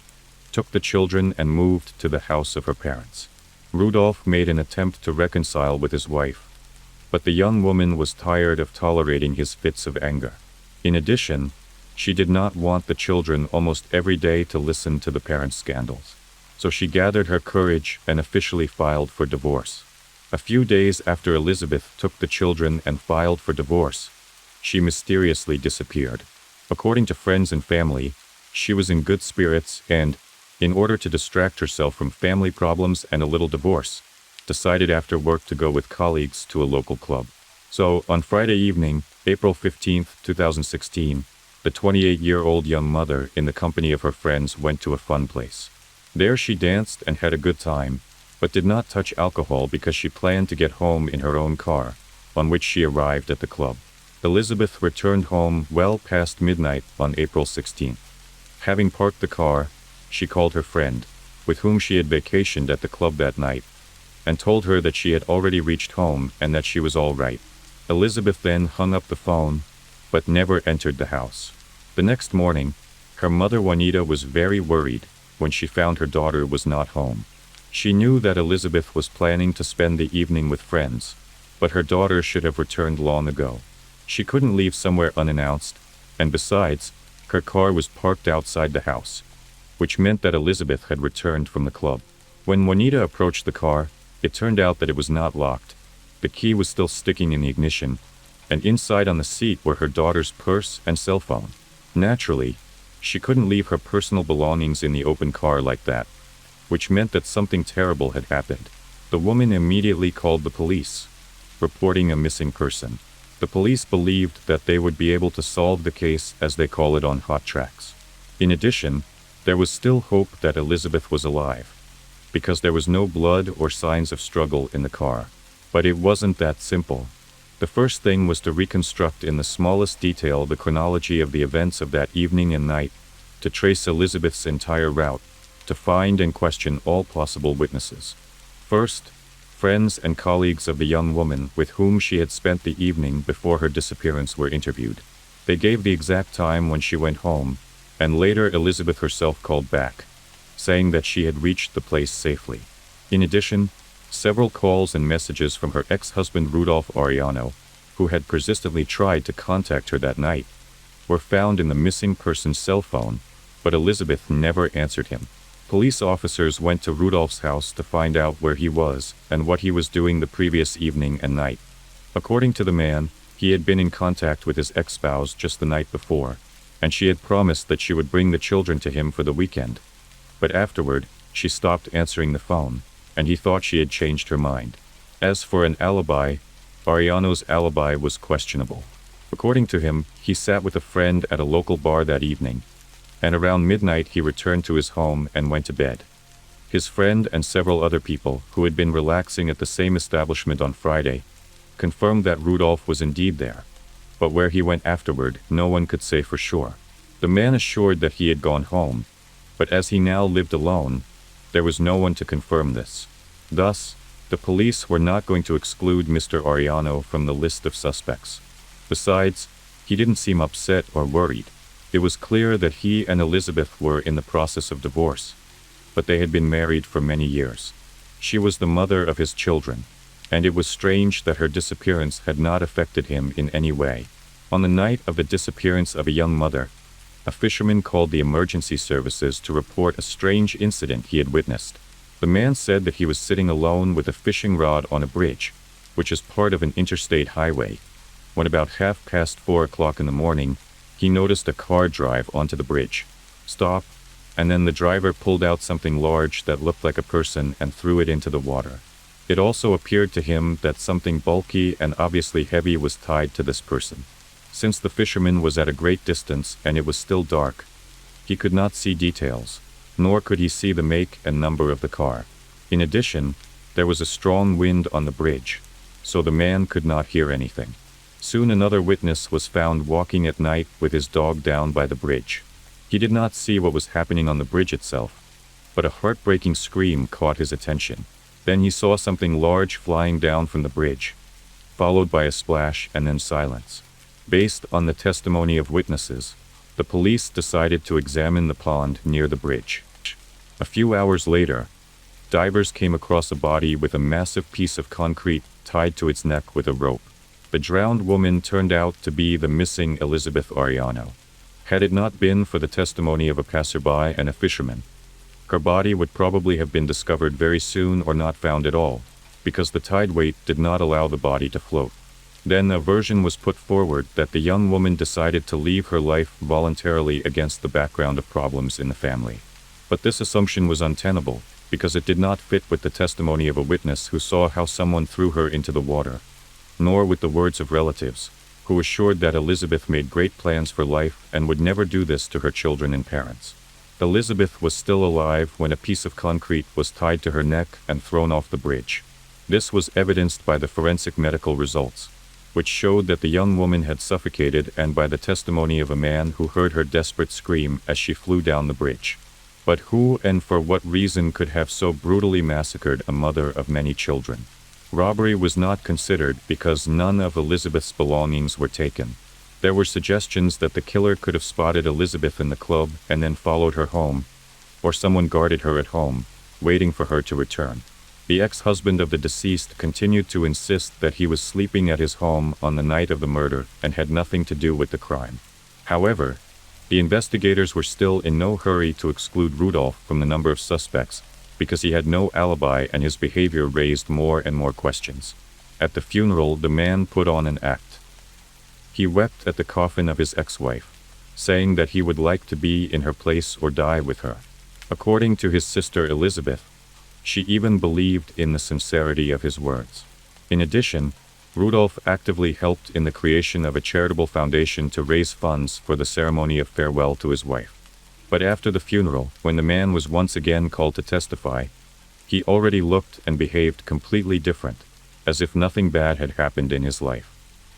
Speaker 1: took the children and moved to the house of her parents. Rudolph made an attempt to reconcile with his wife, but the young woman was tired of tolerating his fits of anger. In addition, she did not want the children almost every day to listen to the parents' scandals. So she gathered her courage and officially filed for divorce. A few days after Elizabeth took the children and filed for divorce, she mysteriously disappeared. According to friends and family, she was in good spirits and, in order to distract herself from family problems and a little divorce, decided after work to go with colleagues to a local club. So, on Friday evening, April 15, 2016, the 28-year-old young mother in the company of her friends went to a fun place. There she danced and had a good time, but did not touch alcohol because she planned to get home in her own car, on which she arrived at the club. Elizabeth returned home well past midnight on April 16th. Having parked the car, she called her friend, with whom she had vacationed at the club that night, and told her that she had already reached home and that she was all right. Elizabeth then hung up the phone, but never entered the house. The next morning, her mother Juanita was very worried when she found her daughter was not home. She knew that Elizabeth was planning to spend the evening with friends, but her daughter should have returned long ago. She couldn't leave somewhere unannounced, and besides, her car was parked outside the house, which meant that Elizabeth had returned from the club. When Juanita approached the car, it turned out that it was not locked. The key was still sticking in the ignition, and inside on the seat were her daughter's purse and cell phone. Naturally, she couldn't leave her personal belongings in the open car like that, which meant that something terrible had happened. The woman immediately called the police, reporting a missing person. The police believed that they would be able to solve the case, as they call it on hot tracks. In addition, there was still hope that Elizabeth was alive, because there was no blood or signs of struggle in the car. But it wasn't that simple. The first thing was to reconstruct in the smallest detail the chronology of the events of that evening and night, to trace Elizabeth's entire route, to find and question all possible witnesses. First, friends and colleagues of the young woman with whom she had spent the evening before her disappearance were interviewed. They gave the exact time when she went home, and later Elizabeth herself called back, saying that she had reached the place safely. In addition, several calls and messages from her ex-husband Rudolph Ariano, who had persistently tried to contact her that night, were found in the missing person's cell phone, but Elizabeth never answered him. Police officers went to Rudolph's house to find out where he was and what he was doing the previous evening and night. According to the man, he had been in contact with his ex-spouse just the night before, and she had promised that she would bring the children to him for the weekend. But afterward, she stopped answering the phone, and he thought she had changed her mind. As for an alibi, Ariano's alibi was questionable. According to him, he sat with a friend at a local bar that evening, and around midnight he returned to his home and went to bed. His friend and several other people, who had been relaxing at the same establishment on Friday, confirmed that Rudolph was indeed there, but where he went afterward, no one could say for sure. The man assured that he had gone home, but as he now lived alone, there was no one to confirm this. Thus, the police were not going to exclude Mr. Ariano from the list of suspects. Besides, he didn't seem upset or worried. It was clear that he and Elizabeth were in the process of divorce, but they had been married for many years. She was the mother of his children, and it was strange that her disappearance had not affected him in any way. On the night of the disappearance of a young mother, a fisherman called the emergency services to report a strange incident he had witnessed. The man said that he was sitting alone with a fishing rod on a bridge, which is part of an interstate highway, when about 4:30 in the morning, he noticed a car drive onto the bridge, stop, and then the driver pulled out something large that looked like a person and threw it into the water. It also appeared to him that something bulky and obviously heavy was tied to this person. Since the fisherman was at a great distance and it was still dark, he could not see details, nor could he see the make and number of the car. In addition, there was a strong wind on the bridge, so the man could not hear anything. Soon another witness was found walking at night with his dog down by the bridge. He did not see what was happening on the bridge itself, but a heartbreaking scream caught his attention. Then he saw something large flying down from the bridge, followed by a splash and then silence. Based on the testimony of witnesses, the police decided to examine the pond near the bridge. A few hours later, divers came across a body with a massive piece of concrete tied to its neck with a rope. The drowned woman turned out to be the missing Elizabeth Ariano. Had it not been for the testimony of a passerby and a fisherman, her body would probably have been discovered very soon or not found at all, because the tide weight did not allow the body to float. Then a version was put forward that the young woman decided to leave her life voluntarily against the background of problems in the family. But this assumption was untenable, because it did not fit with the testimony of a witness who saw how someone threw her into the water, nor with the words of relatives, who assured that Elizabeth made great plans for life and would never do this to her children and parents. Elizabeth was still alive when a piece of concrete was tied to her neck and thrown off the bridge. This was evidenced by the forensic medical results, which showed that the young woman had suffocated, and by the testimony of a man who heard her desperate scream as she flew down the bridge. But who and for what reason could have so brutally massacred a mother of many children? Robbery was not considered because none of Elizabeth's belongings were taken. There were suggestions that the killer could have spotted Elizabeth in the club and then followed her home, or someone guarded her at home, waiting for her to return. The ex-husband of the deceased continued to insist that he was sleeping at his home on the night of the murder and had nothing to do with the crime. However, the investigators were still in no hurry to exclude Rudolph from the number of suspects, because he had no alibi and his behavior raised more and more questions. At the funeral, the man put on an act. He wept at the coffin of his ex-wife, saying that he would like to be in her place or die with her. According to his sister Elizabeth, she even believed in the sincerity of his words. In addition, Rudolph actively helped in the creation of a charitable foundation to raise funds for the ceremony of farewell to his wife. But after the funeral, when the man was once again called to testify, he already looked and behaved completely different, as if nothing bad had happened in his life.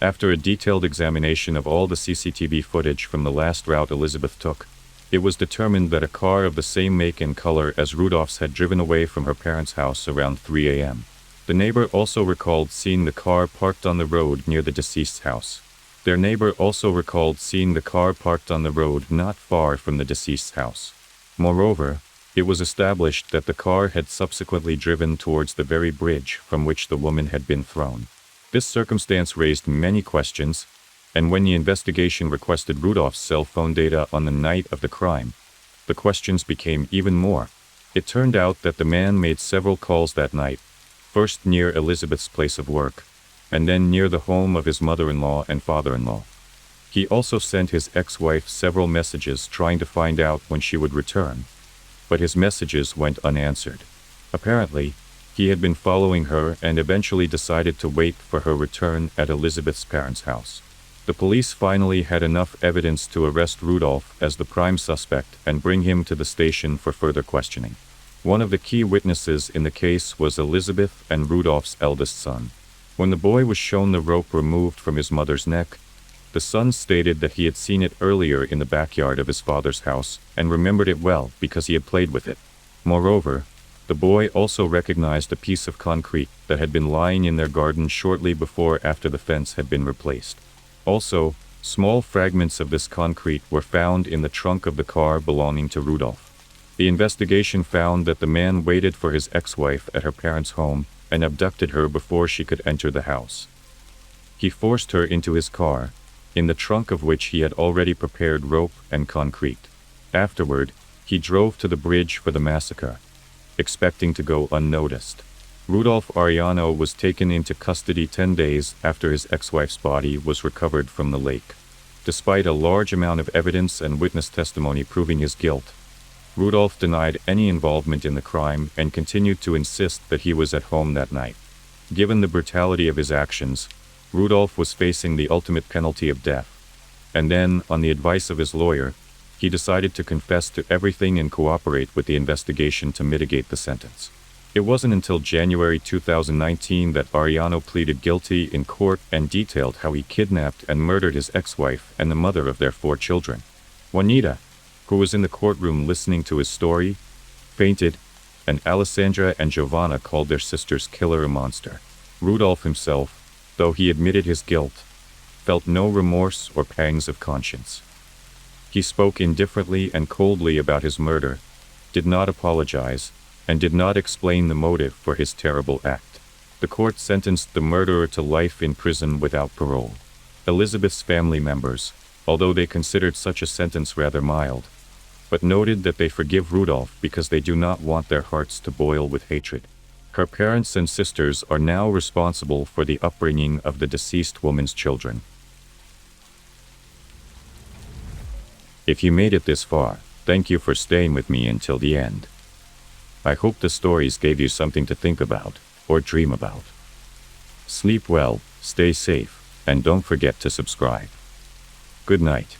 Speaker 1: After a detailed examination of all the CCTV footage from the last route Elizabeth took, it was determined that a car of the same make and color as Rudolph's had driven away from her parents' house around 3 a.m. The neighbor also recalled seeing the car parked on the road near the deceased's house. Their neighbor also recalled seeing the car parked on the road not far from the deceased's house. Moreover, it was established that the car had subsequently driven towards the very bridge from which the woman had been thrown. This circumstance raised many questions, and when the investigation requested Rudolph's cell phone data on the night of the crime, the questions became even more. It turned out that the man made several calls that night, first near Elizabeth's place of work, and then near the home of his mother-in-law and father-in-law. He also sent his ex-wife several messages trying to find out when she would return, but his messages went unanswered. Apparently, he had been following her and eventually decided to wait for her return at Elizabeth's parents' house. The police finally had enough evidence to arrest Rudolph as the prime suspect and bring him to the station for further questioning. One of the key witnesses in the case was Elizabeth and Rudolph's eldest son. When the boy was shown the rope removed from his mother's neck, the son stated that he had seen it earlier in the backyard of his father's house and remembered it well because he had played with it. Moreover, the boy also recognized a piece of concrete that had been lying in their garden shortly before after the fence had been replaced. Also, small fragments of this concrete were found in the trunk of the car belonging to Rudolph. The investigation found that the man waited for his ex-wife at her parents' home and abducted her before she could enter the house. He forced her into his car, in the trunk of which he had already prepared rope and concrete. Afterward, he drove to the bridge for the massacre, expecting to go unnoticed. Rudolph Ariano was taken into custody 10 days after his ex-wife's body was recovered from the lake. Despite a large amount of evidence and witness testimony proving his guilt, Rudolph denied any involvement in the crime and continued to insist that he was at home that night. Given the brutality of his actions, Rudolph was facing the ultimate penalty of death. And then, on the advice of his lawyer, he decided to confess to everything and cooperate with the investigation to mitigate the sentence. It wasn't until January 2019 that Ariano pleaded guilty in court and detailed how he kidnapped and murdered his ex-wife and the mother of their 4 children. Juanita, who was in the courtroom listening to his story, fainted, and Alessandra and Giovanna called their sister's killer a monster. Rudolph himself, though he admitted his guilt, felt no remorse or pangs of conscience. He spoke indifferently and coldly about his murder, did not apologize, and did not explain the motive for his terrible act. The court sentenced the murderer to life in prison without parole. Elizabeth's family members, although they considered such a sentence rather mild, but noted that they forgive Rudolph because they do not want their hearts to boil with hatred. Her parents and sisters are now responsible for the upbringing of the deceased woman's children. If you made it this far, thank you for staying with me until the end. I hope the stories gave you something to think about, or dream about. Sleep well, stay safe, and don't forget to subscribe. Good night.